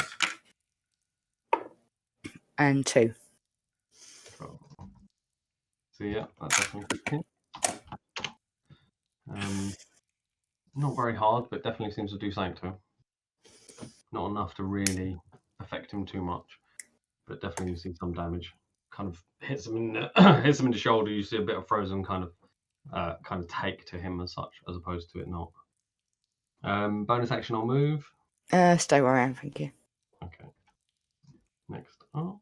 And 2. Cool. So yeah, that's definitely a hit. Not very hard, but definitely seems to do something to him. Not enough to really affect him too much, but definitely you see some damage. Kind of hits him in the, hits him in the shoulder. You see a bit of frozen kind of take to him as such, as opposed to it not. Bonus action or move. Stay where I am, thank you. Okay. Next up.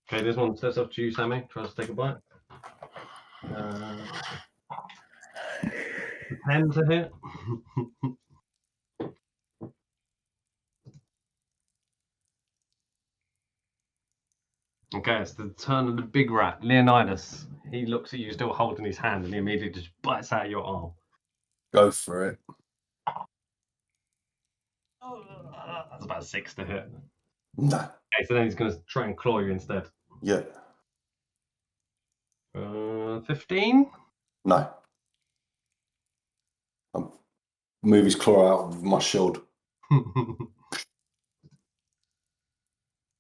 Okay, this one sets up to you, Sammy. Tries to take a bite. 10 to hit. Okay, it's the turn of the big rat, Leonidas. He looks at you still holding his hand and he immediately just bites out your arm. Go for it. That's about 6 to hit. No. Okay, so then he's going to try and claw you instead. Yeah. 15? No. Move his claw out of my shield.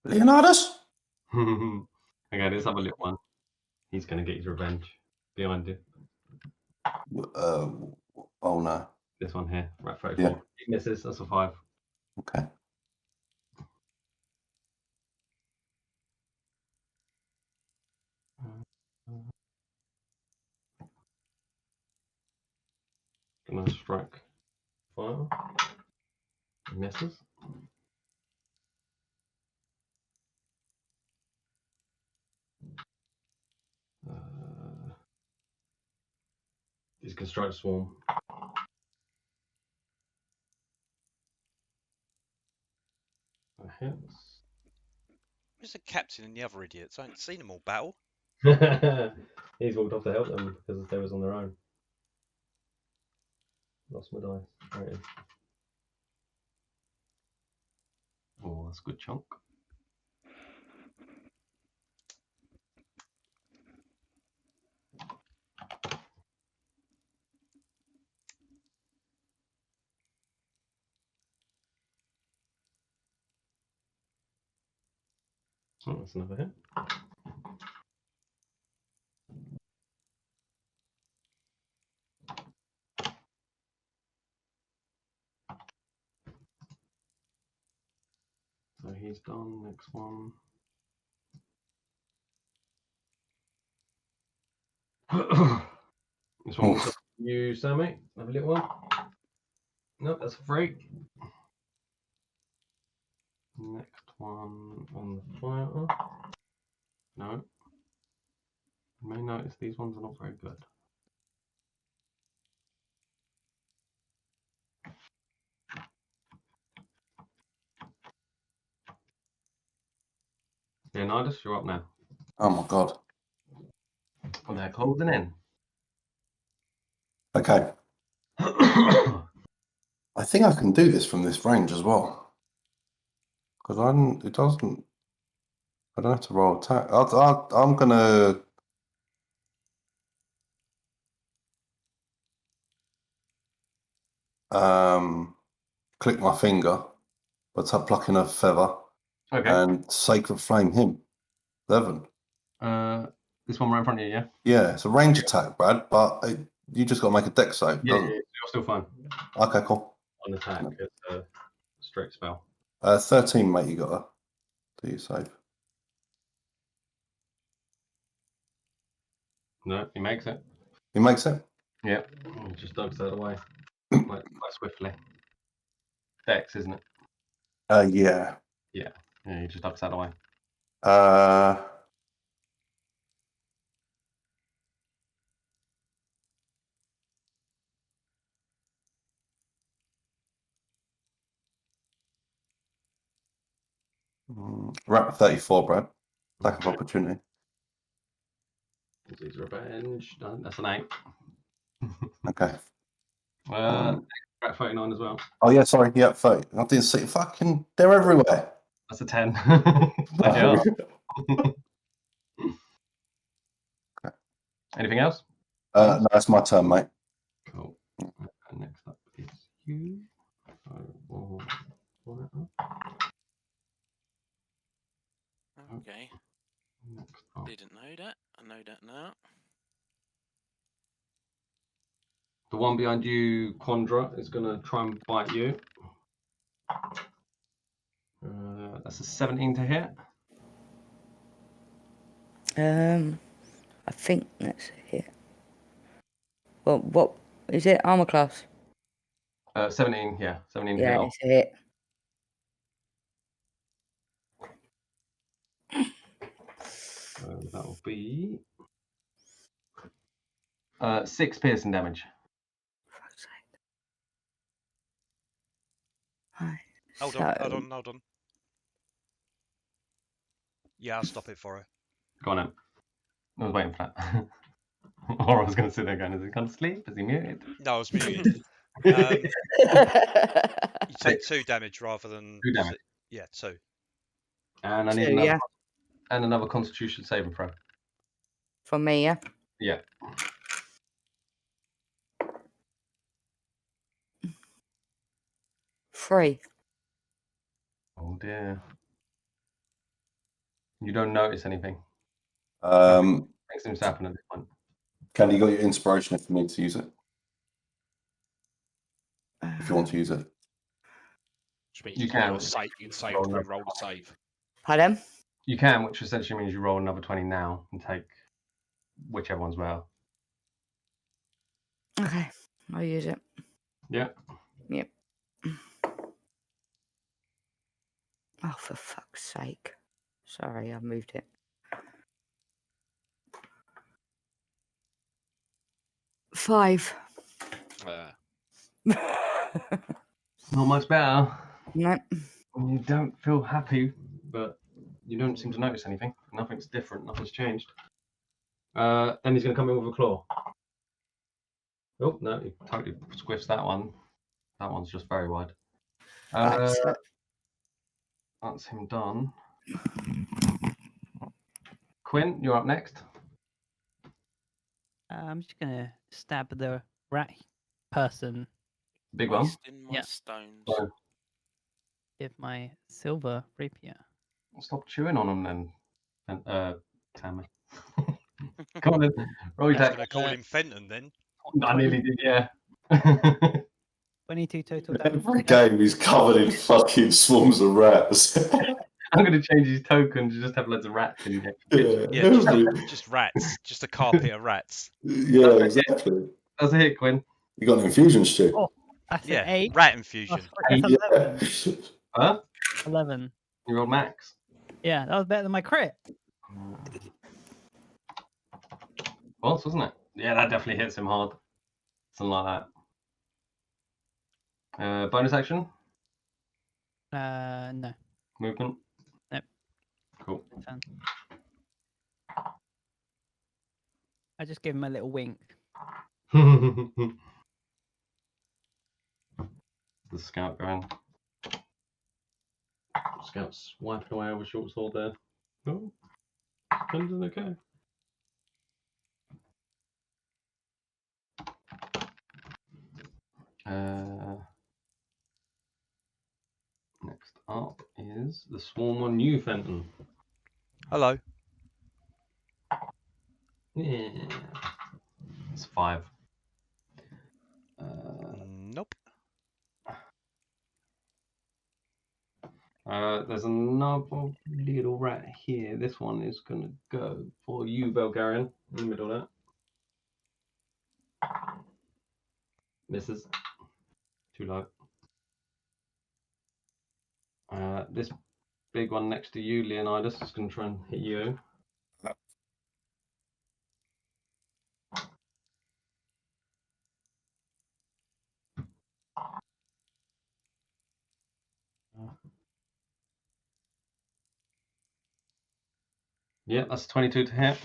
Leonidas? Okay, let's have a little one. He's going to get his revenge behind you. Oh no. This one here, right 34. Yeah. He misses. That's a 5. Okay. Gonna strike fire. He misses. He's gonna strike swarm. That hits. Where's the captain and the other idiots? I haven't seen them all battle. He's walked off to help them because they was on their own. Lost my dice. There it is. Oh, that's a good chunk. Oh, that's another hit. So he's done. Next one. This one was you, Sammy. Have a little one. Nope, that's a 3. Next one on the fire. No. You may notice these ones are not very good. Leonidas, you're up now. Oh my god. And they're closing in. Okay. I think I can do this from this range as well. Because I don't have to roll attack. I'm gonna click my finger, but I'm plucking a feather. Okay. And Sacred Flame him. 11. This one right in front of you, yeah? Yeah, it's a range attack, Brad, but you just got to make a dex save, Yeah, doesn't it? you're still fine. Okay, cool. On attack, it's a straight spell. 13, mate, you got to do your save. No, he makes it. He makes it? Yeah, he just ducks that away quite swiftly. Dex, isn't it? Yeah. Yeah, he just ducks that away. We're at 34, Brad. Attack of opportunity. He's revenge. No, that's an 8. Okay. At 39 as well. Oh, yeah, sorry. Yeah, 30. I didn't see. Fucking, they're everywhere. That's a 10. Okay. Anything else? No, that's my turn, mate. Cool. And next up is you. So Okay. Didn't know that. I know that now. The one behind you, Quandra, is going to try and bite you. That's a 17 to hit. I think that's a hit. Well, what is it? Armor class? 17, yeah. 17 Yeah, hit. it's a hit. That will be 6 piercing damage. Right. Hold on. Yeah, I'll stop it for her. Go on, Em. I was waiting for that. Or I was going to sit there going, is he gone to sleep? Is he muted? No, I was muted. You take 2 damage rather than 2 damage. Yeah, 2. And I need another Constitution saving throw. From me, yeah? Yeah. Three. Oh dear. You don't notice anything. Nothing seems to happen at this point. Candy, you got your inspiration if you need to use it. if you want to use it. Which means You you can can. do a save. You can save Roll to another- roll a save. Pardon? You can, which essentially means you roll another 20 now and take whichever one's better. Okay, I'll use it. Yeah. Yep. Oh, for fuck's sake. Sorry, I moved it. 5. Not much better. Nope. You don't feel happy, but you don't seem to notice anything. Nothing's different. Nothing's changed. Then he's going to come in with a claw. Oh, no, he totally squiffs that one. That one's just very wide. Right, so That's him done. Quinn, you're up next. I'm just gonna stab the rat person Big one. Wasting my Yeah. stones. So, with my silver rapier. stop chewing on them then, Tammy. Come on then. Roll your I was deck. going to call him Fenton then. I nearly did, yeah. 22 total damage. Every game he's covered in fucking swarms of rats. I'm going to change his token to just have loads of rats in here. Yeah, just rats. Just a carpet of rats. Yeah, exactly. That's a hit, Quinn. You got an infusion stick. Oh, that's Yeah, an 8. rat infusion. That's Eight. 11. Huh? 11. You rolled max. Yeah, that was better than my crit. Was, wasn't it? Yeah, that definitely hits him hard. Something like that. Bonus action? No. Movement? Nope. Cool. Turn. I just gave him a little wink. The scout going. Scout's wiping away over short sword there. Oh, Fenton's okay. Next up is the swarm on you, Fenton. Hello. Yeah. It's 5. Nope. There's another little rat here. This one is going to go for you, Belgarian, in the middle of that. Misses. Too low. This big one next to you, Leonidas, is going to try and hit you. Yeah, that's 22 to hit.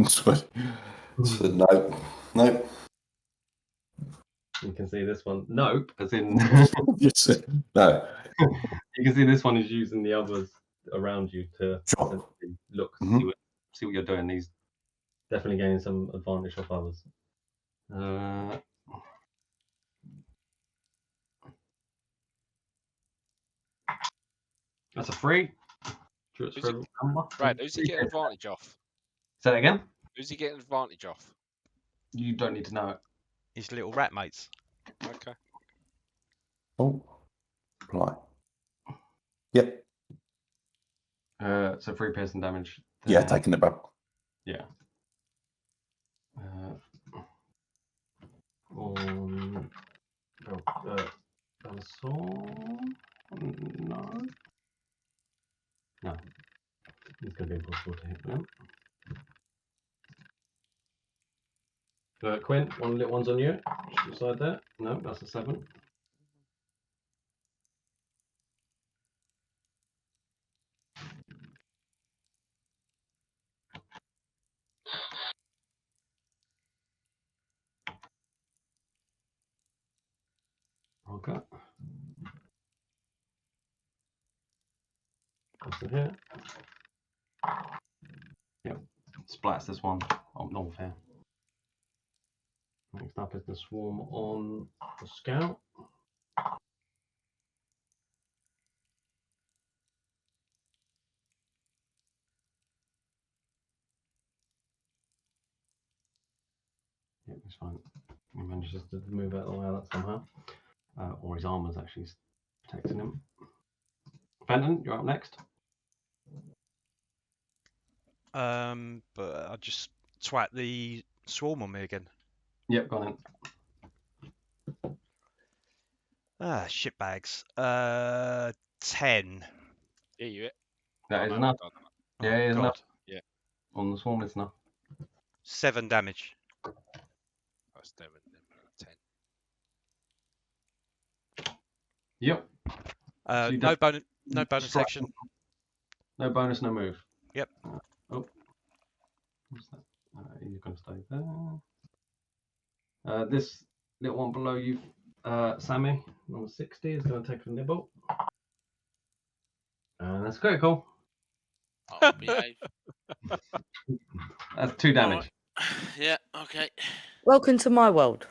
So, nope. Nope. You can see this one. Nope, as in. No. You can see this one is using the others around you to look, see what you're doing. He's definitely gaining some advantage off others. That's a 3. Right, who's he getting advantage off? Say that again? Who's he getting advantage off? You don't need to know it. His little rat mates. Okay. Oh. Right. Yep. So 3 piercing damage. Yeah, taking it back. Yeah. On. No. No. It's going to be impossible to hit them. Quinn, one little one's on you. Beside that. No, that's a 7. Okay. That's a hit. Yep. Splats this one up north here. Next up is the swarm on the scout. Yep, it's fine. He manages to move out of the way of that somehow. or his armor's actually protecting him. Fenton, you're up next. But I just twat the swarm on me again. Yep, go on in. Shitbags. 10. Yeah, you it. That is enough. Yeah, it is enough. Yeah. On the swarm, it's enough. 7 damage. That's 10. Yep. So you No don't- bonus strike action. them. No bonus, no move. Yep. Oh. What's that? You're going to stay there. This little one below you, Sammy, number 60, is going to take a nibble. And that's critical. Oh, behave. That's 2 damage. Yeah, okay. Welcome to my world.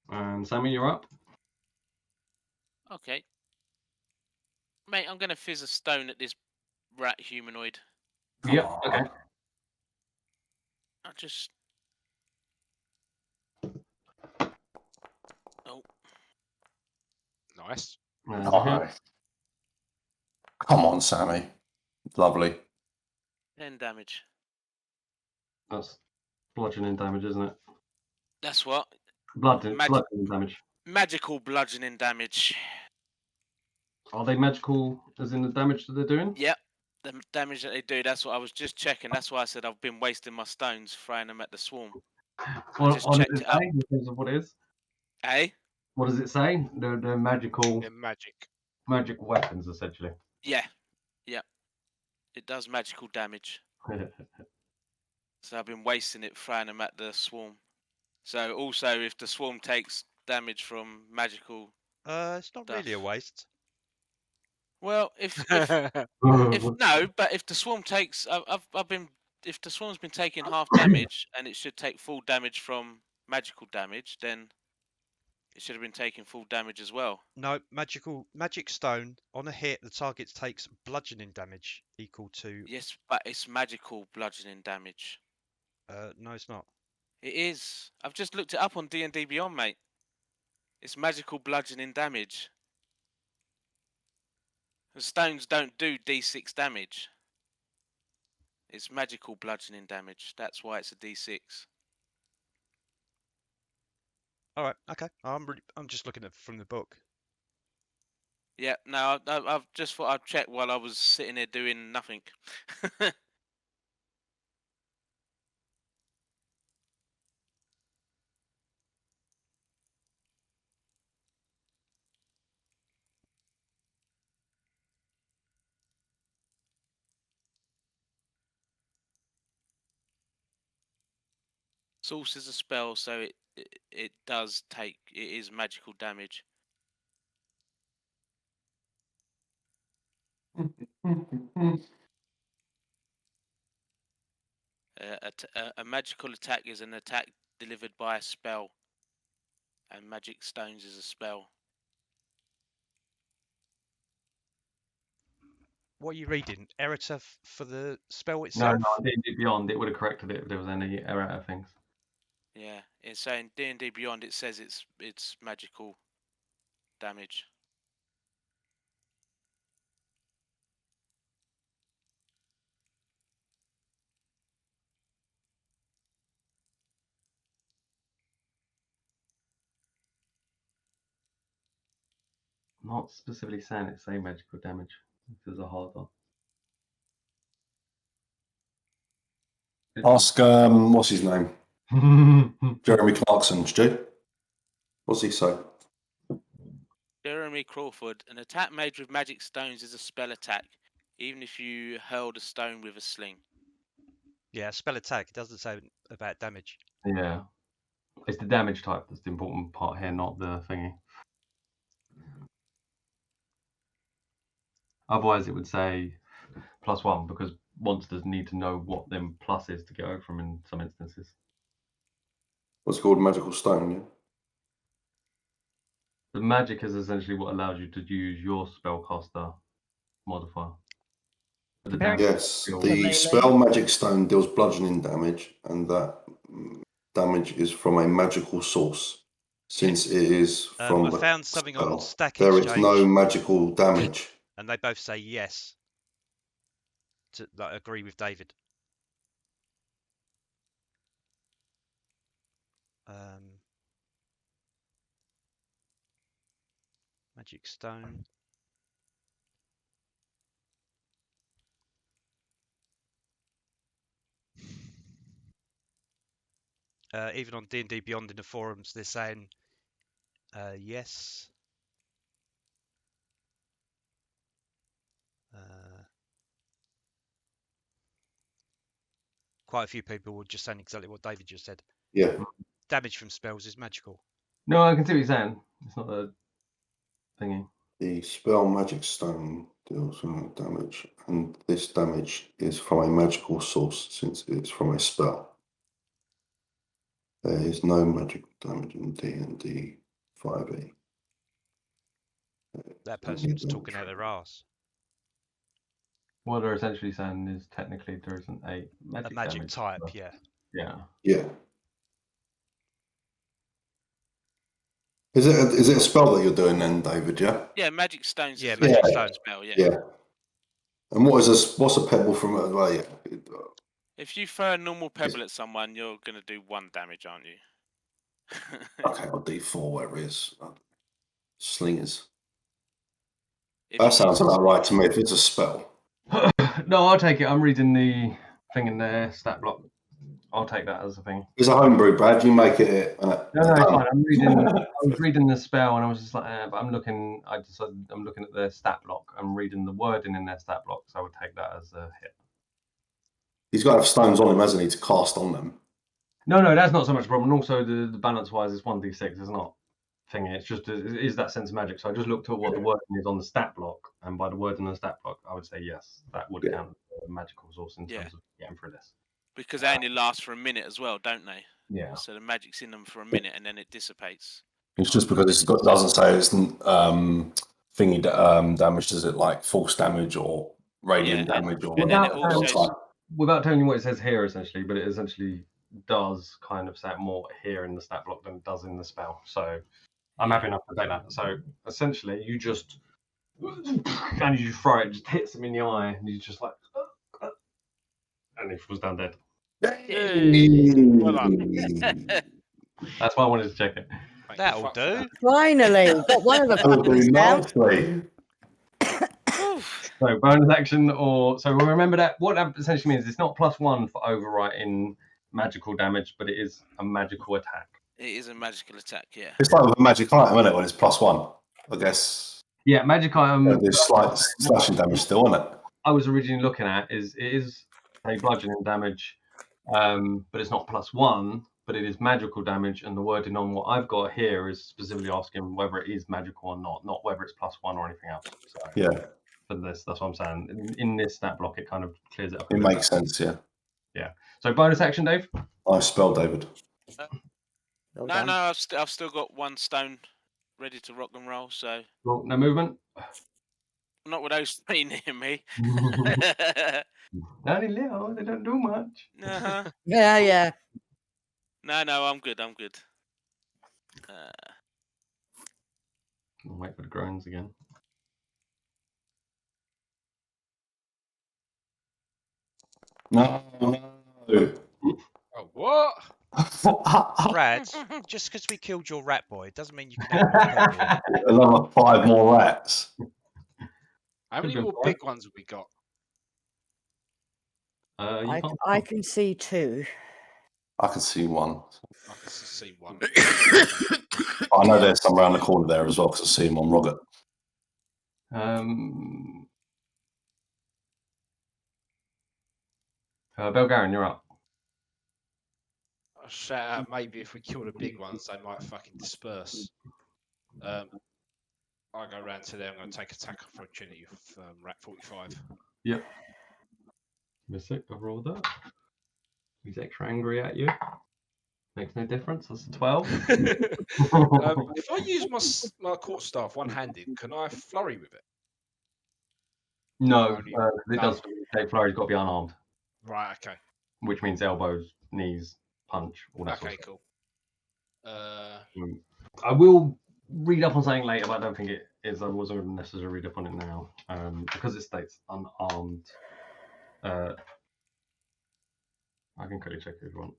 And Sammy, you're up. Okay. Mate, I'm going to fizz a stone at this rat humanoid. Yep, okay. I just... Oh. Nice. Nice. Come on, Sammy. Lovely. 10 damage. That's bludgeoning damage, isn't it? That's what? Bludgeoning damage. Magical bludgeoning damage. Are they magical as in the damage that they're doing? Yep. The damage that they do, that's what I was just checking. That's why I said I've been wasting my stones throwing them at the swarm. Well, just what checked does it it up. say in terms of what it is? Eh? What does it say? They're magical. They're magic. Magic weapons, essentially. Yeah. Yep. It does magical damage. So I've been wasting it throwing them at the swarm. So also, if the swarm takes damage from magical... It's not really a waste. Well, if the swarm takes... If the swarm's been taking half damage, and it should take full damage from magical damage, then it should have been taking full damage as well. No, magic stone. On a hit, the target takes bludgeoning damage equal to... Yes, but it's magical bludgeoning damage. No, it's not. It is. I've just looked it up on D&D Beyond, mate. It's magical bludgeoning damage. The stones don't do D6 damage. It's magical bludgeoning damage. That's why it's a D6. All right, okay. I'm just looking at from the book. Yeah, no, I've just thought I'd check while I was sitting there doing nothing. Source is a spell, so it does take... It is magical damage. A magical attack is an attack delivered by a spell, and magic stones is a spell. What are you reading? Errata for the spell No, itself? D&D Beyond, it would have corrected it if there was any error things. Yeah, it's saying D&D Beyond. It says it's magical damage. Not specifically saying it's say magical damage. This is a hard one. Ask, what's his name? Jeremy Clarkson, Stu. What's he say? Jeremy Crawford. An attack made with magic stones is a spell attack, even if you hurled a stone with a sling. Yeah, spell attack. It doesn't say about damage. Yeah. It's the damage type that's the important part here, not the thingy. Otherwise, it would say +1 because monsters need to know what them plus is to get over them in some instances. What's it called? Magical stone, yeah? The magic is essentially what allows you to use your spellcaster modifier. For the Comparing- damage Yes, skill. the melee. spell Magic Stone deals bludgeoning damage, and that damage is from a magical source. Since it is from I a found something on spell, Stack there Exchange, is no magical damage. and they both say yes. To like, agree with David. Magic Stone. Even on D&D Beyond in the forums, they're saying yes. Quite a few people were just saying exactly what David just said. Yeah. Damage from spells is magical. No, I can see what you're saying. It's not a thingy. The spell Magic Stone deals damage, and this damage is from a magical source since it's from a spell. There is no magical damage in D&D 5e. That person was talking out their arse. What they're essentially saying is technically there isn't a magic damage type, but- yeah. Yeah. Yeah. Is it a spell that you're doing then, David? Yeah. Yeah, magic stones. Yeah, is a magic magic stone. spell. Yeah. Yeah. And what is this? What's a pebble from it as well? Yeah. If you throw a normal pebble at someone, you're gonna do 1 damage, aren't you? Okay, I'll D4, whatever it is. Slingers. If That you sounds use- about right to me. If it's a spell. No, I'll take it. I'm reading the thing in there, stat block. I'll take that as a thing. It's a homebrew, Brad. You make it. No, it's fine. I'm reading. I was reading the spell, and I was just like, but I'm looking. I decided I'm looking at the stat block. I'm reading the wording in their stat block, so I would take that as a hit. He's got to have stones on him, hasn't he, to cast on them? No, that's not so much a problem. And also, the balance-wise, it's 1d6. It's not thingy. It's just it is that sense of magic. So I just looked at what the wording is on the stat block, and by the wording on the stat block, I would say yes, that would count as a magical source in terms of getting through this. because they only last for a minute as well, don't they? Yeah. So the magic's in them for a minute, and then it dissipates. It's just because it doesn't say it's thingy damage. Does it like force damage or radiant damage or whatever? Without telling you what it says here, essentially, but it essentially does kind of say it more here in the stat block than it does in the spell. So I'm happy enough to take that. So essentially, you just and you throw it, just hits him in the eye, and he's just like, and he falls down dead. Well done. That's why I wanted to check it. That'll do. Finally, got one of the fuckers down. Nicely. So bonus action, or so remember that what that essentially means. It's not +1 for overwriting magical damage, but it is a magical attack. It is a magical attack, yeah. It's like with a magic item, isn't it? When it's +1, I guess. Yeah, magic item. There's slight slashing damage still, isn't it? I was originally looking at is it is a bludgeoning damage, but it's not +1, but it is magical damage, and the wording on what I've got here is specifically asking whether it is magical or not whether it's +1 or anything else. So yeah. For this, that's what I'm saying. In this stat block, it kind of clears it up. It makes sense, yeah. Yeah. So bonus action, Dave. Nice spell, David. Well No, done. I've still got 1 stone ready to rock and roll. So Well, no movement. not with those 3 near me. Only little. They don't do much. Uh-huh. Yeah. No, I'm good. I'm good. I'll wait for the groans again. No. Oh, what? Brad, just because we killed your rat boy doesn't mean you can have more pebble. Another 5 more rats. How many Could be more fine. big ones have we got? I can see 2. I can see 1. I can see 1. I know there's some around the corner there as well because I see him on Rocket. Belgarian, you're up. I'll shout out maybe if we kill the big ones, they might fucking disperse. I'll go round to them. I'm going to take attack of opportunity with Rat 45. Yep. Give me a sec, I've rolled that. He's extra angry at you. Makes no difference. That's a 12. If I use my quarterstaff one-handed, can I flurry with it? No, Only- it does say flurry's got to be unarmed, Right. Okay. which means elbows, knees, punch, all that Okay. sort Cool. of. I will read up on something later, but I don't think it is. I wasn't going to necessarily read up on it now because it states unarmed. I can quickly check if you want.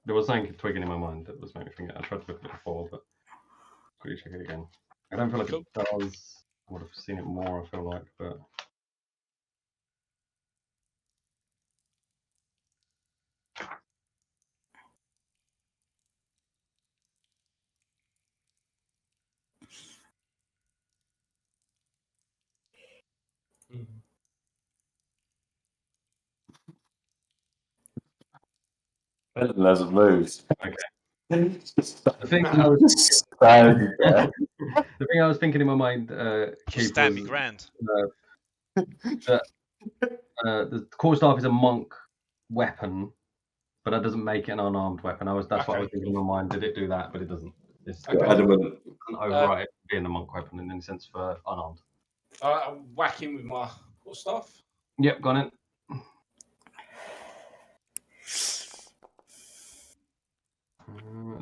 There was something twigging in my mind that was making me think. I tried to look at it before, but quickly check it again. I don't feel like it does. I would have seen it more. I feel like, but. Hasn't moved. Okay. The thing I was thinking in my mind, Keith, stand was me grand. that the quarterstaff is a monk weapon, but that doesn't make it an unarmed weapon. That's what I was thinking in my mind. Did it do that? But it doesn't. It's adamant. doesn't overwrite it being a monk weapon in any sense for unarmed. I'm whacking with my quarterstaff. Yep, got it.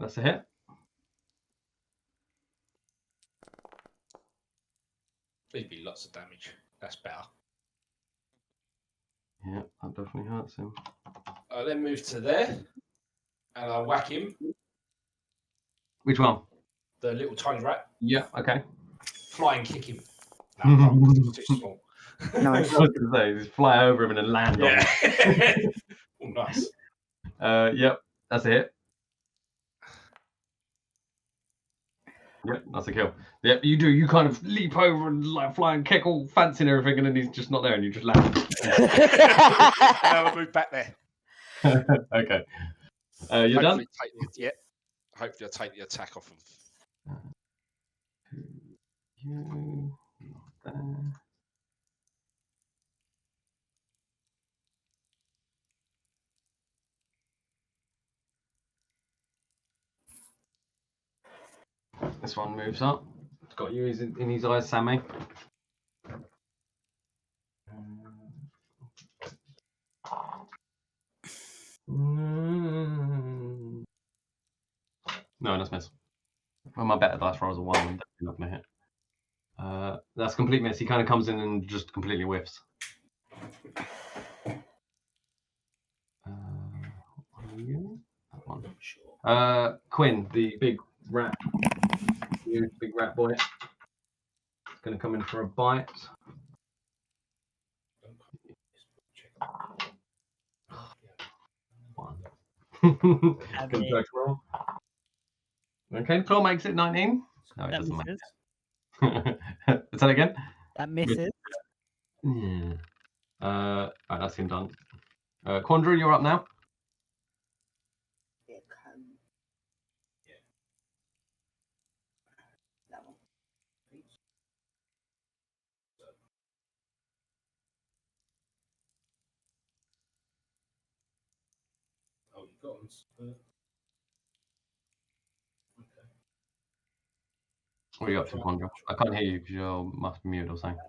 That's a hit. There'd be lots of damage. That's better. Yeah, that definitely hurts him. I then move to there, and I whack him. Which one? The little tiny rat. Yeah. Okay. Flying kick him. No, I can't, 'cause he's too small. Nice. I was going to say, just fly over him and then land on him. Oh, nice. Yep, that's a hit. Yep, that's a kill. Yep, you do. You kind of leap over and like fly and kick all fancy and everything, and then he's just not there, and you just land. And I'll move back there. Okay. You're done? Hopefully, I'll take the attack off him. You there. This one moves up. It's got you in his eyes, Sammy. No, that's miss. Well, my better dice rolls a 1 and definitely not gonna hit. That's complete miss. He kind of comes in and just completely whiffs. That one. Quinn, the big rat. You big rat boy. Gonna come in for a bite. One. Good roll. Okay, claw makes it 19. No, it That doesn't make misses. it. Is that again? That misses. Yeah. Right, that's him done. Quandra, you're up now. Oh, you got him. What are you up to, Quandra? I can't hear you because you must be muted or something.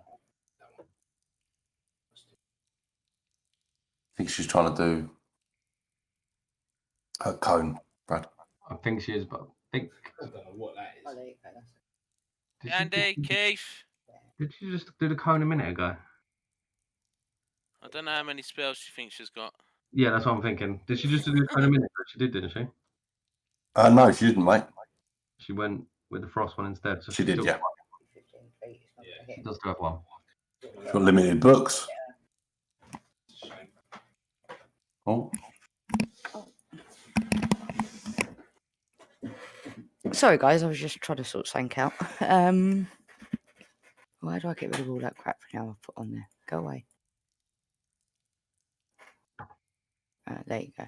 I think she's trying to do her cone, Brad. I think she is, but I think. I don't know what that is. Andy, Keith. Did you just do the cone a minute ago? I don't know how many spells she thinks she's got. Yeah, that's what I'm thinking. Did she just do the cone a minute ago? She did, didn't she? No, she didn't, mate. She went with the frost one instead. So She did, still yeah. She does still have one. She's got limited books. Oh. Sorry, guys, I was just trying to sort something out. Why do I get rid of all that crap now I've put on there? Go away. There you go.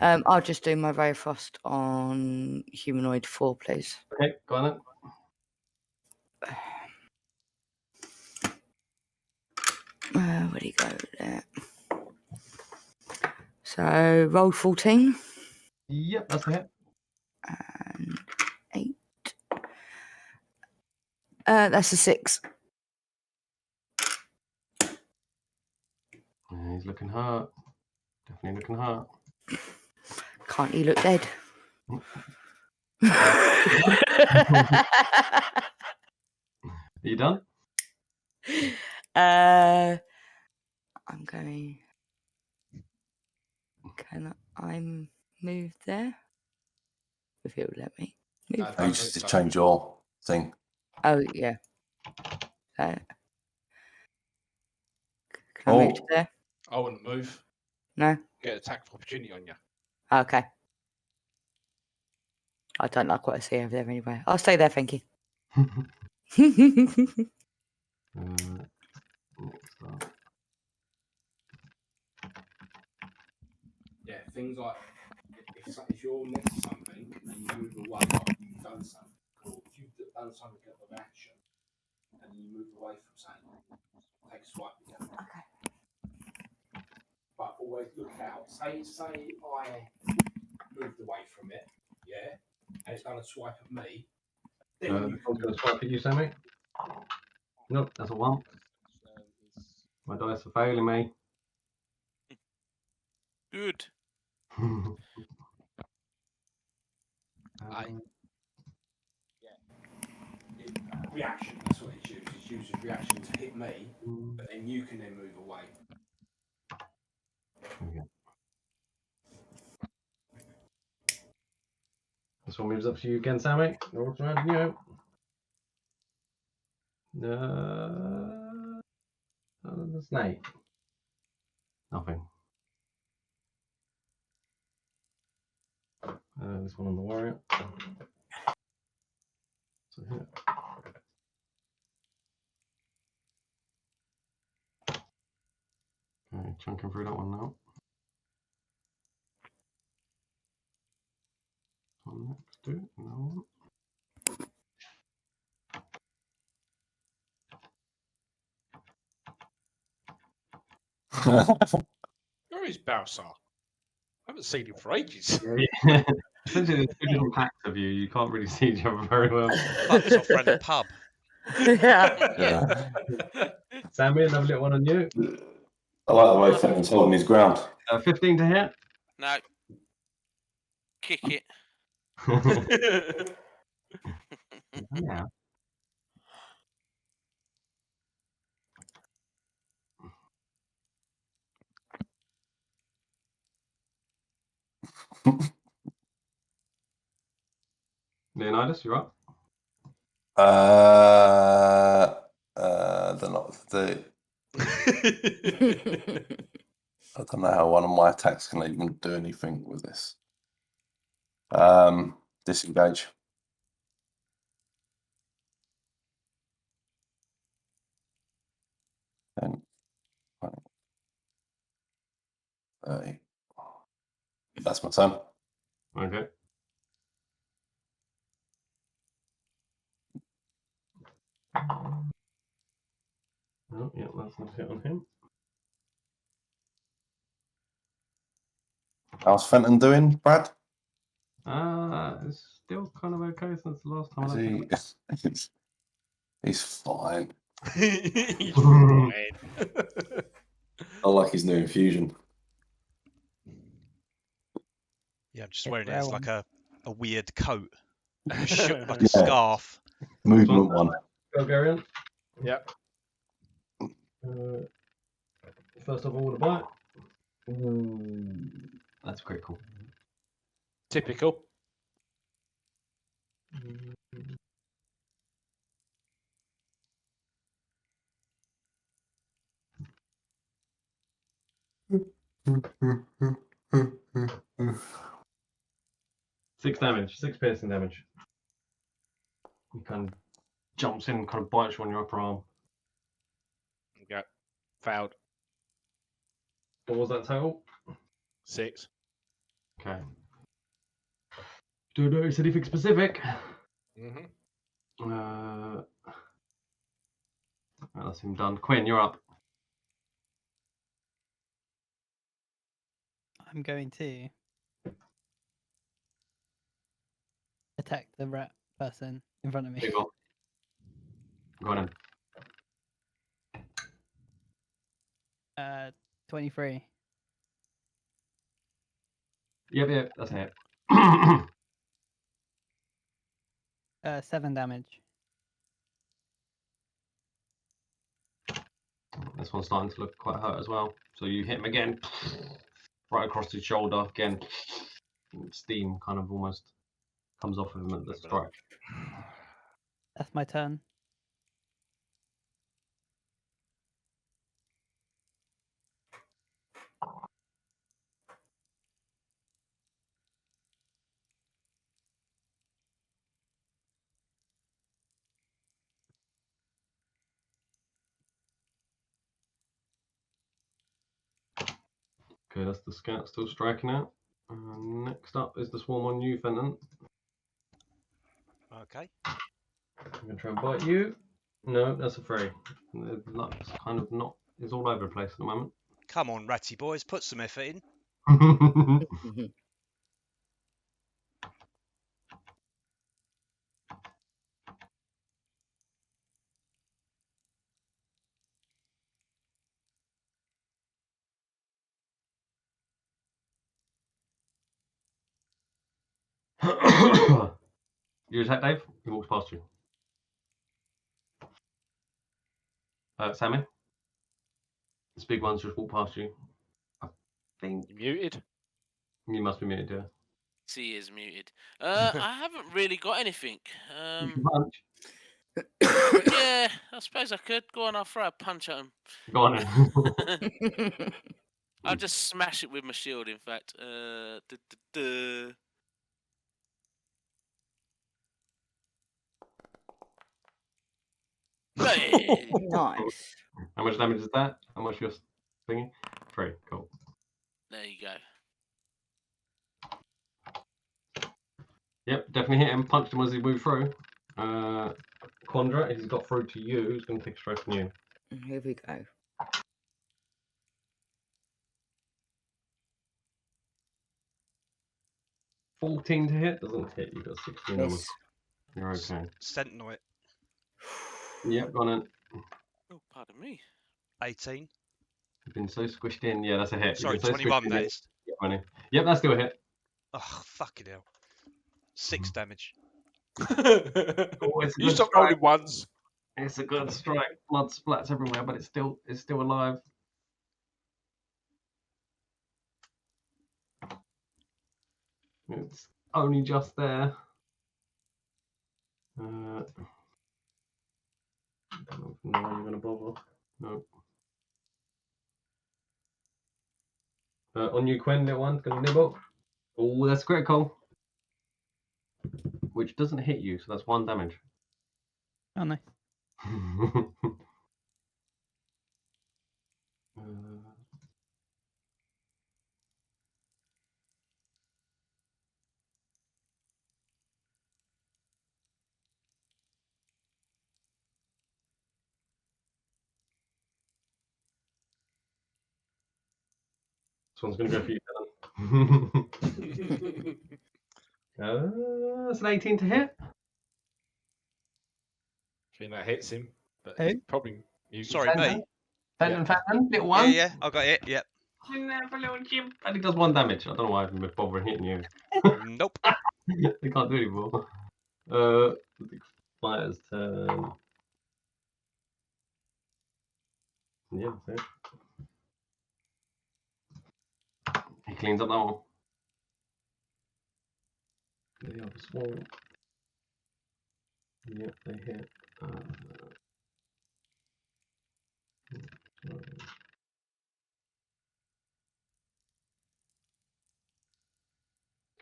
I'll just do my Ray of Frost on Humanoid 4, please. Okay, go on then. Where'd he go there? So, roll 14. Yep, that's the hit. And 8. That's a 6. He's looking hurt. Definitely looking hurt. Can't he look dead? Are you done? I'm going. Can I move there? If it would let me. Move. You just change your thing. Oh, yeah. Can I move to there? I wouldn't move. No? Get attack of opportunity on you. Okay. I don't like what I see over there anyway. I'll stay there, thank you. Yeah, things like if you're next to something and you move away after you've done something, or if you've done something of action and you move away from something, take a swipe again. Okay. But always look out. Say I moved away from it, yeah, and it's done a swipe at me. Then you I'm going to swipe at you, Sammy. Nope, that's a 1. My dice are failing me. Good. Reaction, that's what it uses. It uses reaction to hit me, but then you can then move away. Okay. This one moves up to you again, Sammy. What's around you? The snake. Nothing. This one on the warrior. So here. Okay, chunking through that one now. One next to it. No. Where is Balsar? I haven't seen him for ages. Yeah. Essentially, there's 2 different packs of you. You can't really see each other very well. Fucked off around the pub. Yeah. Sammy, another little one on you. I like the way Fenton's holding his ground. 15 to hit. No. Kick it. Yeah. Leonidas, you're up. They're not the. I don't know how one of my attacks can even do anything with this. Disengage. And 30. That's my turn. Okay. Oh, yeah, that's not a hit on him. How's Fenton doing, Brad? It's still kind of okay since the last time. He's fine. He's fine. I like his new infusion. Yeah, I'm just It's wearing it rare as one. like a weird coat. Shook like a scarf. Movement one. Go, Garion. Yep. First of all, the bite. That's critical. Typical. Six damage, 6 piercing damage. He kind of jumps in, kind of bites you on your upper arm. Okay. Failed. What was that total? 6. Okay. Do you notice anything specific? That's him done. Quinn, you're up. I'm going to attack the rat person in front of me. Go on in. 23. Yep, that's it. 7 damage. This one's starting to look quite hurt as well. So you hit him again, right across his shoulder again. Steam kind of almost comes off of him at the strike. That's my turn. Okay, that's the scout still striking out. Next up is the swarm on you, Fenton. Okay. I'm going to try and bite you. No, that's a 3. The luck's kind of not, it's all over the place at the moment. Come on, ratty boys, put some effort in. You attack Dave? He walks past you. Sammy? This big one's just walked past you. I think. You muted? You must be muted, yeah. He is muted. I haven't really got anything. Punch. Yeah, I suppose I could. Go on, I'll throw a punch at him. Go on then. I'll just smash it with my shield, in fact. Hey! Nice. How much damage is that? How much your thingy? 3. Cool. There you go. Yep, definitely hit him. Punched him as he moved through. Quandra, if he's got through to you, he's going to take a strike from you. Here we go. 14 to hit? Doesn't hit. You've got 16 on. Miss. You're okay. Sentinel it. Yep, go on in. Oh, pardon me. 18. You've been so squished in. Yeah, that's a hit. Sorry, You've been so 21 squished in. that is. Yep, running. Yep, that's still a hit. Oh, fucking hell. 6 damage. Oh, it's a You good stop strike. rolling ones. It's a good strike. Blood splats everywhere, but it's still alive. It's only just there. No, I'm gonna bother. No. On you, Quinn, little one's gonna nibble. Oh, that's critical. Which doesn't hit you, so that's 1 damage. Oh, nice. This one's going to go for you, Helen. That's an 18 to hit. I think that hits him, but Who? he's probably muted. Sorry, me. Fenton, little one. Yeah, I got it. Yep. In there for little Jim. And he does 1 damage. I don't know why I'm bothering hitting you. Nope. They can't do anymore. The fighter's turn. Yeah, that's it. He cleans up that one. The other swarm. Yep, they hit.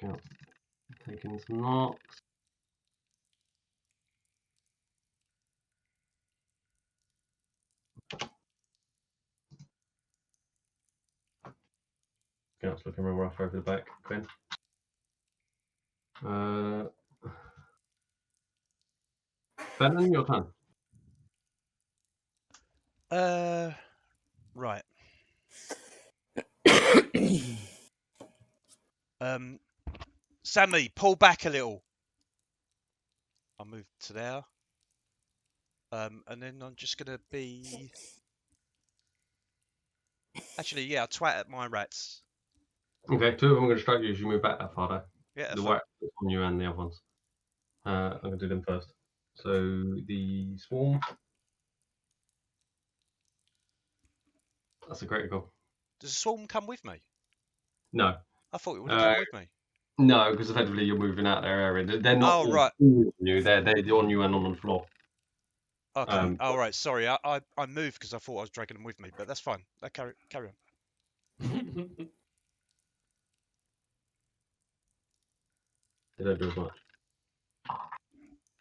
Okay, taking some knocks. Scout's looking real rough over the back, Quinn. Fenton, your turn. Right. Sammy, pull back a little. I'll move to there. And then I'm just gonna be. Actually, yeah, I'll twat at my rats. Okay, 2 of them are going to strike you as you move back that far, though. Yeah, that's The fine. wax on you and the other ones. I'm going to do them first. So the swarm. That's a critical. Does the swarm come with me? No. I thought it would have come with me. No, because effectively you're moving out their area. They're not Oh, all right. on you. They're on you and on the floor. Okay. All right. Sorry, I moved because I thought I was dragging them with me, but that's fine. Carry on. They don't do as much.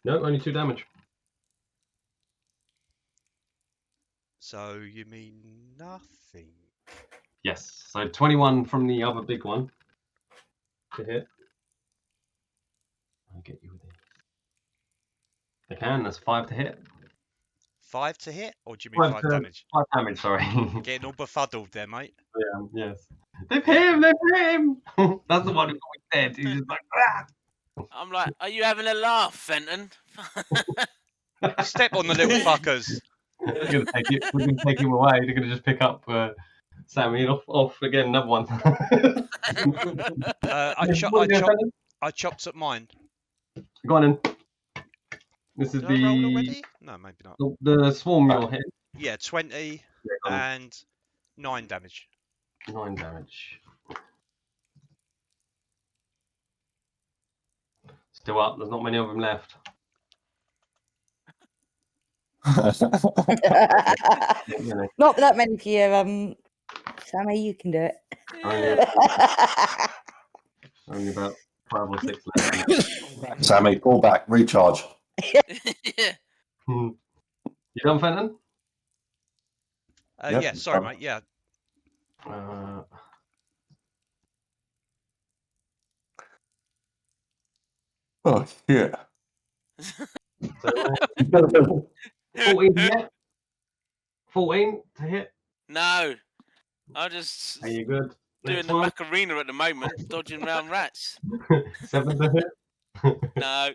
No, only 2 damage. So you mean nothing? Yes. So 21 from the other big one to hit. I'll get you with it. They can. That's 5 to hit. 5 to hit, or do you mean 5 damage? 5 damage. Sorry. Getting all befuddled there, mate. Yeah. Yes. They've hit him. They've hit him. That's the one who always dead. He's just like. Ah! I'm like, are you having a laugh, Fenton? Step on the little fuckers. We're gonna take him away. They're gonna just pick up Sammy off again. Another one. I chopped up mine. Go on in. This is Did I roll already? No, maybe not. The swarm you're hitting. Yeah, 20 and 9 damage. 9 damage. Still up. There's not many of them left. Not that many for you, Sammy. You can do it. Only about 5 or 6 left. Sammy, fall back, recharge. Yeah. You done, Fenton? Yep, Yeah, sorry, done. mate. Yeah. Oh shit. 14 to hit. 14 to hit. No, I'm just Are you good? doing Next the one. Macarena at the moment, dodging round rats. 7 to hit. No.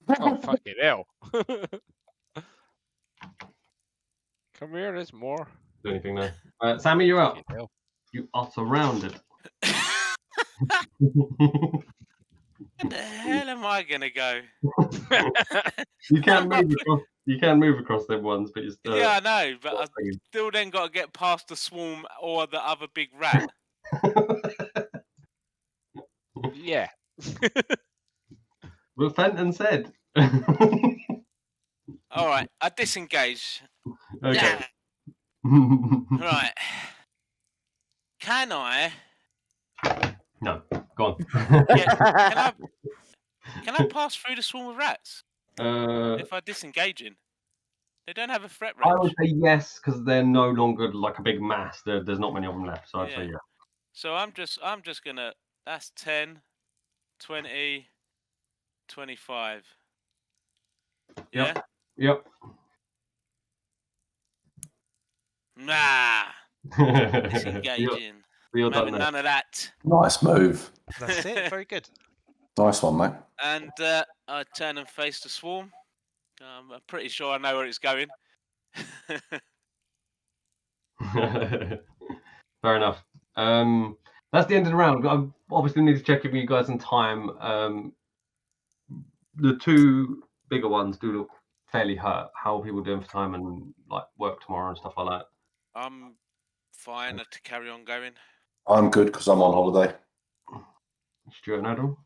Oh, fucking hell. Come here, there's more. Do anything now. Sammy, you're up. Fucking hell. You are surrounded. Where the hell am I gonna go? You can move across. You can move across them ones, but you still. Yeah, I know, but I still then got to get past the swarm or the other big rat. Yeah. But Fenton said. All right, I disengage. Okay. Right. Can I? No, go on. Can I pass through the swarm of rats if I disengage in? They don't have a threat range. I would say yes because they're no longer like a big mass. There's not many of them left, so I'd say yeah. So I'm just gonna. That's 10, 20, 25. Yeah. Yep. Nah. Disengaging. You're I'm done having there. none of that. Nice move. That's it. Very good. Nice one, mate. And I turn and face the swarm. I'm pretty sure I know where it's going. Fair enough. That's the end of the round. I obviously need to check with you guys in time. The 2 bigger ones do look fairly hurt. How are people doing for time and like work tomorrow and stuff like that? I'm fine to carry on going. I'm good because I'm on holiday. Stuart and Adam?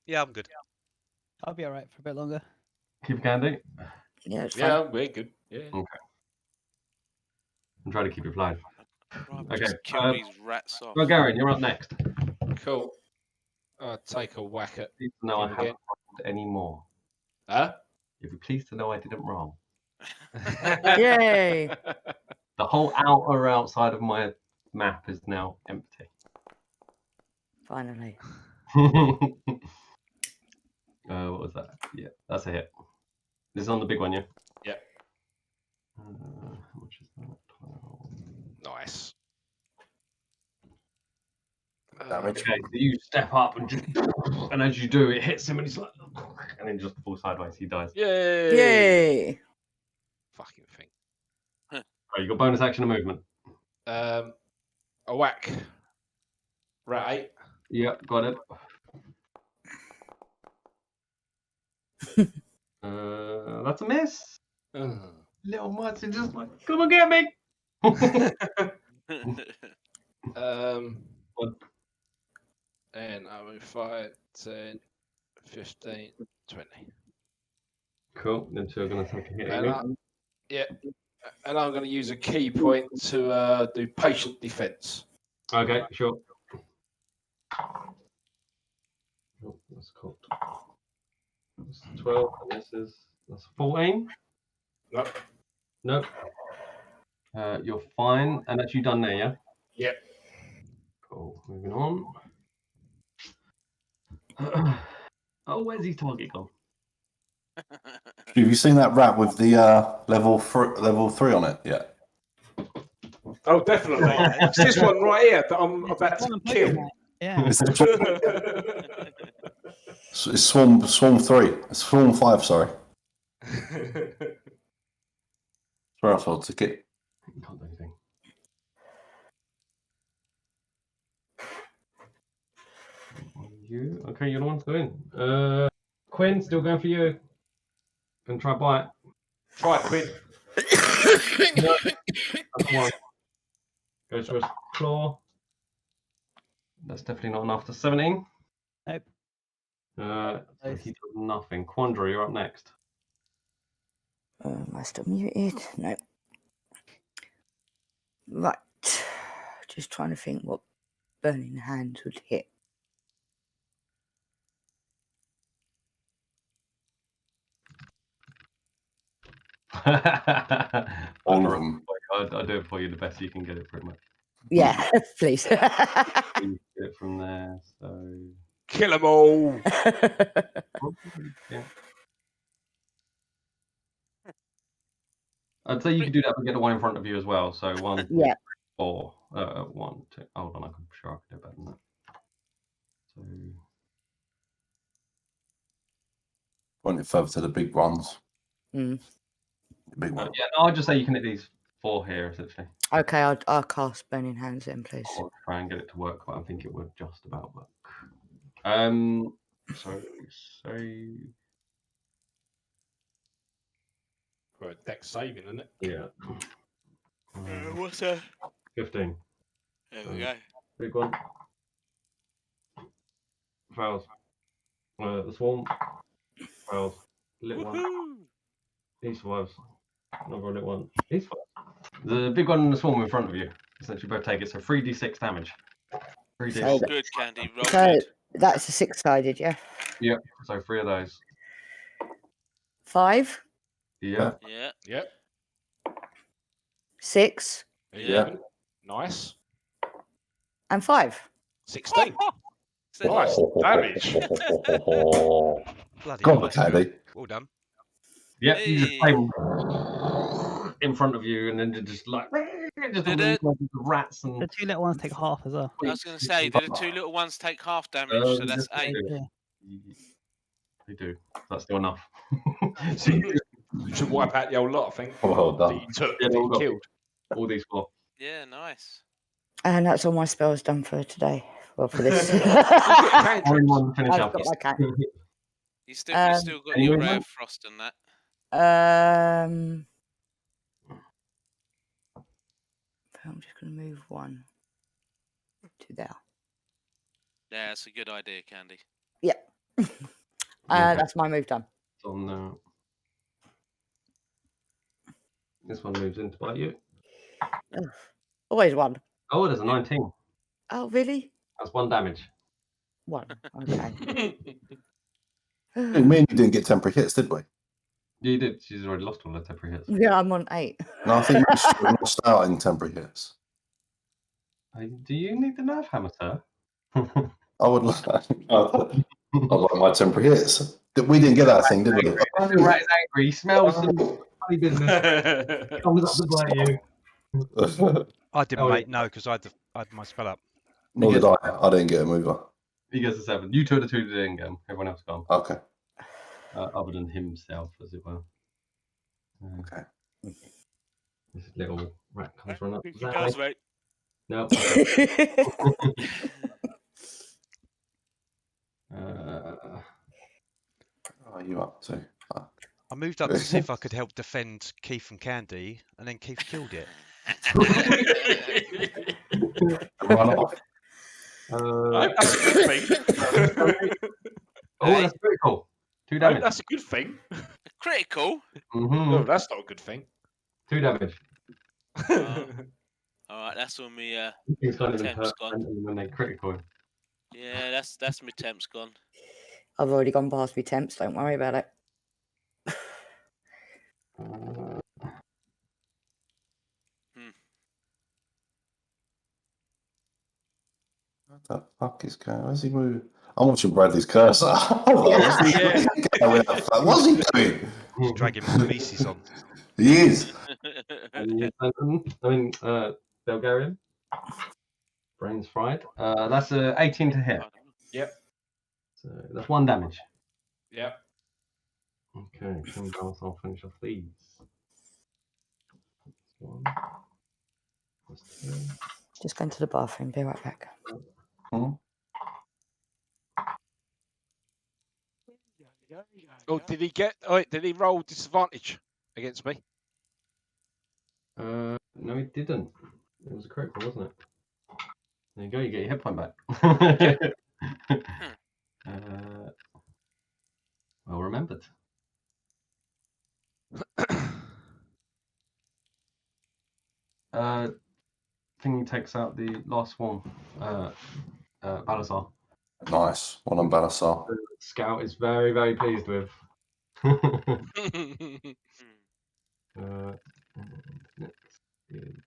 Yeah, I'm good. I'll be alright for a bit longer. Keep candy? Yeah, it's Yeah, fine. we're good. Yeah. Okay. I'm trying to keep it flying. Right, Okay. just kill these rats off. Well, Garen, you're up next. Cool. I'll take a whack at Please to know I him haven't again. rolled any more. Huh? You'll be pleased to know I didn't roll. Yay! The whole outer outside of my map is now empty. Finally. What was that? Yeah, that's a hit. This is on the big one, yeah? Yep. How much is that? 12. Nice. damage. Okay, so you step up and as you do, it hits him and he's like, and then just falls sideways. He dies. Yay! Yay! Fucking thing. Oh, you got bonus action and movement. A whack. Rat 8. Yep, got it. That's a miss. Little Mud's just like, come and get me. And I move 5, 10, 15, 20. Cool. Then two are going to take a hit at And you. and I'm going to use a key point to do patient defense. Okay, sure. Oh, that's cool. That's 12, and that's 14. Nope. Nope. You're fine, and that's you done there, yeah? Yep. Cool. Moving on. Oh, where's his target gone? Have you seen that rat with the level 3 on it yet? Oh, definitely. It's this one right here that I'm about to kill. Yeah. It's swarm 3. It's swarm 5. Sorry. Where else I'll ticket? Can't do anything. You okay? You're the one to go in. Quinn, still going for you. Gonna try bite. Try Quinn. No, that's one. Goes for his claw. That's definitely not enough. To 17. Nope. So he does nothing. Quandra, you're up next. Am I still muted? No. Right. Just trying to think what burning hands would hit. All of them. I'll do it for you the best you can get it, pretty much. Yeah, please. You get it from there, so. Kill them all. Yeah. I'd say you could do that, but get the one in front of you as well. So 1, Yeah. 4, 1, 2. Hold on, I'm sure I could do better than that. So. Point it further to the big ones. Mm. The big one. Yeah, no, I'd just say you can hit these 4 here, essentially. Okay, I'll cast burning hands then, please. I'll try and get it to work, but I think it would just about work. So say. Well, deck saving, isn't it? Yeah. What's that? 15. There we go. Big one. Fails. The swarm. Fails. Little one. He survives. Another little one. He survives. The big one and the swarm in front of you. Essentially both take it. So 3d6 damage. 3d6. Roll good, Candy. Roll So good. that's a 6-sided, yeah? Yep. So 3 of those. 5, Yeah. Yeah. Yep. 6, Yeah. Nice. and 5. 16. Nice damage. Bloody Go on, nice. Caddy. Well done. Yeah. You just Hey. play them in front of you, and then they're just like just Did all it? these rats and. The 2 little ones take half as well. I was going to say, did the 2 little ones take half damage? So that's 8. They do. That's still enough. So you should wipe out the whole lot, I think. Well That done. you took, Yeah, that you all got- killed. All these 4. Yeah, nice. And that's all my spells done for today. Well, for this. Only one finish I've up. got my cat. You still got any your movement? Ray of Frost and that. I'm just going to move 1 to there. Yeah, that's a good idea, Candy. Yep. That's my move done. It's on there. This one moves in to bite you. Ugh. Always 1. Oh, there's a 19. Oh, really? That's 1 damage. 1. Okay. Me and you didn't get temporary hits, did we? Yeah, you did. She's already lost all her temporary hits. Yeah, I'm on 8. No, I think we lost out in temporary hits. Do you need the nerve hammer, sir? I would like my temporary hits. We didn't get that thing, did we? The rat is angry. He smells some funny business. Comes up to bite you. I didn't, Oh, mate. No, because I had my spell up. Nor did I. I didn't get a mover. He gets a 7. You took the 2 to the end game. Everyone else gone. Okay. Other than himself, as it were. Okay. This little rat comes running up. He does, mate. No. What are you up to? I moved up to see if I could help defend Keith and Candy, and then Keith killed it. Run off. That's a good thing. Oh, that's pretty cool. 2 I damage. hope that's a good thing. Critical. No, that's not a good thing. 2 damage. All right, that's when me Things can't even temp's hurt gone. when they critical. Yeah, that's my temp's gone. I've already gone past my temps. Don't worry about it. What the fuck is going on? Where's he moving? I'm watching Bradley's cursor. What's he doing? He's dragging my pieces on. He is. Bulgarian. Brains fried. That's a 18 to hit. Yep. So that's 1 damage. Yep. Okay, I'll finish off these. That's 1. That's 2. Just going to the bathroom. Be right back. Oh, did he get? Oh, did he roll disadvantage against me? No, he didn't. It was a critical, wasn't it? There you go. You get your hit point back. Well remembered. Thing takes out the last one. Balasar. Nice. Well done, Balasar. The scout is very, very pleased with. Next is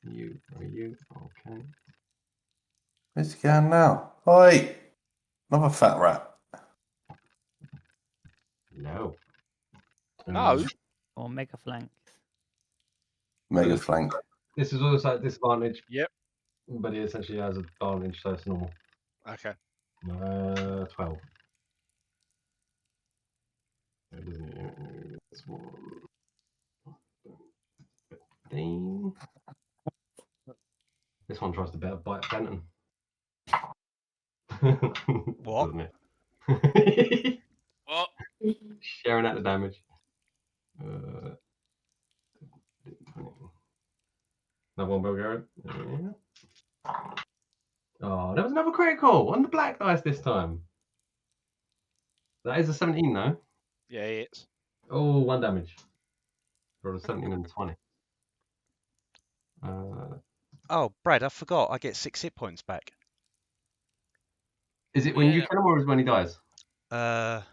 you. Are you? Okay. Where's he going now? Oi! Another fat rat. No. No. Or mega flank. Mega flank. This is also at disadvantage. Yep. But it essentially has advantage, so it's normal. Okay. 12. This one. 15. This one tries to bite Fenton. What? Doesn't it? What? Sharing out the damage. Another one, Bulgarian. Yeah. Oh, there was another critical on the black dice this time. That is a 17 though. Yeah, it's. Oh, 1 damage. For a 17 and a 20. Oh, Brad, I forgot. I get 6 hit points back. Is it when you kill him or is it when he dies? That's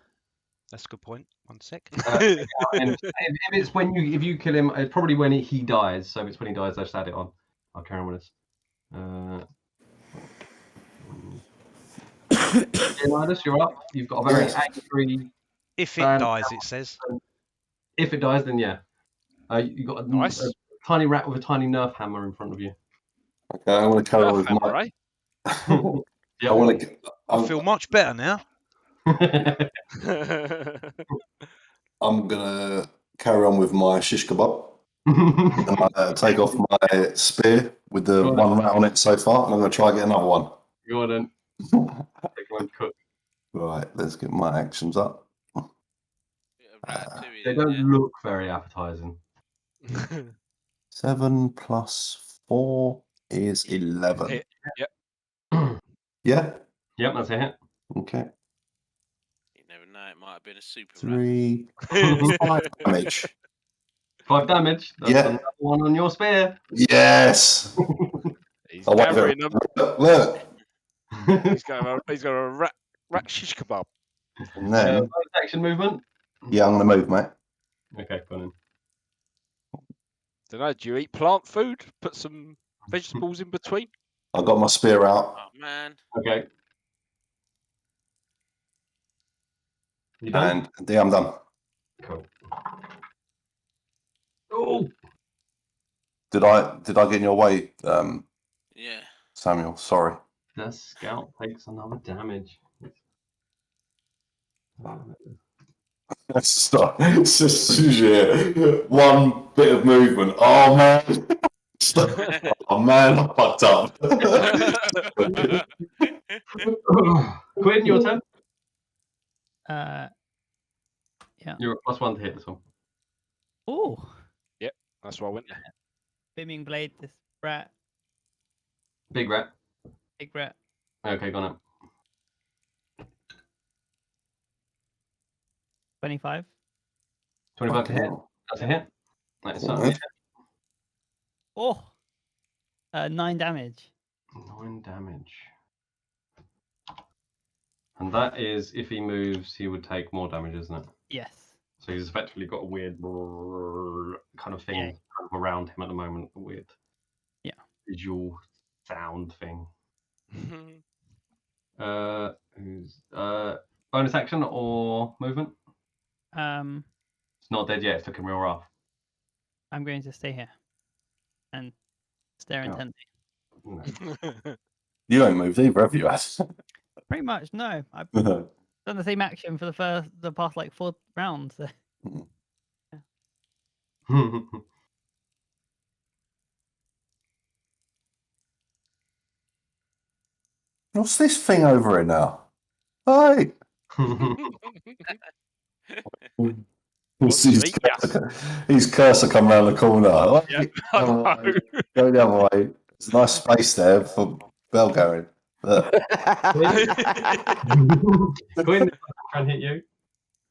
a good point. 1 sec. And if it's when if you kill him, probably when he dies. So if it's when he dies, I just add it on. I'll carry on with this. Leonidas, you're up. You've got a very angry. If it dies, it says. If it dies, then yeah. You've got a tiny rat with a tiny Nerf hammer in front of you. Okay, I'm going to carry on with hammer, my. Right? I feel much better now. I'm gonna carry on with my shish kebab. And take off my spear with the one rat on it so far, and I'm gonna try and get another one. Go on then. Take one cook. Right, let's get my actions up. They don't look very appetizing. 7 plus 4 is 11. Yep. Yeah? Yep, that's a hit. Okay. You never know, it might have been a super 3, 5 damage. 5 damage. That's another one on your spear. Yes. He's gathering them. Look. He's got a rat shish kebab. And then, action movement. yeah, I'm gonna move, mate. Okay, go on. Don't know. Do you eat plant food? Put some vegetables in between. I got my spear out. Oh man. Okay. You done? And yeah, I'm done. Cool. Oh. Did I get in your way, Yeah. Samuel? Sorry. The scout takes another damage. Stop. It's just one bit of movement. Oh man. Oh man, I fucked up. Quinn, your turn. Yeah. You're a +1 to hit this one. Oh. Yep, that's why I went there. Beaming blade. This rat. Big rat. Big rat. Okay, gone up. 25. 25 to hit. That's a hit. That's a hit. Oh. 9 damage. 9 damage. And that is, if he moves, he would take more damage, isn't it? Yes. So he's effectively got a weird kind of thing kind of around him at the moment. A weird visual sound thing. Bonus action or movement? It's not dead yet. It's looking real rough. I'm going to stay here and stare intently. You ain't moved either, have you, Ash? Pretty much, no. I've done the same action for the past like 4 rounds. So. What's this thing over here now? Hi. His cursor come around the corner. Yep, Go the other way. There's a nice space there for bell going. Quinn, try and hit you.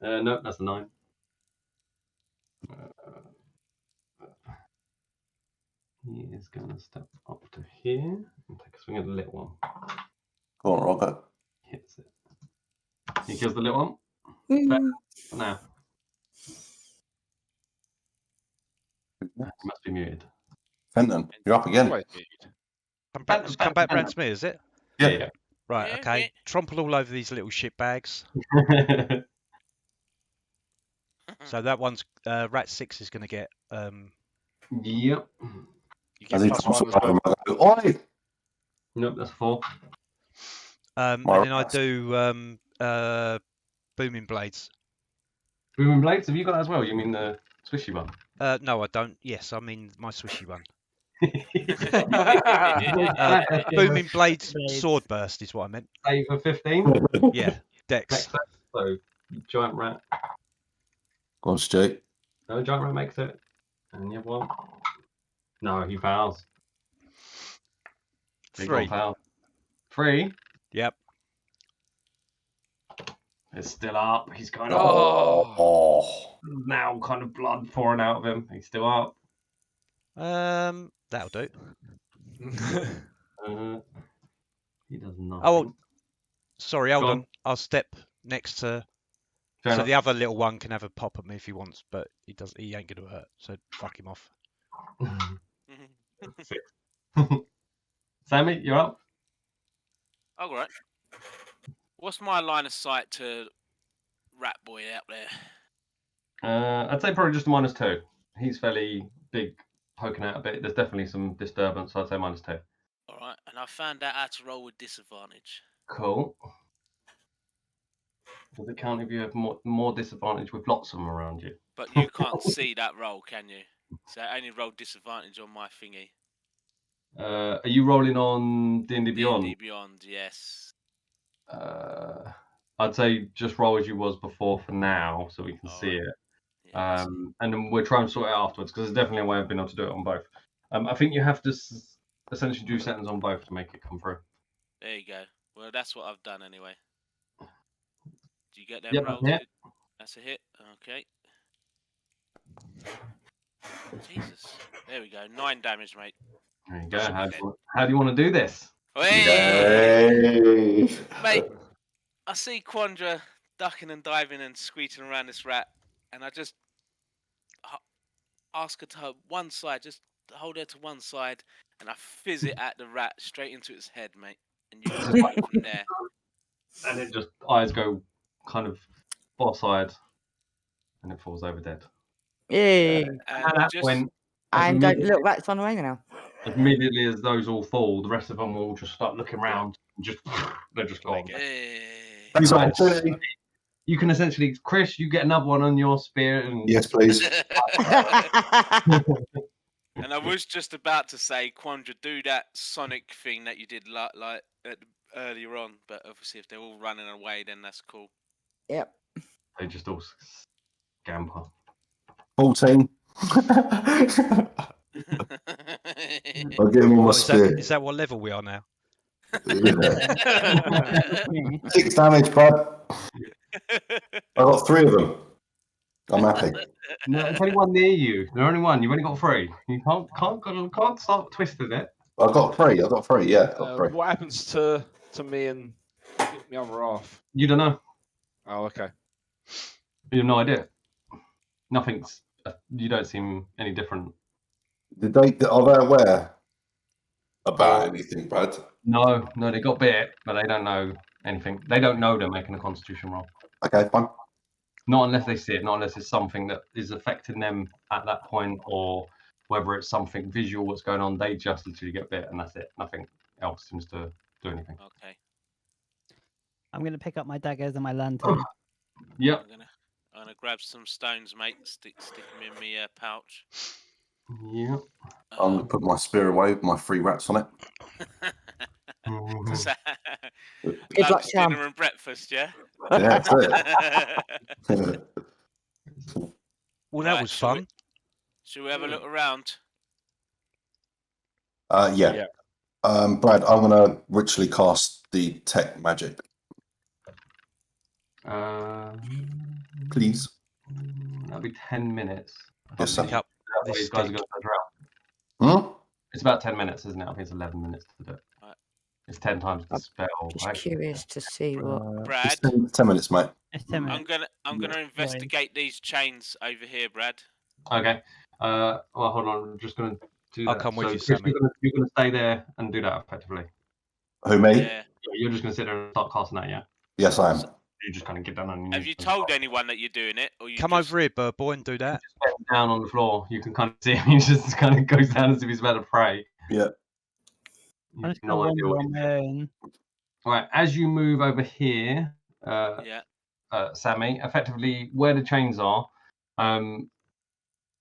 No, that's a 9. He is going to step up to here and take a swing at the little one. Go on, Roger. Hits it. He kills the little one. Now. He must be muted. Fenton, you're up again. Come back round to me, is it? Yeah. Right, okay. Trample all over these little shit bags. So that one's rat 6 is going to get. Yep. You get +1 as well. Oi! Nope, that's 4. And then I do booming blades. Booming blades? Have you got that as well? You mean the swishy one? No, I don't. Yes, I mean my swishy one. Booming Booming blades sword burst is what I meant. Save for 15? Yeah, Dex. So, giant rat. Go on, Stu. No, giant rat makes it. And the other one? No, he fails. Big 3. one fails. 3? Yep. It's still up. He's kind of now kind of blood pouring out of him. He's still up. That'll do. He does nothing. Oh, sorry, hold on. I'll step next to. Fair so enough. the other little one can have a pop at me if he wants, but he does. He ain't gonna hurt. So fuck him off. 6. Sammy, you're up. All right. What's my line of sight to Rat Boy out there? I'd say probably just a -2. He's fairly big, poking out a bit. There's definitely some disturbance, so I'd say -2. All right, and I found out how to roll with disadvantage. Cool. Does it count if you have more disadvantage with lots of them around you? But you can't see that roll, can you? So I only rolled disadvantage on my thingy. Are you rolling on D&D Beyond? D&D Beyond, yes. I'd say just roll as you was before for now, so we can see it. Yeah, and then we'll try and sort it out afterwards, because there's definitely a way of being able to do it on both. I think you have to essentially do settings on both to make it come through. There you go. Well, that's what I've done anyway. Do you get that Yep, roll? yeah. That's a hit. Okay. Jesus. There we go. 9 damage, mate. There you go. How do you want to do this? Hey! Mate, I see Quandra ducking and diving and squeaking around this rat, and I just ask her to one side, just hold her to one side, and I fizz it at the rat straight into its head, mate. And you just go from there. And it just, eyes go kind of boss-eyed, and it falls over dead. Yay! And at that point, And don't look, that's on the way now. immediately as those all fall, the rest of them will just start looking around, Just they're just gone. Thanks for the Right. opportunity. You can essentially, Chris, you get another one on your spear. And Yes, please. And I was just about to say, Quandra, do that Sonic thing that you did earlier on, but obviously if they're all running away, then that's cool. Yep. They just all scamper. 14. I'll give him all my spear. Is that what level we are now? Yeah. 6 damage, bud. I got 3 of them. I'm happy. No, there's only one near you. There's only one. You've only got 3. You can't start twisting it. I got 3. I got 3. Yeah, got 3. What happens to me and the other half? You don't know. Oh, okay. You have no idea. Nothing's. You don't seem any different. Are they aware about anything, Brad? No, they got bit, but they don't know anything. They don't know they're making a Constitution roll. Okay, fine. Not unless they see it. Not unless it's something that is affecting them at that point, or whether it's something visual what's going on. They just literally get bit, and that's it. Nothing else seems to do anything. Okay. I'm gonna pick up my daggers and my lantern. Yep. I'm gonna grab some stones, mate. Stick them in my pouch. Yep. I'm gonna put my spear away with my 3 rats on it. Good luck, Lunch, Sam. dinner, and breakfast, yeah. Yeah, that's it. Well, that was fun. Should we have a look around? Yeah. Brad, I'm gonna ritually cast the tech magic. Please. That'll be 10 minutes. Yes, sir. Pick up These this guys are stick. going to Hmm? It's about 10 minutes, isn't it? I think it's 11 minutes to do it. Right. It's 10 times the spell. Just Right? curious to see what. Brad, It's 10 minutes, mate. It's 10 minutes. I'm gonna investigate these chains over here, Brad. Okay. Well, hold on. I'm just going to do that. I'll come with you, Chris, Sammy. you're going to stay there and do that effectively. Who, me? Yeah. You're just going to sit there and start casting that, yeah? Yes, I am. You just kind of get down on your knees. Have you told anyone that you're doing it, or you Come just... over here, bird boy, and do that. Just down on the floor. You can kind of see him. He just kind of goes down as if he's about to pray. Yeah. You I'm have just gonna no idea wander what on he's my doing. own. Right, as you move over here, Yeah. Sammy, effectively where the chains are,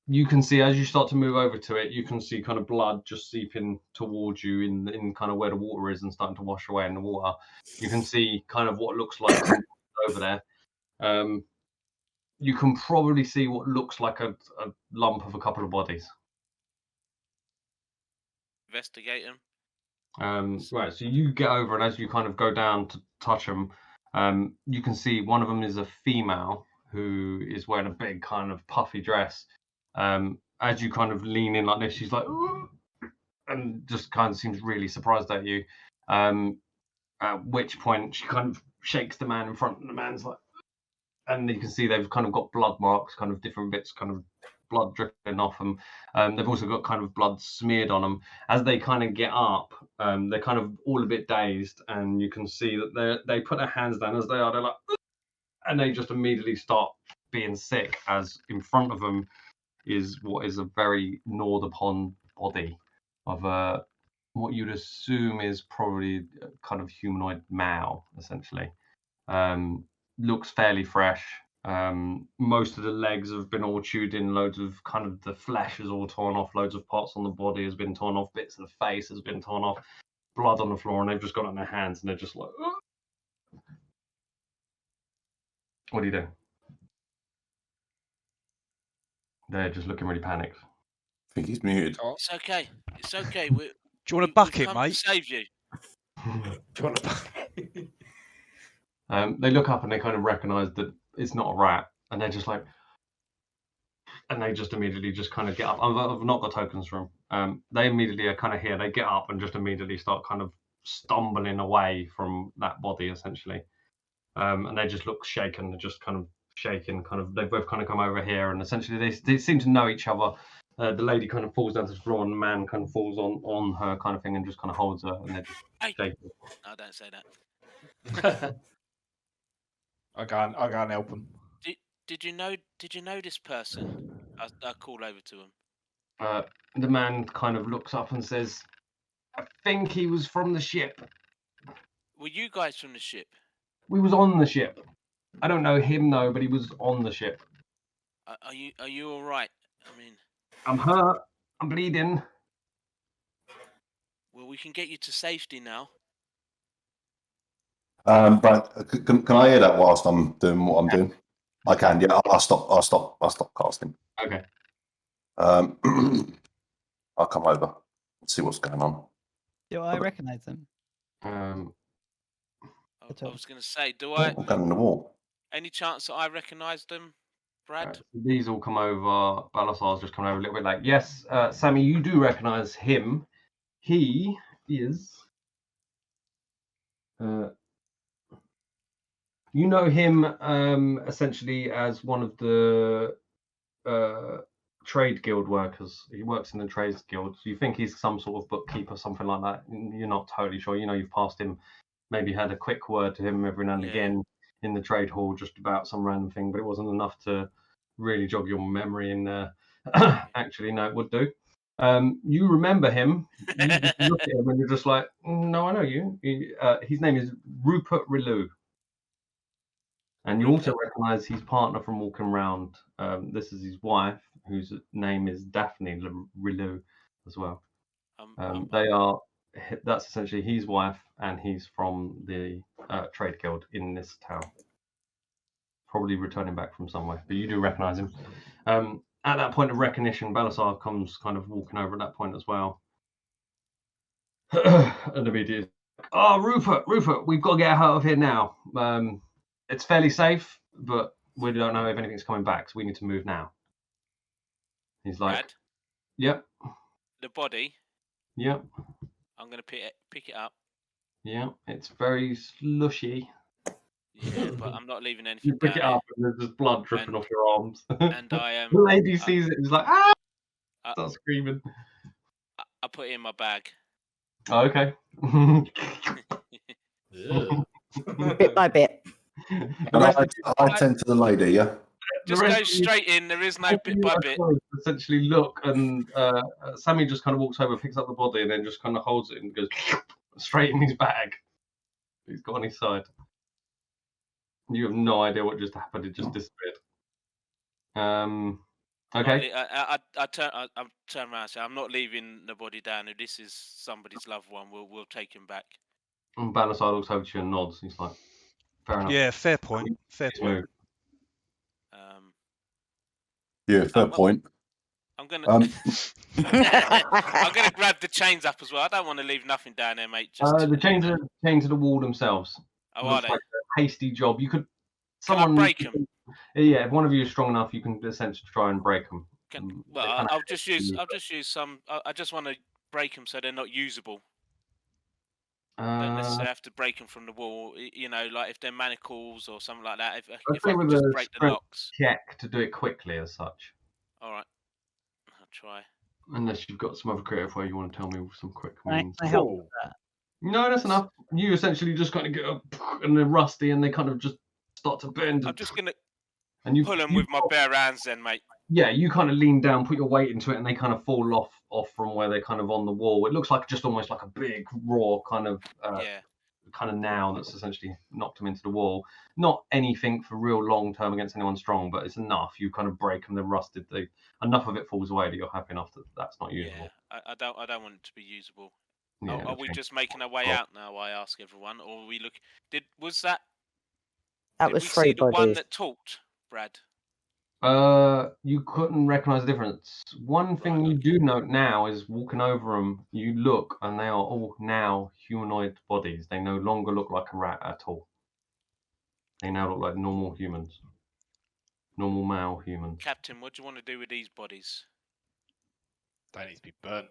you can see as you start to move over to it, you can see kind of blood just seeping towards you in kind of where the water is and starting to wash away in the water. You can see kind of what looks like over there. You can probably see what looks like a lump of a couple of bodies. Investigate them. Right, so you get over, and as you kind of go down to touch them, you can see one of them is a female who is wearing a big kind of puffy dress. As you kind of lean in like this, she's like, "Ooh," and just kind of seems really surprised at you. At which point she kind of shakes the man in front, and the man's like, and you can see they've kind of got blood marks, kind of different bits, kind of blood dripping off them. They've also got kind of blood smeared on them. As they kind of get up, they're kind of all a bit dazed, and you can see that they put their hands down as they are. They're like, and they just immediately start being sick. As in front of them is what is a very gnawed upon body of what you'd assume is probably a kind of humanoid male, essentially. Looks fairly fresh. Most of the legs have been all chewed in, loads of kind of the flesh is all torn off, loads of parts on the body has been torn off, bits of the face has been torn off, blood on the floor, and they've just got it in their hands and they're just like, "Ugh." What do you do? They're just looking really panicked. I think he's muted. It's okay. It's okay. Do you want a bucket, come mate? to save you. Do you want a bucket? They look up and they kind of recognise that it's not a rat, and they're just like, and they just immediately just kind of get up. I've not got tokens for them. They immediately are kind of here. They get up and just immediately start kind of stumbling away from that body, essentially. And they just look shaken. They're just kind of shaking. Kind of, they both kind of come over here, and essentially they seem to know each other. The lady kind of falls down to the floor, and the man kind of falls on her, kind of thing, and just kind of holds her, and they're just shaking. No, don't say that. I go and help him. Did you know this person? I call over to him. The man kind of looks up and says, "I think he was from the ship." Were you guys from the ship? We was on the ship. I don't know him though, but he was on the ship. Are you all right? I mean, I'm hurt. I'm bleeding. well, we can get you to safety now. But can I hear that whilst I'm doing what I'm doing? I can. Yeah, I'll stop casting. Okay. I'll come over and see what's going on. Do I recognise them? I was going to say, do What gun in the wall? Any chance that I recognise them, Brad? Right, so these all come over. Balasar's just come over a little bit like, yes, Sammy, you do recognise him. He is. You know him essentially as one of the trade guild workers. He works in the trades guild. So you think he's some sort of bookkeeper, something like that. You're not totally sure. You know, you've passed him, maybe had a quick word to him every now and again in the trade hall just about some random thing, but it wasn't enough to really jog your memory in there. Actually, no, it would do. You remember him. You just look at him and you're just like, no, I know you. His name is Rupert Rilou. And you also recognise his partner from walking around. This is his wife, whose name is Daphne Rilou as well. That's essentially his wife, and he's from the trade guild in this town. Probably returning back from somewhere, but you do recognise him. At that point of recognition, Balasar comes kind of walking over at that point as well. And immediately, oh, Rupert, we've got to get out of here now. It's fairly safe, but we don't know if anything's coming back, so we need to move now. He's like, Brad? Yep. The body? Yep. I'm going to pick it up. Yeah, it's very slushy. Yeah, but I'm not leaving anything You pick it down up and there's just blood dripping off your arms. And I am. The lady sees it and is like, ah! Starts screaming. I put it in my bag. Oh, okay. Bit by bit. I tend to the lady, yeah. Just go straight in. There is no bit by bit. Essentially, look, and Sammy just kind of walks over, picks up the body, and then just kind of holds it and goes straight in his bag. He's got on his side. You have no idea what just happened. It just disappeared. Okay. I turn around and say, I'm not leaving the body down. If this is somebody's loved one, we'll take him back. And Balasar looks over to you and nods. He's like, fair enough. Yeah, fair point. Fair point. Yeah, fair point. I'm gonna I'm gonna grab the chains up as well. I don't want to leave nothing down there, mate. The chains are chained to the wall themselves. Oh, are they? Like a hasty job. You could. Can I break them? Yeah, if one of you is strong enough, you can essentially try and break them. Well, I'll just use some. I just want to break them so they're not usable. Don't necessarily have to break them from the wall. You know, like if they're manacles or something like that. If I can just break the locks. Check to do it quickly as such. All right, I'll try. Unless you've got some other creative way you want to tell me some quick Can means. I help with that? No, that's enough. You essentially just kind of get up and they're rusty and they kind of just start to bend. I'm just gonna pull them with my bare hands, then, mate. Yeah, you kind of lean down, put your weight into it, and they kind of fall off from where they're kind of on the wall. It looks like just almost like a big raw kind of nail that's essentially knocked them into the wall. Not anything for real long term against anyone strong, but it's enough. You kind of break them, they're rusted. Enough of it falls away that you're happy enough that that's not usable. Yeah, I don't want it to be usable. Yeah, are we just making our way out now? I ask everyone, or we look? Was that? That was we three see the one bodies. that talked, Brad? You couldn't recognize the difference. One thing you do note now is walking over them, you look, and they are all now humanoid bodies. They no longer look like a rat at all. They now look like normal humans, normal male humans. Captain, what do you want to do with these bodies? They need to be burnt.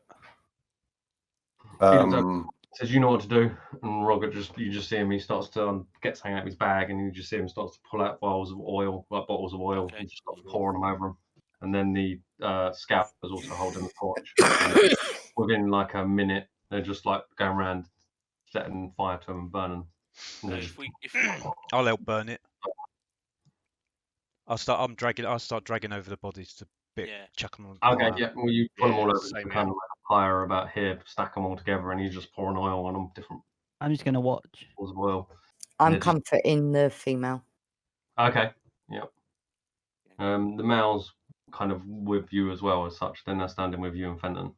Says you know what to do, and Roger you just see him. He starts to get something out of his bag, and you just see him starts to pull out bottles of oil, and just starts pouring them over him. And then the scout is also holding the torch. Within like a minute, they're just like going around setting fire to them and burning. I'll help burn it. I'll start dragging over the bodies to chuck them on. Okay, yeah. Well, you pull them all over same kind of like a pyre about here, stack them all together, and you just pour an oil on them, different I'm just gonna watch. Balls of oil. I'm They're just- comforting the female. Okay. Yep. The male's kind of with you as well as such. Then they're standing with you and Fenton.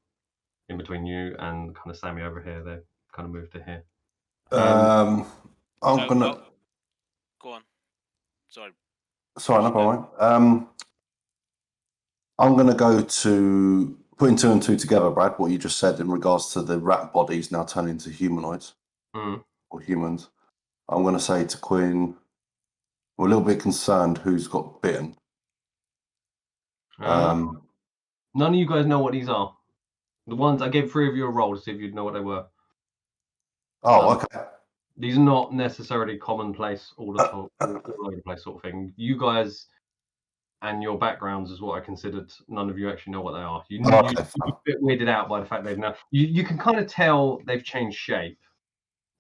In between you and kind of Sammy over here. They kind of moved to here. I'm gonna. Go on. Sorry. Sorry, no problem. I'm gonna go to putting 2 and 2 together, Brad. What you just said in regards to the rat bodies now turning into humanoids or humans. I'm gonna say to Quinn, we're a little bit concerned who's got bitten. None of you guys know what these are. The ones I gave 3 of you a roll to see if you'd know what they were. Oh, okay. These are not necessarily commonplace all over the place sort of thing. You guys and your backgrounds is what I considered. None of you actually know what they are. You're a bit weirded out by the fact they've now. You can kind of tell they've changed shape.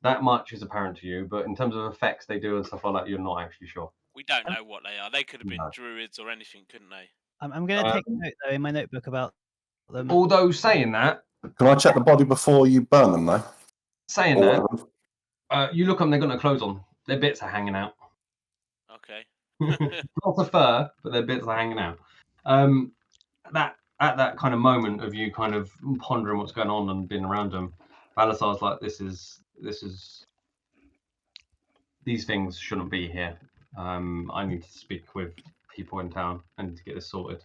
That much is apparent to you, but in terms of effects they do and stuff like that, you're not actually sure. We don't know what they are. They could have been druids or anything, couldn't they? I'm gonna take a note though in my notebook about them. Although saying that, can I check the body before you burn them, though? Saying that, you look them. They've got no clothes on. Their bits are hanging out. Okay. Not the fur, but their bits are hanging out. That at that kind of moment of you kind of pondering what's going on and being around them, Balasar's like, this is these things shouldn't be here. I need to speak with people in town. I need to get this sorted.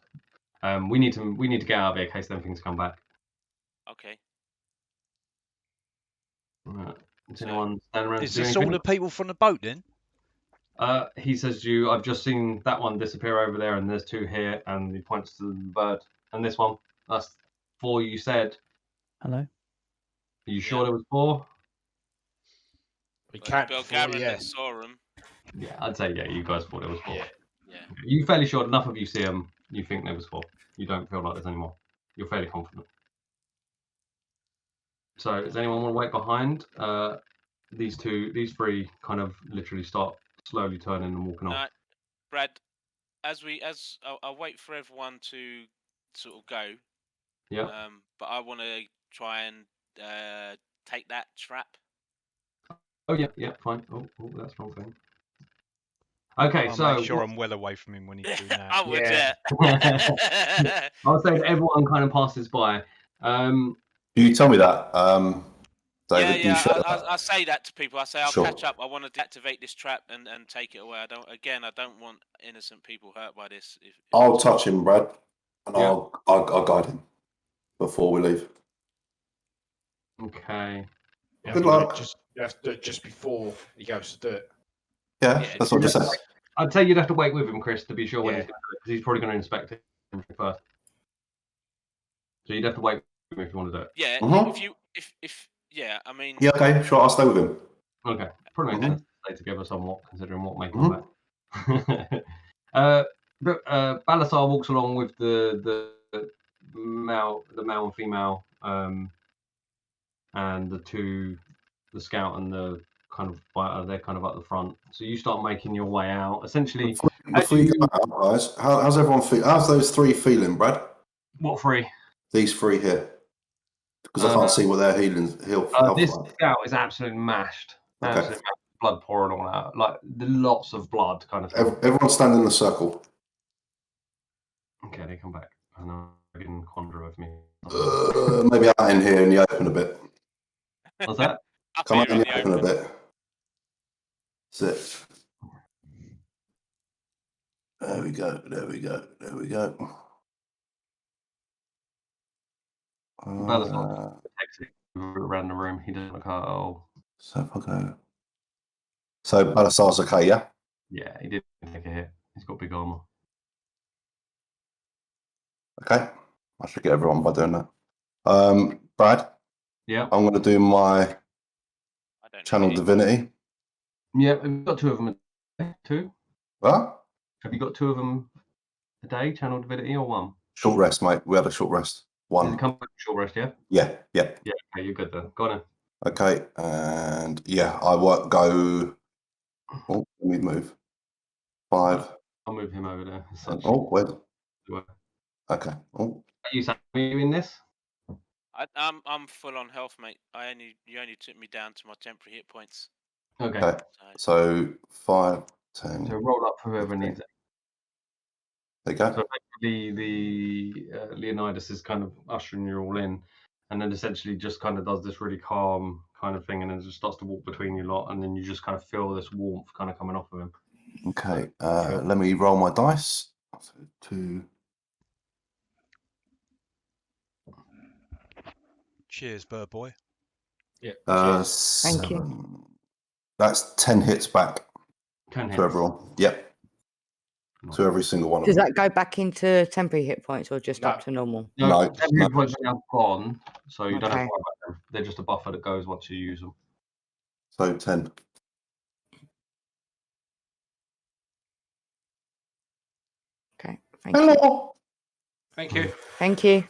We need to get out of here in case them things come back. Okay. Is anyone standing around? Is this all the people from the boat then? He says to you, I've just seen that one disappear over there, and there's 2 here, and he points to the bird. And this one, that's 4 you said. Hello? Are you sure there was 4? We can't. Bill Gavin that saw him. Yeah, I'd say you guys thought there was 4. Yeah. You're fairly sure enough of you see them, you think there was 4. You don't feel like there's any more. You're fairly confident. So does anyone want to wait behind? These 3 kind of literally start slowly turning and walking off. Brad, I'll wait for everyone to sort of go. Yeah. But I want to try and take that trap. Oh yeah, fine. Oh, that's the wrong thing. Okay, I'll make sure I'm well away from him when he's doing that. I would, yeah. I'll say everyone kind of passes by. You tell me that, David. Yeah, you share I say that to people. I say I'll Sure. catch up. I want to deactivate this trap and take it away. I don't want innocent people hurt by this. I'll touch him, Brad, and I'll guide him before we leave. Okay. Good luck. You have to do it just before he goes to do it. Yeah, that's what I said. I'd say you'd have to wait with him, Chris, to be sure when Yeah. he's going to do it, because he's probably going to inspect it first. So you'd have to wait with him if you want to do it. Yeah, Mhm. if yeah, I mean. Yeah, okay, sure. I'll stay with him. Okay, probably makes sense to stay together somewhat, considering what may come back. But Balasar walks along with the male and female, and the scout and the kind of fighter. They're kind of at the front. So you start making your way out. Essentially, Before you go out, guys, how's everyone feel? How's those 3 feeling, Brad? What 3? These 3 here, because I can't see what their health this like. scout is absolutely mashed. Okay. Absolutely mashed. Blood pouring all out, like lots of blood, kind of thing. Everyone stand in the circle. Okay, they come back. I know I can conjure with me. Maybe out in here in the open a bit. What's that? Come out in the open a bit. Sit. There we go. Balasar takes it around the room. He doesn't look at all. So if I go. So Balasar's okay, yeah? Yeah, he didn't take a hit. He's got big armor. Okay. I should get everyone by doing that. Brad? Yeah. I'm going to do my channel divinity. Yeah, have you got 2 of them a day? 2? What? Have you got 2 of them a day, channel divinity, or 1? Short rest, mate. We had a short rest. 1. Does it come back to short rest, yeah? Yeah. Yeah, okay, you're good then. Go on in. Okay, and yeah, I won't go. Oh, let me move. 5. I'll move him over there. Oh, wait. Are Okay. Oh, you in this? I'm full on health, mate. You only took me down to my temporary hit points. Okay. Okay. So 5, 10. So roll up for whoever 15. needs it. There you go. So effectively, the Leonidas is kind of ushering you all in, and then essentially just kind of does this really calm kind of thing, and then just starts to walk between you lot, and then you just kind of feel this warmth kind of coming off of him. Okay. Let me roll my dice. So 2. Cheers, bird boy. Yeah. Thank you. 7. That's 10 hits back 10 to hits. everyone. Yep. To every single one of Does them. that go back into temporary hit points or just up to normal? No, No, every hit points are now gone, so you don't have to Okay. worry about them. They're just a buffer that goes once you use them. So 10. Okay. Thank you. Hello. Thank you. Thank you.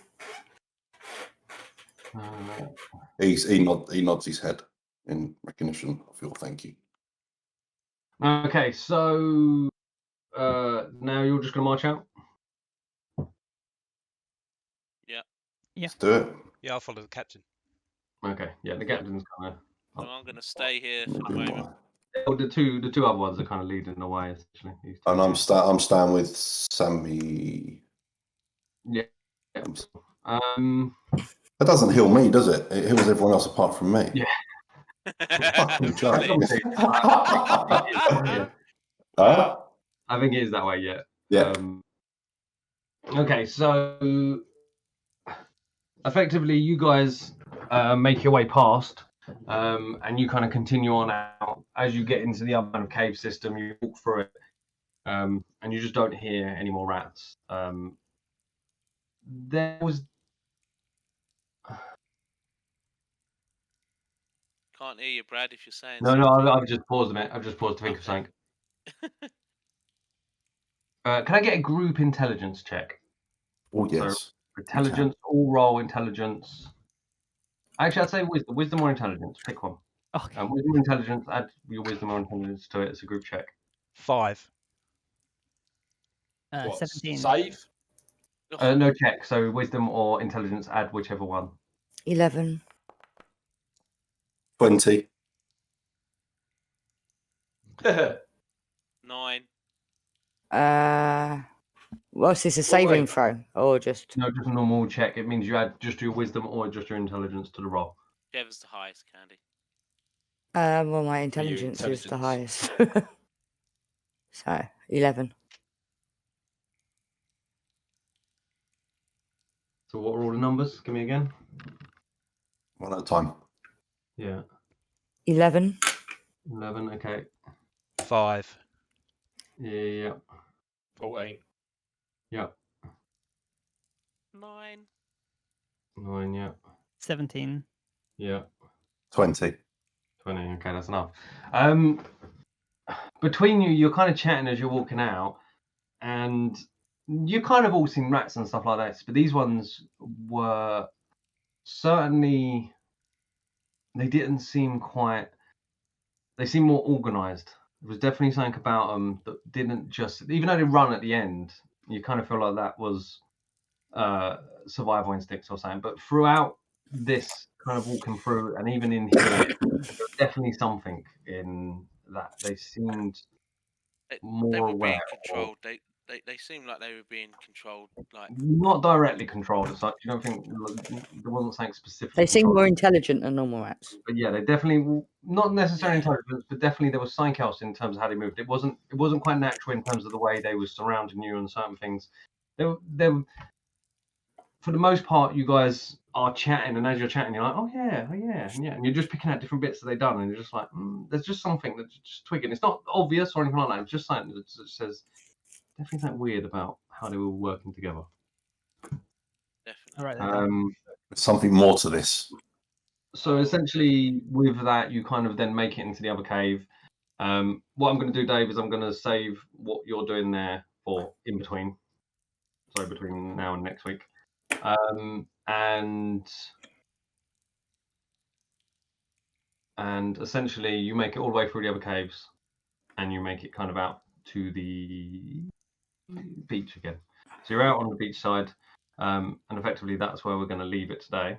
He nods his head in recognition of your thank you. Okay, so now you're just going to march out? Yeah. Let's do it. Yeah, I'll follow the captain. Okay, yeah, the captain's kind of... So I'm going to stay here for the moment. Oh, the two other ones are kind of leading the way, essentially. And I'm staying with Sammy. Yeah. That doesn't heal me, does it? It heals everyone else apart from me. Yeah. Fucking joke. Yeah. Huh? I think it is that way, yeah. Yeah. Okay, so effectively you guys make your way past and you kind of continue on out. As you get into the other kind of cave system, you walk through it and you just don't hear any more rats. There was... Can't hear you, Brad, if you're saying No, something. I've just paused a minute. I've just paused to think of something. Can I get a group intelligence check? Oh, yes. So, intelligence, all roll intelligence. Actually, I'd say wisdom. Wisdom or intelligence. Pick one. Okay. Wisdom or intelligence. Add your wisdom or intelligence to it. It's a group check. 5. 17. Save? No check. So wisdom or intelligence. Add whichever one. 11. 20. 9. What's this, a saving throw? Or just... No, just a normal check. It means you add just your wisdom or just your intelligence to the roll. Whichever's the highest, Candy. well, my intelligence is the highest. So, 11. So what are all the numbers? Give me again. One at a time. Yeah. 11. 11, okay. 5. Yeah. 14. Yeah. 9. 9, yeah. 17. Yeah. 20. 20, okay, that's enough. Between you, you're kind of chatting as you're walking out, and you kind of all seen rats and stuff like that, but these ones were certainly, they didn't seem quite, they seemed more organized. There was definitely something about them that didn't just, even though they run at the end, you kind of feel like that was survival instincts or something. But throughout this kind of walking through, and even in here, there's definitely something in that. They seemed more They were aware. being controlled. They seemed like they were being controlled. Like Not directly controlled as such. You don't think there wasn't something specific. They seem more intelligent than normal rats. But yeah, they definitely, not necessarily intelligence, but definitely there was something else in terms of how they moved. It wasn't quite natural in terms of the way they were surrounding you and certain things. They for the most part, you guys are chatting, and as you're chatting, you're like, oh yeah, and you're just picking out different bits that they've done, and you're just like, there's just something that's just twigging. It's not obvious or anything like that. It's just something that says definitely something weird about how they were working together. All right. Something more to this. So essentially, with that, you kind of then make it into the other cave. What I'm going to do, Dave, is I'm going to save what you're doing there for in between. So between now and next week. And essentially, you make it all the way through the other caves, and you make it kind of out to the beach again. So you're out on the beach side, and effectively that's where we're going to leave it today.